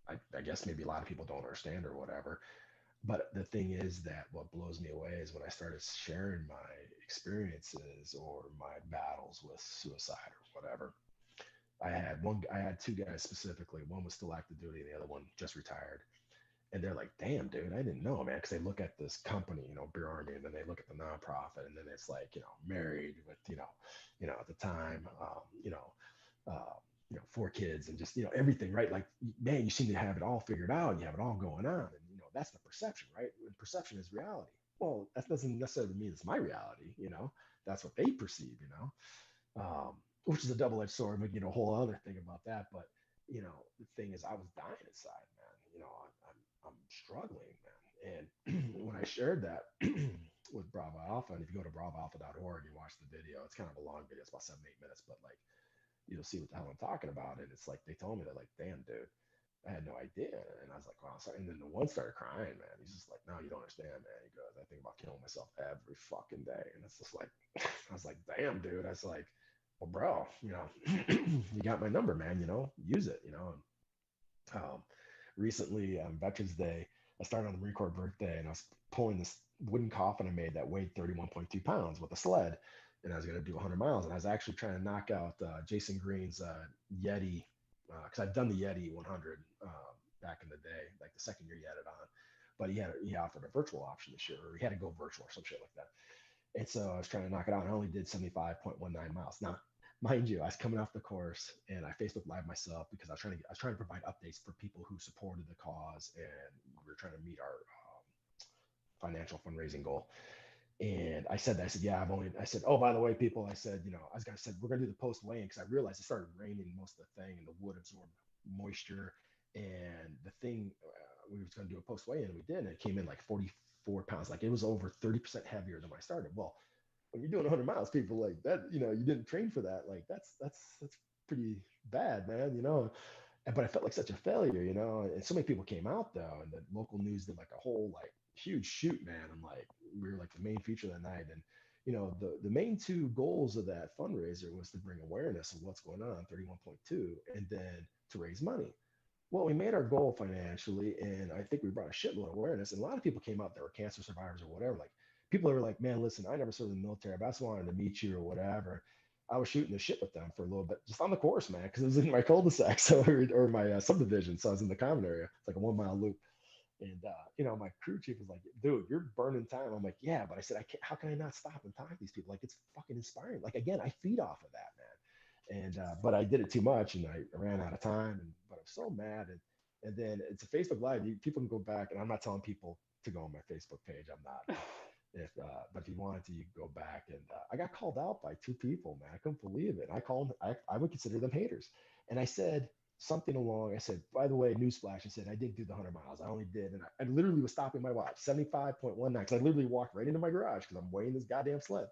I guess maybe a lot of people don't understand or whatever. But the thing is that what blows me away is when I started sharing my experiences or my battles with suicide or whatever. I had two guys specifically. One was still active duty, and the other one just retired. And they're like, "Damn, dude, I didn't know, man." Because they look at this company, Beer Army, and then they look at the nonprofit, and then it's like, married with, at the time, uh, four kids, and just, everything, right? Like, man, you seem to have it all figured out. You have it all going on, and that's the perception, right? And perception is reality. Well, that doesn't necessarily mean it's my reality. That's what they perceive. Which is a double-edged sword, but a whole other thing about that. But the thing is, I was dying inside, man. I'm struggling, man. And when I shared that with Bravo Alpha, and if you go to bravoalpha.org and watch the video, it's kind of a long video. It's about 7, 8 minutes, but like you'll see what the hell I'm talking about. And it's like they told me, they're like, "Damn, dude, I had no idea." And I was like, "Wow." Sorry. And then the one started crying, man. He's just like, "No, you don't understand, man." He goes, "I think about killing myself every fucking day." And it's just like, I was like, "Damn, dude." I was like, "Well, bro, you got my number, man. Use it, um, recently on Veterans Day, I started on the Marine Corps birthday, and I was pulling this wooden coffin I made that weighed 31.2 pounds with a sled, and I was going to do 100 miles. And I was actually trying to knock out Jason Green's Yeti, because I've done the Yeti 100 back in the day, like the second year he had it on. But he offered a virtual option this year, or he had to go virtual or some shit like that. And so I was trying to knock it out. And I only did 75.19 miles. Now, mind you, I was coming off the course, and I Facebook Live myself because I was trying to provide updates for people who supported the cause, and we were trying to meet our financial fundraising goal. And I said, yeah, I said, oh, by the way, people, I said, we're going to do the post weigh-in, because I realized it started raining most of the thing, and the wood absorbed moisture. And the thing, we was going to do a post weigh-in, and we did, and it came in like 44 pounds. Like it was over 30% heavier than when I started. Well, when you're doing 100 miles, people like that, you didn't train for that. Like that's pretty bad, man. But I felt like such a failure, and so many people came out though, and the local news did like a whole like huge shoot, man. And like we were like the main feature that night. And the main two goals of that fundraiser was to bring awareness of what's going on 31.2, and then to raise money. Well, we made our goal financially, and I think we brought a shitload of awareness. And a lot of people came out that were cancer survivors or whatever. Like people that were like, "Man, listen, I never served in the military, but I just wanted to meet you or whatever." I was shooting the shit with them for a little bit, just on the course, man, because it was in my cul-de-sac, so or my subdivision, so I was in the common area. It's like a 1 mile loop. And my crew chief was like, "Dude, you're burning time." I'm like, "Yeah," but I said, How can I not stop and talk to these people? Like, it's fucking inspiring. Like, again, I feed off of that, man. And but I did it too much, and I ran out of time. But I'm so mad. And then it's a Facebook Live. People can go back, and I'm not telling people to go on my Facebook page. I'm not. But if you wanted to, you can go back. And I got called out by two people, man. I couldn't believe it. I called. I would consider them haters. And I said something along. I said, by the way, newsflash. I said I did do the 100 miles. I only did, and I literally was stopping my watch 75.19 because I literally walked right into my garage because I'm weighing this goddamn sled.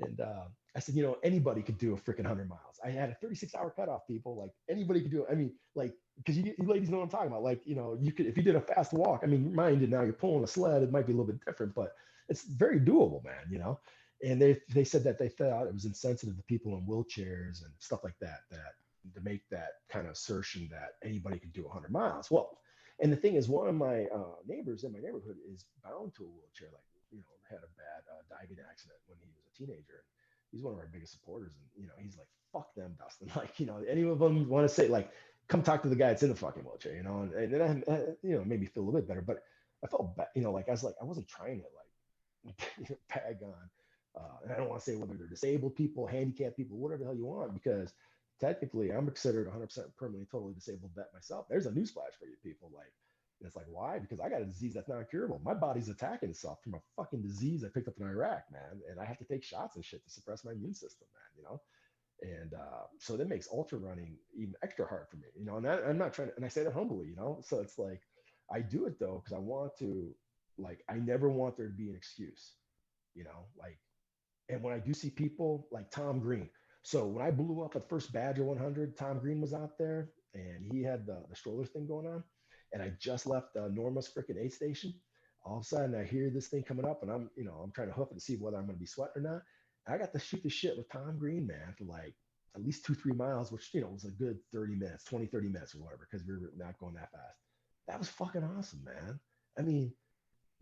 And I said, anybody could do a freaking 100 miles. I had a 36-hour cutoff, people. Like anybody could do it. I mean, like, because you ladies know what I'm talking about. Like, you could, if you did a fast walk. I mean, mind you, now you're pulling a sled. It might be a little bit different, but it's very doable, man. And they said that they thought it was insensitive to people in wheelchairs and stuff like that, to make that kind of assertion that anybody could do 100 miles. Well, and the thing is, one of my neighbors in my neighborhood is bound to a wheelchair, like, had a bad diving accident when he was a teenager. And he's one of our biggest supporters. And, he's like, fuck them, Dustin. Like, any of them want to say, like, come talk to the guy that's in the fucking wheelchair, and then, it made me feel a little bit better. But I felt bad, like, I wasn't trying to, like, bag on. And I don't want to say whether they're disabled people, handicapped people, whatever the hell you want, because technically I'm considered 100% permanently, totally disabled vet myself. There's a newsflash for you people. Like, and it's like, why? Because I got a disease that's not curable. My body's attacking itself from a fucking disease I picked up in Iraq, man. And I have to take shots and shit to suppress my immune system, man, And so that makes ultra running even extra hard for me, and I'm not trying to, and I say that humbly, So it's like, I do it though, because I want to, like, I never want there to be an excuse, like, and when I do see people like Tom Green. So when I blew up at first Badger 100, Tom Green was out there and he had the stroller thing going on. And I just left Norma's freaking aid station. All of a sudden I hear this thing coming up and I'm trying to hoof it to see whether I'm going to be sweating or not. I got to shoot the shit with Tom Green, man, for like at least 2-3 miles, which, was a good 30 minutes, 20-30 minutes or whatever, because we were not going that fast. That was fucking awesome, man. I mean,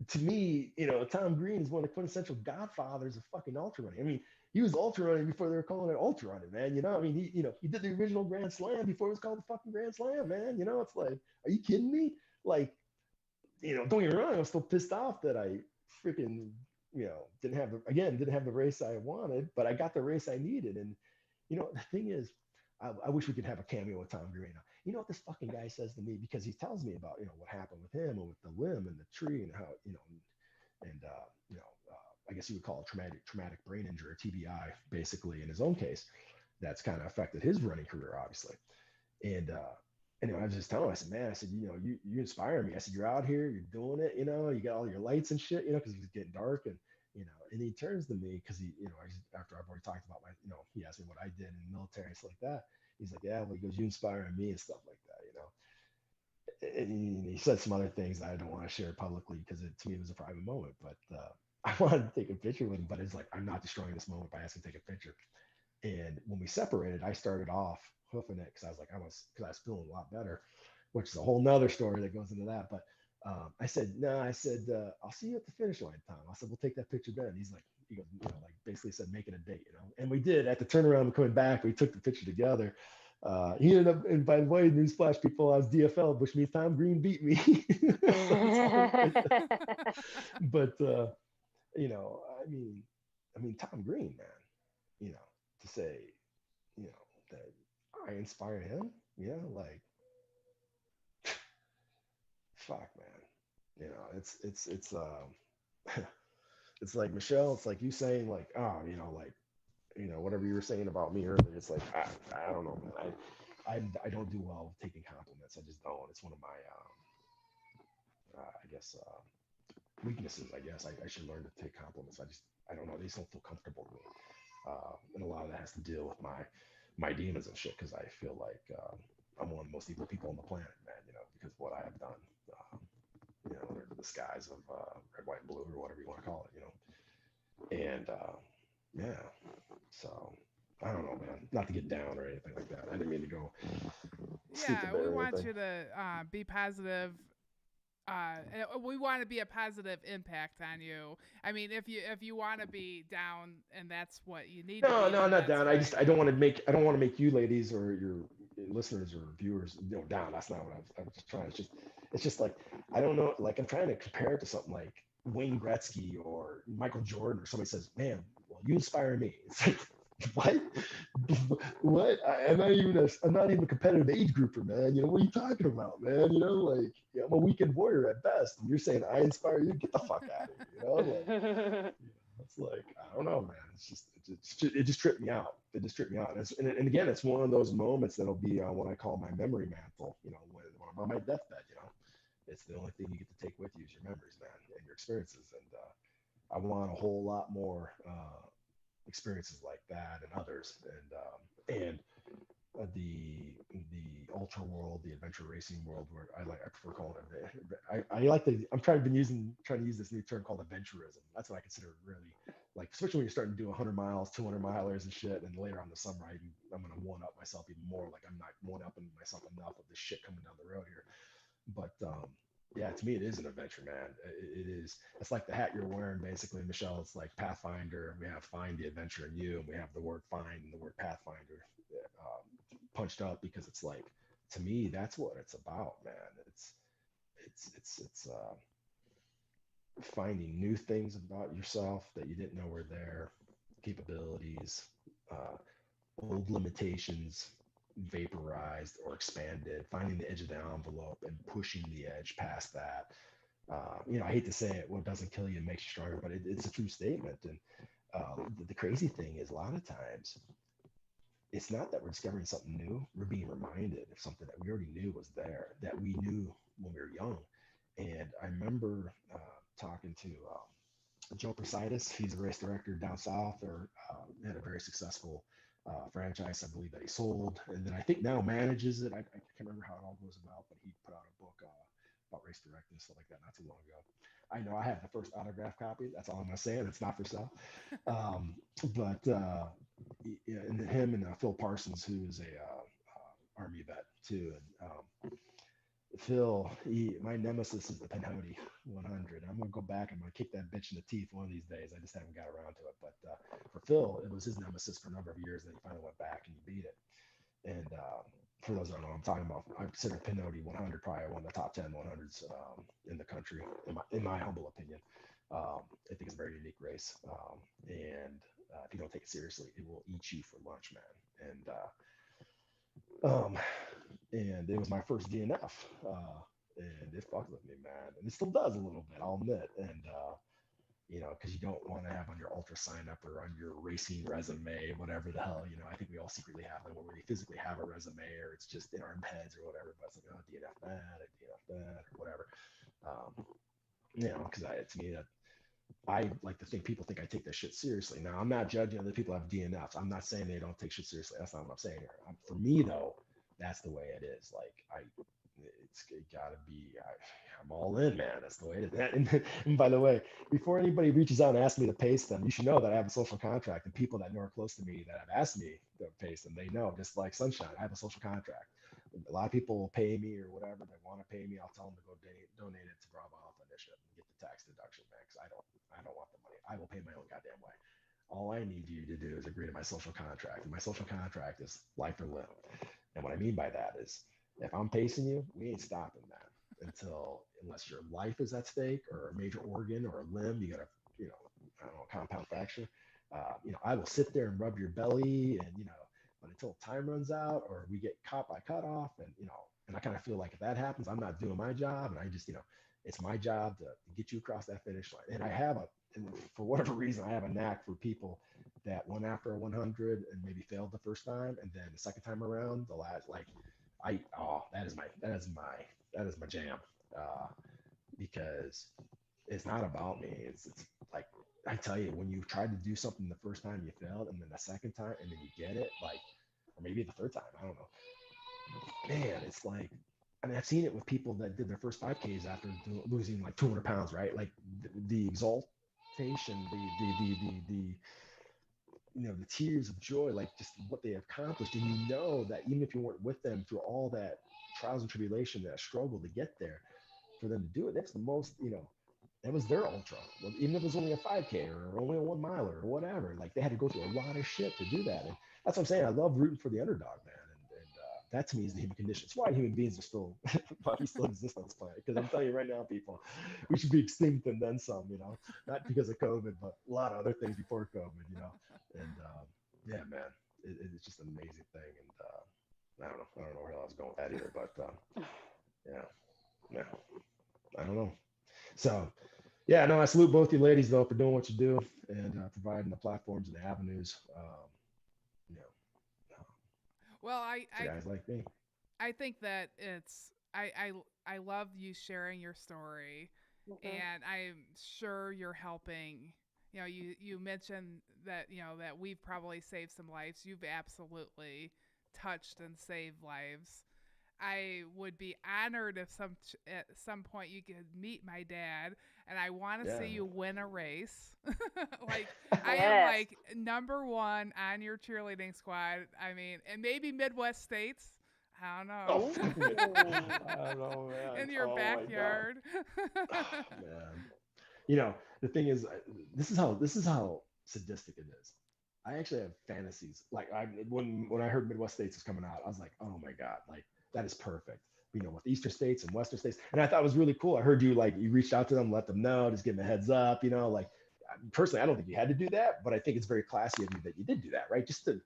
to me, Tom Green is one of the quintessential godfathers of fucking ultra running. I mean, he was ultra running before they were calling it ultra running, man. I mean, he did the original Grand Slam before it was called the fucking Grand Slam, man. It's like, are you kidding me? Like, don't get me wrong, I'm still pissed off that I freaking, didn't have the race I wanted, but I got the race I needed. And, the thing is, I wish we could have a cameo with Tom Green. You know what this fucking guy says to me, because he tells me about, what happened with him and with the limb and the tree and how, I guess you would call it traumatic brain injury, or TBI, basically, in his own case. That's kind of affected his running career, obviously. And anyway, I was just telling him, I said, man, I said, you inspire me. I said, you're out here, you're doing it, you got all your lights and shit, because it was getting dark. And, and he turns to me because he, after I've already talked about my, he asked me what I did in the military and stuff like that. He's like, yeah, well, he goes, you inspire me and stuff like that, And he said some other things that I don't want to share publicly because to me it was a private moment. But I wanted to take a picture with him, but it's like, I'm not destroying this moment by asking to take a picture. And when we separated, I started off hoofing it because I was like, because I was feeling a lot better, which is a whole nother story that goes into that. But I said, no, I'll see you at the finish line, Tom. I said, we'll take that picture then. He goes, like basically said, making a date, and we did. At the turnaround, coming back, we took the picture together. He ended up, and by the way, newsflash, people, I was DFL, which means Tom Green beat me. But I mean, Tom Green, man, to say, that I inspire him, like, fuck, man, it's it's like, Michelle, it's like you saying, like, oh, like, whatever you were saying about me earlier. It's like, I don't know, man. I don't do well with taking compliments. I just don't. It's one of my, I guess, weaknesses. I guess I should learn to take compliments. I don't know. They just don't feel comfortable with me. And a lot of that has to deal with my demons and shit. Because I feel like I'm one of the most evil people on the planet, man. Because of what I have done. Under the disguise of red, white, and blue, or whatever you want to call it. And yeah, so I don't know, man. Not to get down or anything like that. I didn't mean to go. Yeah, we want you to be positive. We want to be a positive impact on you. I mean, if you want to be down and that's what you need. No, I'm not down. Fine. I don't want to make you ladies or your listeners or viewers down. That's not what I was just trying. It's just like, I don't know. Like, I'm trying to compare it to something like Wayne Gretzky or Michael Jordan, or somebody says, man, well, you inspire me. It's like, What? What? I'm not even a competitive age grouper, man. What are you talking about, man? Like, I'm a weekend warrior at best. And you're saying I inspire you? Get the fuck out of here. Like, it's like, I don't know, man. It just tripped me out. It just tripped me out. And again, it's one of those moments that'll be on what I call my memory mantle. When I'm on my deathbed. It's the only thing you get to take with you is your memories, man, and your experiences. And I want a whole lot more experiences like that and others. And the ultra world, the adventure racing world, where I prefer calling it. I like the. I'm trying to use this new term called adventurism. That's what I consider really like, especially when you're starting to do 100 miles, 200 milers and shit, and later on the summer, I'm gonna one up myself even more. Like, I'm not one upping myself enough of this shit coming down the road here. But yeah, to me, it is an adventure, man. It is. It's like the hat you're wearing, basically, Michelle. It's like Pathfinder. We have find the adventure in you, and we have the word find and the word Pathfinder punched up, because it's like, to me, that's what it's about, man. It's finding new things about yourself that you didn't know were there, capabilities, uh, old limitations vaporized or expanded, finding the edge of the envelope and pushing the edge past that. I hate to say it, what doesn't kill you makes you stronger, but it's a true statement. And the crazy thing is, a lot of times, it's not that we're discovering something new. We're being reminded of something that we already knew was there, that we knew when we were young. And I remember talking to Joe Presitis. He's a race director down south, or had a very successful franchise, I believe, that he sold, and then I think now manages it. I can't remember how it all goes about, but he put out a book about race directing and stuff like that not too long ago. I know I have the first autograph copy. That's all I'm gonna say, and it's not for sale. But yeah, and then him and Phil Parsons, who is a Army vet too, and Phil, my nemesis is the Pinhoti 100. I'm gonna go back. I'm gonna kick that bitch in the teeth one of these days. I just haven't got around to it. But for Phil, it was his nemesis for a number of years. Then he finally went back and he beat it. And for those that don't know what I'm talking about, I consider Pinhoti 100 probably one of the top 10 100s in the country, in my humble opinion. I think it's a very unique race. And if you don't take it seriously, it will eat you for lunch, man. And it was my first DNF, and it fucked with me, man. And it still does a little bit, I'll admit. And because you don't want to have on your ultra sign up or on your racing resume, whatever the hell. I think we all secretly have them, where we physically have a resume, or it's just in our heads or whatever. But it's like, oh, DNF that, or DNF that, or whatever. Because to me, that I like to think people think I take this shit seriously. Now, I'm not judging other people have DNFs. I'm not saying they don't take shit seriously. That's not what I'm saying here. For me, though, that's the way it is. Like, it's gotta be. I'm all in, man. That's the way it is. And by the way, before anybody reaches out and asks me to pace them, you should know that I have a social contract. And people that know are close to me that have asked me to pace them, they know. Just like Sunshine, I have a social contract. A lot of people will pay me or whatever they want to pay me. I'll tell them to go donate it to Bravo Alpha Initiative and get the tax deduction, man. Because I don't want the money. I will pay my own goddamn way. All I need you to do is agree to my social contract. And my social contract is life or limb. And what I mean by that is, if I'm pacing you, we ain't stopping that unless your life is at stake, or a major organ or a limb, you got a, I don't know, compound fracture. I will sit there and rub your belly, and but until time runs out or we get caught by cutoff, and I kind of feel like if that happens, I'm not doing my job, and I just, it's my job to get you across that finish line. And and for whatever reason, I have a knack for people that went after a 100 and maybe failed the first time, and then the second time around, the last, like, that is my jam, because it's not about me. It's like, I tell you, when you tried to do something the first time, you failed, and then the second time, and then you get it, like, or maybe the third time, I don't know. Man, it's like, I mean, I've seen it with people that did their first 5Ks after losing like 200 pounds, right? Like the exaltation, the the tears of joy, like just what they accomplished. And that even if you weren't with them through all that trials and tribulation, that struggle to get there, for them to do it, that's the most, that was their ultra. Well, even if it was only a 5K or only a 1 miler or whatever, like they had to go through a lot of shit to do that. And that's what I'm saying. I love rooting for the underdog, man. And that to me is the human condition. It's why human beings are still, why we still exist on this planet. Because I'm telling you right now, people, we should be extinct and then some, not because of COVID, but a lot of other things before COVID, And Yeah, man, it's just an amazing thing, and I don't know where I was going with that either, but yeah, yeah, I don't know. So yeah, no, I salute both you ladies though for doing what you do and providing the platforms and the avenues, you know, Well, for guys like me. I think that I love you sharing your story, Hmm. and I'm sure you're helping. You know, you mentioned that that we've probably saved some lives. You've absolutely touched and saved lives. I would be honored if at some point you could meet my dad, and I want to Yeah. see you win a race. Like I am Yes. like number one on your cheerleading squad. I mean, and maybe Midwest states. I don't know. Oh, Ooh. I don't know, man. In your Oh my God. backyard. Man. The thing is, this is how sadistic it is. I actually have fantasies. Like when I heard Midwest States was coming out, I was like, oh my God, like that is perfect. With Eastern states and Western states, and I thought it was really cool. I heard you reached out to them, let them know, just give them a heads up. Like personally, I don't think you had to do that, but I think it's very classy of you that you did do that, right? Just to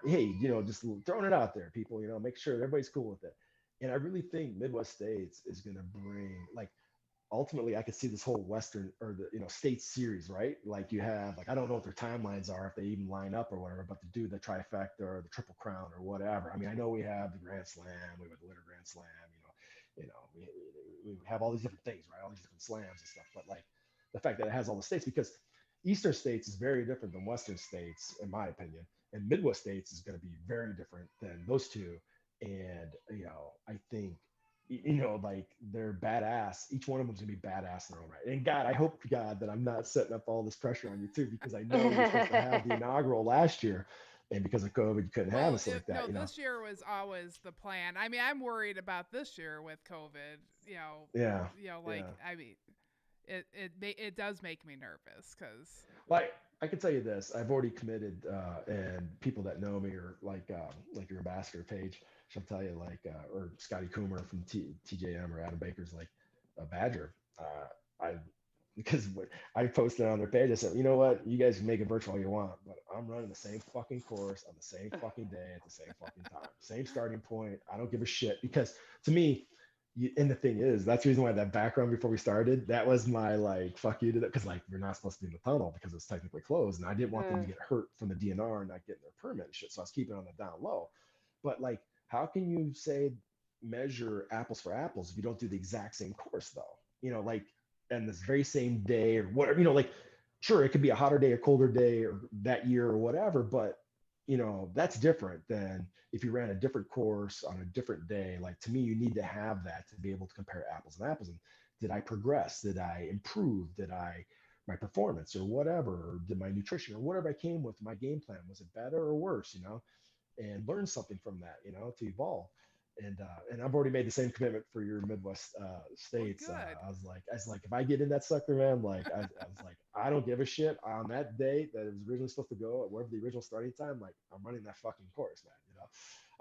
hey, just throwing it out there, people, make sure everybody's cool with it. And I really think Midwest States is going to bring, like, ultimately, I could see this whole Western or the, state series, right? Like you have, like, I don't know what their timelines are, if they even line up or whatever, but to do the trifecta or the triple crown or whatever. I mean, I know we have the Grand Slam, we have the Winter Grand Slam, we have all these different things, right? All these different slams and stuff. But like the fact that it has all the states, because Eastern states is very different than Western states, in my opinion, and Midwest states is going to be very different than those two. And I think like they're badass. Each one of them's gonna be badass in their own right. And God, I hope to God that I'm not setting up all this pressure on you too, because I know you were supposed to have the inaugural last year, and because of COVID, you couldn't have Well, us like no, that. this year was always the plan. I mean, I'm worried about this year with COVID. Yeah, Like yeah. I mean, it does make me nervous because Like I can tell you this, I've already committed, and people that know me or like your ambassador page, she'll tell you or Scotty Coomer from TJM or Adam Baker's like a Badger. I because I posted on their page, I said, you know what, you guys can make it virtual all you want, but I'm running the same fucking course on the same fucking day at the same fucking time, same starting point. I don't give a shit because to me, and the thing is, that's the reason why that background before we started, that was my like, fuck you to that, because like we're not supposed to be in the tunnel because it's technically closed, and I didn't want them to Mm. get hurt from the DNR and not getting their permit and shit. So I was keeping it on the down low. But like, how can you say measure apples for apples if you don't do the exact same course though? Like, and this very same day or whatever, like, sure, it could be a hotter day, a colder day, or that year or whatever, but that's different than if you ran a different course on a different day. Like to me, you need to have that to be able to compare apples and apples. And did I progress? Did I improve? Did I my performance or whatever? Or did my nutrition or whatever I came with my game plan, was it better or worse? And learn something from that, to evolve. And I've already made the same commitment for your Midwest well, states. good. I was like, if I get in that sucker, man, like I was like, I don't give a shit on that day that it was originally supposed to go, wherever the original starting time. Like, I'm running that fucking course, man.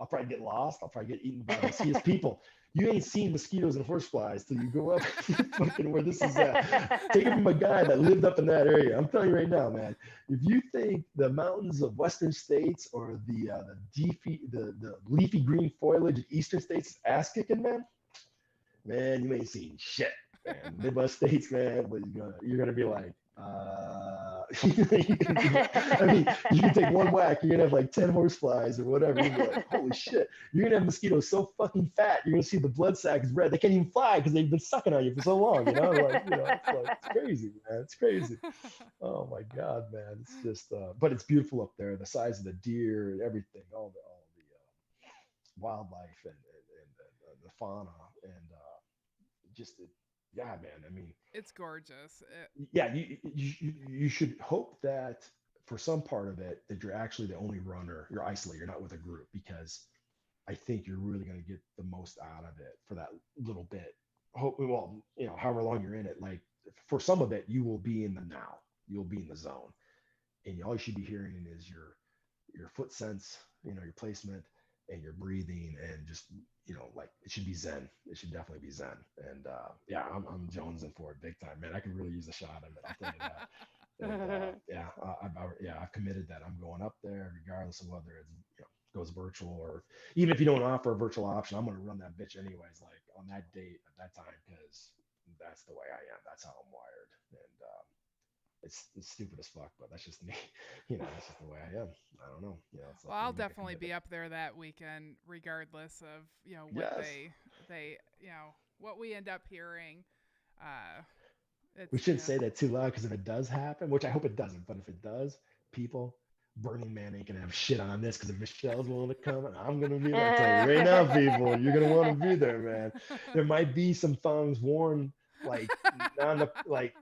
I'll probably get lost. I'll probably get eaten by mosquitoes. People, you ain't seen mosquitoes and horseflies till you go up fucking where this is at. Take it from a guy that lived up in that area. I'm telling you right now, man. If you think the mountains of Western states or the leafy green foliage of Eastern states is ass kicking, man, you ain't seen shit, man. Midwest states, man, but you're gonna be like, I mean, you can take one whack, you're gonna have like 10 horseflies or whatever. You're gonna be like, holy shit, you're gonna have mosquitoes so fucking fat, you're gonna see the blood sac is red. They can't even fly because they've been sucking on you for so long, it's crazy, man. It's crazy. Oh my God, man. It's just, but it's beautiful up there. The size of the deer and everything, all the wildlife and the fauna and just, yeah, man. I mean, It's gorgeous. yeah, you should hope that for some part of it that you're actually the only runner. You're isolated. You're not with a group, because I think you're really going to get the most out of it for that little bit. Well, however long you're in it, like for some of it, you will be in the now. You'll be in the zone, and all you should be hearing is your foot sense, your placement and your breathing, and just like it should be zen. It should definitely be zen. And yeah, I'm jonesing for it big time, man. I could really use a shot of it. I'll tell you that. And I've committed that I'm going up there regardless of whether it's goes virtual or even if you don't offer a virtual option, I'm gonna run that bitch anyways, like on that date at that time because that's the way I am. That's how I'm wired, and it's stupid as fuck, but that's just me. That's just the way I am. I don't know. It's like Well, you I'll make a definitely commitment. be up there that weekend, regardless of what Yes, they what we end up hearing. Uh, we it's shouldn't say that too loud because if it does happen, which I hope it doesn't, but if it does, people, Burning Man ain't gonna have shit on this because if Michelle's willing to come, and I'm gonna be there. I tell you right now, people, you're gonna want to be there, man. There might be some thongs worn, like on the like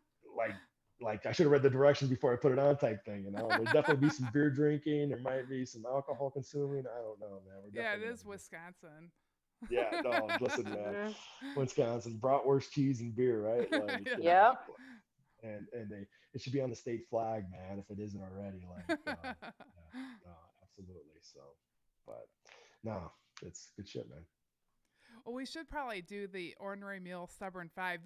like I should have read the directions before I put it on, type thing. There'll definitely be some beer drinking. There might be some alcohol consuming. I don't know, man. We're yeah, it definitely gonna is have to do. Wisconsin. Yeah, no, listen, man. Mhm. Wisconsin, bratwurst, cheese, and beer, right? Like, Yeah. Yep. and it should be on the state flag, man, if it isn't already. Like, yeah, no, absolutely. So, but no, it's good shit, man. Well, we should probably do the Ornery Mule Stubborn 5.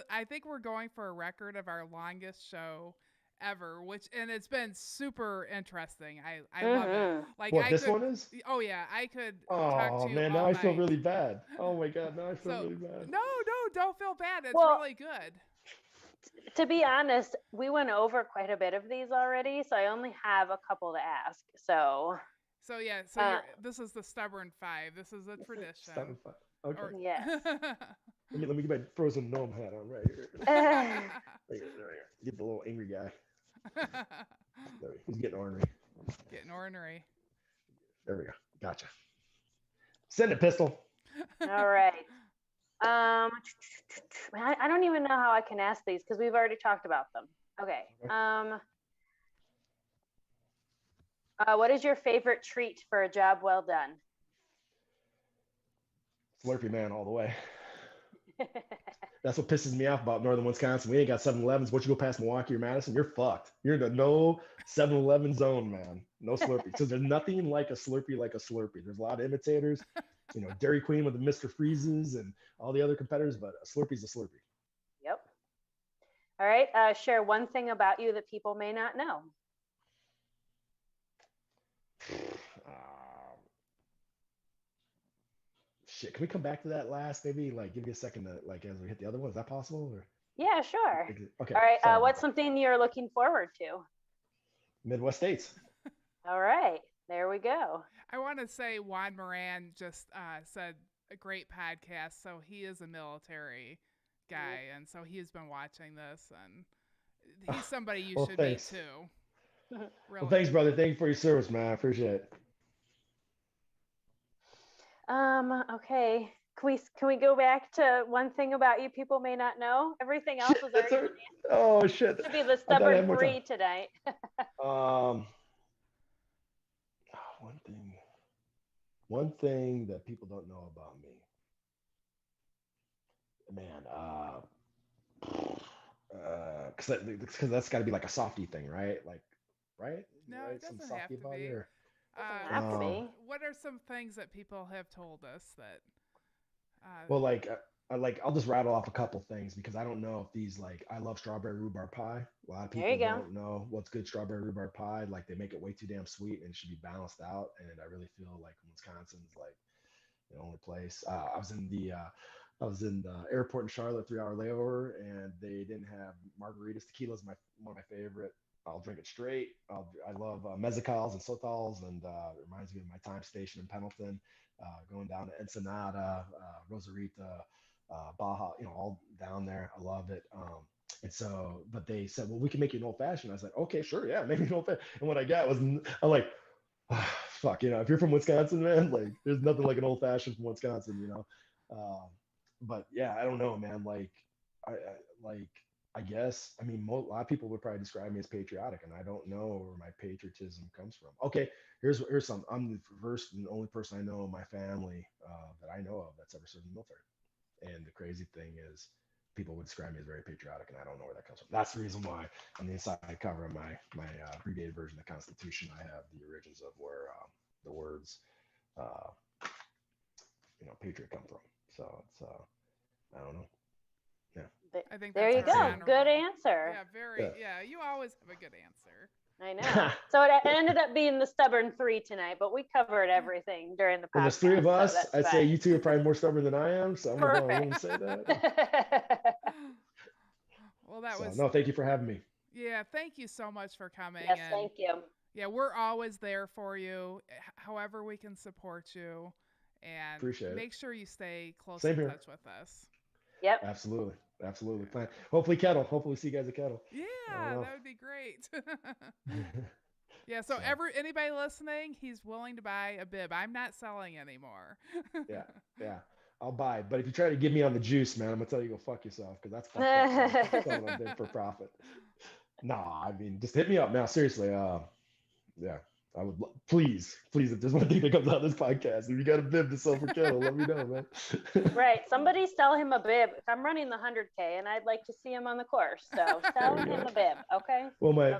I think we're going for a record of our longest show ever, and it's been super interesting. I love it. Mhm. Like What I this could one is? Oh yeah, I could talk Oh to you man, now all I feel night. really bad. Oh my god, now I feel So, really bad. no, don't feel bad. It's Well, really good. to be honest, we went over quite a bit of these already, so I only have a couple to ask. So, So yeah, uh, this is the Stubborn 5. This is a Stop tradition. and fight. Okay, Or yes. let me get my frozen gnome hat on right here. Right here, right here. Get the little angry guy. There he's getting ornery. Getting ornery. There we go. Gotcha. Send it, pistol. All right. I don't even know how I can ask these because we've already talked about them. Okay. What is your favorite treat for a job well done? Slurpee man all the way. That's what pisses me off about northern Wisconsin. We ain't got 7-Elevens. Once you go past Milwaukee or Madison, you're fucked. You're in the no 7-Eleven zone, man. No Slurpee. So there's nothing like a Slurpee like a Slurpee. There's a lot of imitators, Dairy Queen with the Mr. Freezes and all the other competitors, but a Slurpee's a Slurpee. Yep. All right. Share one thing about you that people may not know. Shit, can we come back to that last? Maybe like give me a second to like as we hit the other one. Is that possible? Or Yeah, sure. okay. All right. Sorry What's about something you're looking forward to? that. Midwest states. All right. There we go. I want to say Juan Moran just said a great podcast. So he is a military guy, and so he's been watching this, and he's somebody you Well, should thanks. meet too. Really. Well, thanks, brother. Thank you for your service, man. I appreciate it. Okay. Can we go back to one thing about you people may not know? Everything else Shit, was that's already our, oh shit. to be the I thought I had stubborn more time. 3 tonight. One thing that people don't know about me, man. Because that's got to be like a softy thing, right? Like, right? No, Right? it Some doesn't have softy to about you. be. Or, Doesn't have to be. What are some things that people have told us that? well, I'll just rattle off a couple things because I don't know if these like I love strawberry rhubarb pie. A lot of There people you go. don't know what's good strawberry rhubarb pie. Like they make it way too damn sweet and it should be balanced out. And I really feel like Wisconsin's like the only place. I was in the airport in Charlotte, 3 hour layover, and they didn't have margaritas. Tequila's one of my favorite. I'll drink it straight. I love mezcals and sotals, and it reminds me of my time station in Pendleton, going down to Ensenada, Rosarita, Baja, all down there. I love it. And so, but they said, well, we can make you an old fashioned. I was like, okay, sure, yeah, maybe an old fashioned. And what I got was, I'm like, fuck, if you're from Wisconsin, man, like there's nothing like an old fashioned from Wisconsin. Um, but yeah, I don't know, man. I guess, I mean, a lot of people would probably describe me as patriotic, and I don't know where my patriotism comes from. Okay, here's some. I'm the first and only person I know in my family that I know of that's ever served in the military. And the crazy thing is, people would describe me as very patriotic, and I don't know where that comes from. That's the reason why on the inside cover of my abbreviated version of the Constitution, I have the origins of where the words, patriot come from. So it's I don't know. I think There you that's very go. honorable. Good answer. Yeah, very. Yeah, you always have a good answer. I know. So it ended up being the stubborn 3 tonight, but we covered everything during the podcast. Well, there's 3 of us. So I'd say you 2 are probably more stubborn than I am. So I'm going to say that. Well, that was. No, thank you for having me. Yeah, thank you so much for coming. Yes, thank you. Yeah, we're always there for you, however we can support you, and Appreciate make it. sure you stay close Same in here. touch with us. Yep. Absolutely. Fine. Hopefully Kettle. Hopefully see you guys at Kettle. Yeah, that would be great. Yeah, so anybody listening, he's willing to buy a bib. I'm not selling anymore. Yeah. I'll buy. But if you try to give me on the juice, man, I'm gonna tell you go fuck yourself because that's fucked up. Selling a bib for profit. Nah, I mean, just hit me up now. Seriously. Yeah. I would please, if there's one thing that comes out of this podcast, if you got a bib to sell for Kettle, let me know, man. Right. Somebody sell him a bib. If I'm running the 100K and I'd like to see him on the course, so sell him a bib, okay? Well, my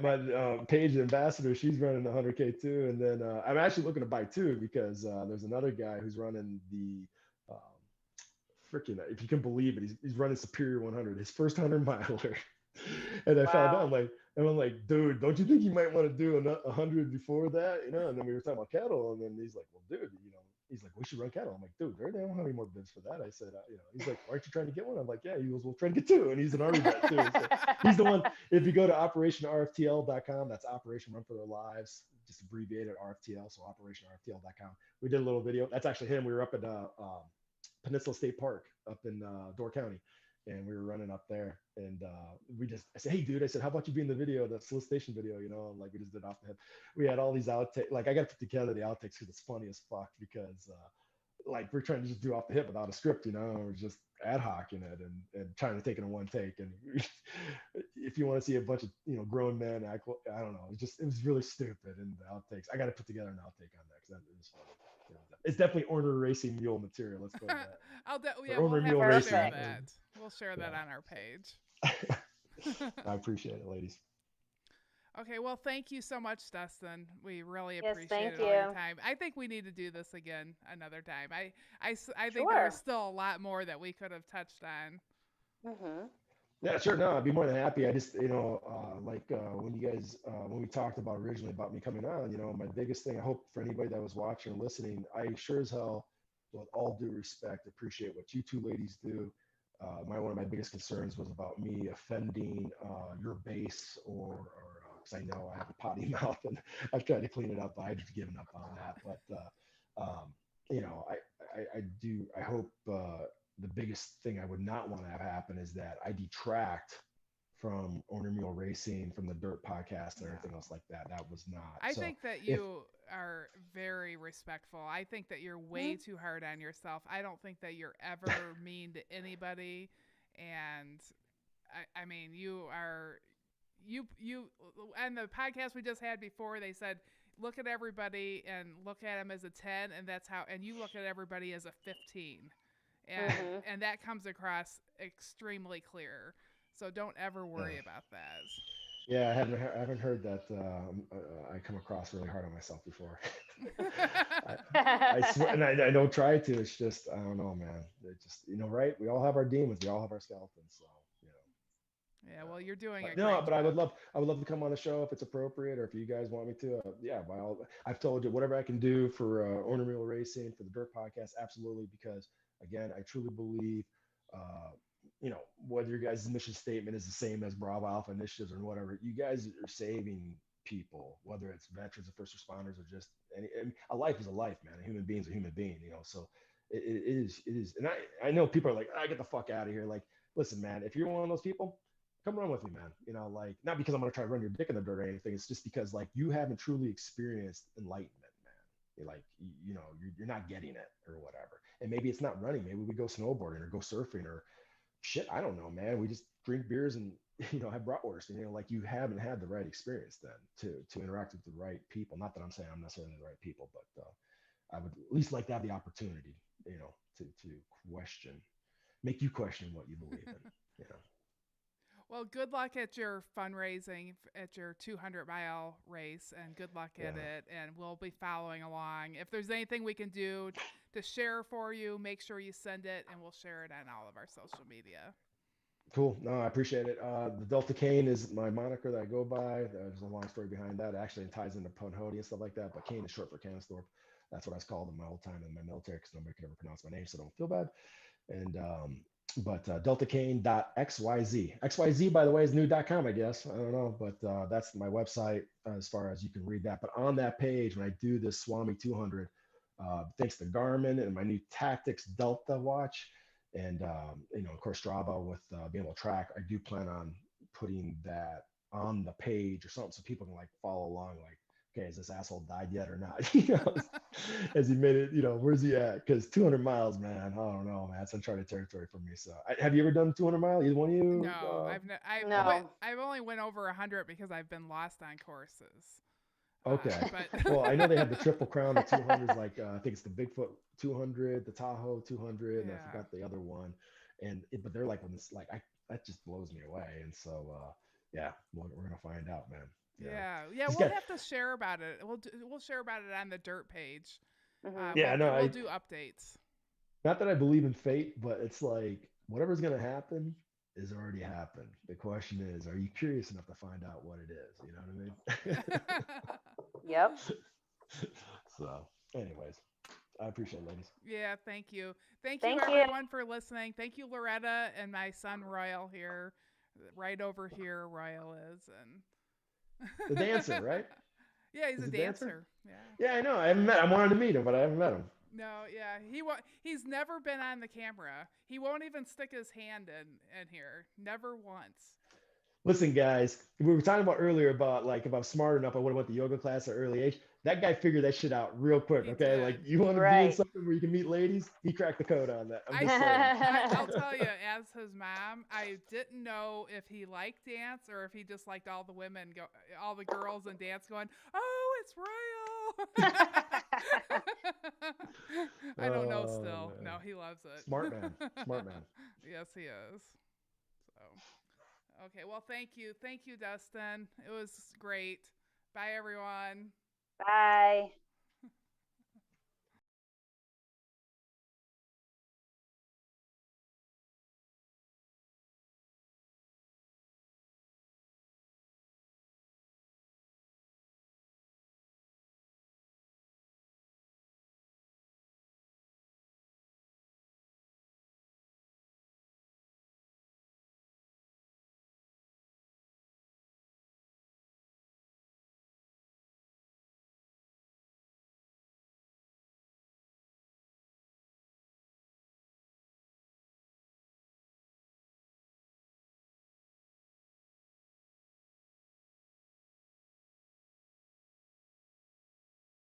Paige ambassador, she's running the 100K too, and then I'm actually looking to buy 2 because there's another guy who's running the freaking, if you can believe it, he's running Superior 100, his first 100 miler. And I found out, I'm like, dude, don't you think you might want to do 100 before that? And then we were talking about Kettle, and then he's like, well, dude, he's like, we should run Kettle. I'm like, dude, they don't have any more bibs for that. I said, he's like, aren't you trying to get one? I'm like, yeah. He goes, we'll try to get 2, and he's an Army vet too. So he's the one. If you go to OperationRFTL.com, that's Operation Run for Their Lives, just abbreviated RFTL, so OperationRFTL.com. We did a little video. That's actually him. We were up at Peninsula State Park up in Door County. And we were running up there, and I said, hey, dude, I said, how about you be in the video, the solicitation video, like we just did off the head. We had all these outtakes. Like, I got to put together the outtakes because it's funny as fuck because, like, we're trying to just do off the hip without a script, we're just ad hoc in it and trying to take it in one take. And if you want to see a bunch of, grown men act, I don't know, it was really stupid. And the outtakes, I got to put together an outtake on that because that was funny. It's definitely Ornery Racing Mule material. Let's go with that. We'll Mule have to Racing. share that. We'll share that on our page. I appreciate it, ladies. Okay, well, thank you so much, Dustin. We really appreciate thank all your you. time. I think we need to do this again another time. I think there's still a lot more that we could have touched on. Mm-hmm. Yeah, sure. No, I'd be more than happy. I just, when you guys, when we talked about originally about me coming on, my biggest thing, I hope for anybody that was watching or listening, I sure as hell, with all due respect, appreciate what you 2 ladies do. One of my biggest concerns was about me offending your base or because I know I have a potty mouth and I've tried to clean it up, but I've just given up on that. But, I hope the biggest thing I would not want to have happen is that I detract from Ornery Mule Racing, from the Dirt podcast and everything else like that. That was not. I think that you are very respectful. I think that you're way too hard on yourself. I don't think that you're ever mean to anybody. And I mean, you and the podcast we just had before, they said, look at everybody and look at them as a 10. And you look at everybody as a 15. And that comes across extremely clear. So don't ever worry about that. Yeah, I haven't heard that. I come across really hard on myself before. I swear, and I don't try to. It's just, I don't know, man. It just, right? We all have our demons. We all have our skeletons. So, Yeah, well, you're doing it. No, but I would love to come on the show if it's appropriate, or if you guys want me to. I've told you whatever I can do for Ornery Mule Racing, for the Dirt Podcast, absolutely. Because again, I truly believe, whether your guys' mission statement is the same as Bravo Alpha Initiatives or whatever, you guys are saving people, whether it's veterans or first responders or just a life is a life, man. A human being's a human being, So it is. And I know people are like, I get the fuck out of here. Like, listen, man, if you're one of those people, come run with me, man. Not because I'm going to try to run your dick in the dirt or anything. It's just because, like, you haven't truly experienced enlightenment, man. You're like, you're not getting it or whatever. And maybe it's not running. Maybe we go snowboarding or go surfing or shit. I don't know, man. We just drink beers and, have bratwurst. And, like, you haven't had the right experience then to interact with the right people. Not that I'm saying I'm necessarily the right people, but I would at least like to have the opportunity, to make you question what you believe in, Well, good luck at your fundraising at your 200-mile race, and good luck at it. And we'll be following along. If there's anything we can do to share for you, make sure you send it, and we'll share it on all of our social media. Cool. No, I appreciate it. The Delta Cane is my moniker that I go by. There's a long story behind that. It actually ties into Punhodi and stuff like that. But Cane is short for Canestorp. That's what I was called in my old time in my military because nobody could ever pronounce my name, so don't feel bad. And but deltacane.xyz. XYZ, by the way, is new.com, I guess. I don't know, but that's my website as far as you can read that. But on that page, when I do this Swami 200, thanks to Garmin and my new Tactics Delta watch, and of course Strava with being able to track, I do plan on putting that on the page or something so people can like follow along. Like, okay, has this asshole died yet or not? Has he made it? Where's he at? Because 200 miles, man, I don't know, man. It's uncharted territory for me. So, have you ever done 200 mile? Either one of you? No, No. I've only went over 100 because I've been lost on courses. Okay. But Well, I know they have the Triple Crown of 200s, like I think it's the Bigfoot 200, the Tahoe 200, and I yeah, forgot the other one. But they're like when it's like that just blows me away. And so yeah, we're gonna find out, man. yeah. Just We'll got have to share about it. We'll share about it on the dirt page. Hmm. yeah, no, We'll do updates. not that I believe in fate, but it's like whatever's gonna happen is already happened. The question is, are you curious enough to find out what it is? You know what I mean? Yep. So, anyways, I appreciate it, ladies. Yeah, thank you. Thank you Thank you. everyone for listening. Thank you, Loretta, and my son Royal here. Right over here, Royal is, The and dancer, right? yeah, he's Is a it dancer? dancer. Yeah. Yeah, I know. I haven't met. I wanted to meet him, but I haven't met him. No, yeah, he's never been on the camera. He won't even stick his hand in here. Never once. Listen, guys, we were talking about earlier about like if I'm smart enough, I would have went to yoga class at an early age. That guy figured that shit out real quick. He Okay, like did. you want to be in Right. something where you can meet ladies, he cracked the code on that. I'm I just saying. I'll tell you, as his mom, I didn't know if he liked dance or if he just liked all the all the girls in dance going, "Oh, it's Royal." I don't know Oh still. man, No, he loves it. smart man, smart man. Yes, he is. So, okay. Well, thank you. Thank you, Dustin. It was great. Bye, everyone.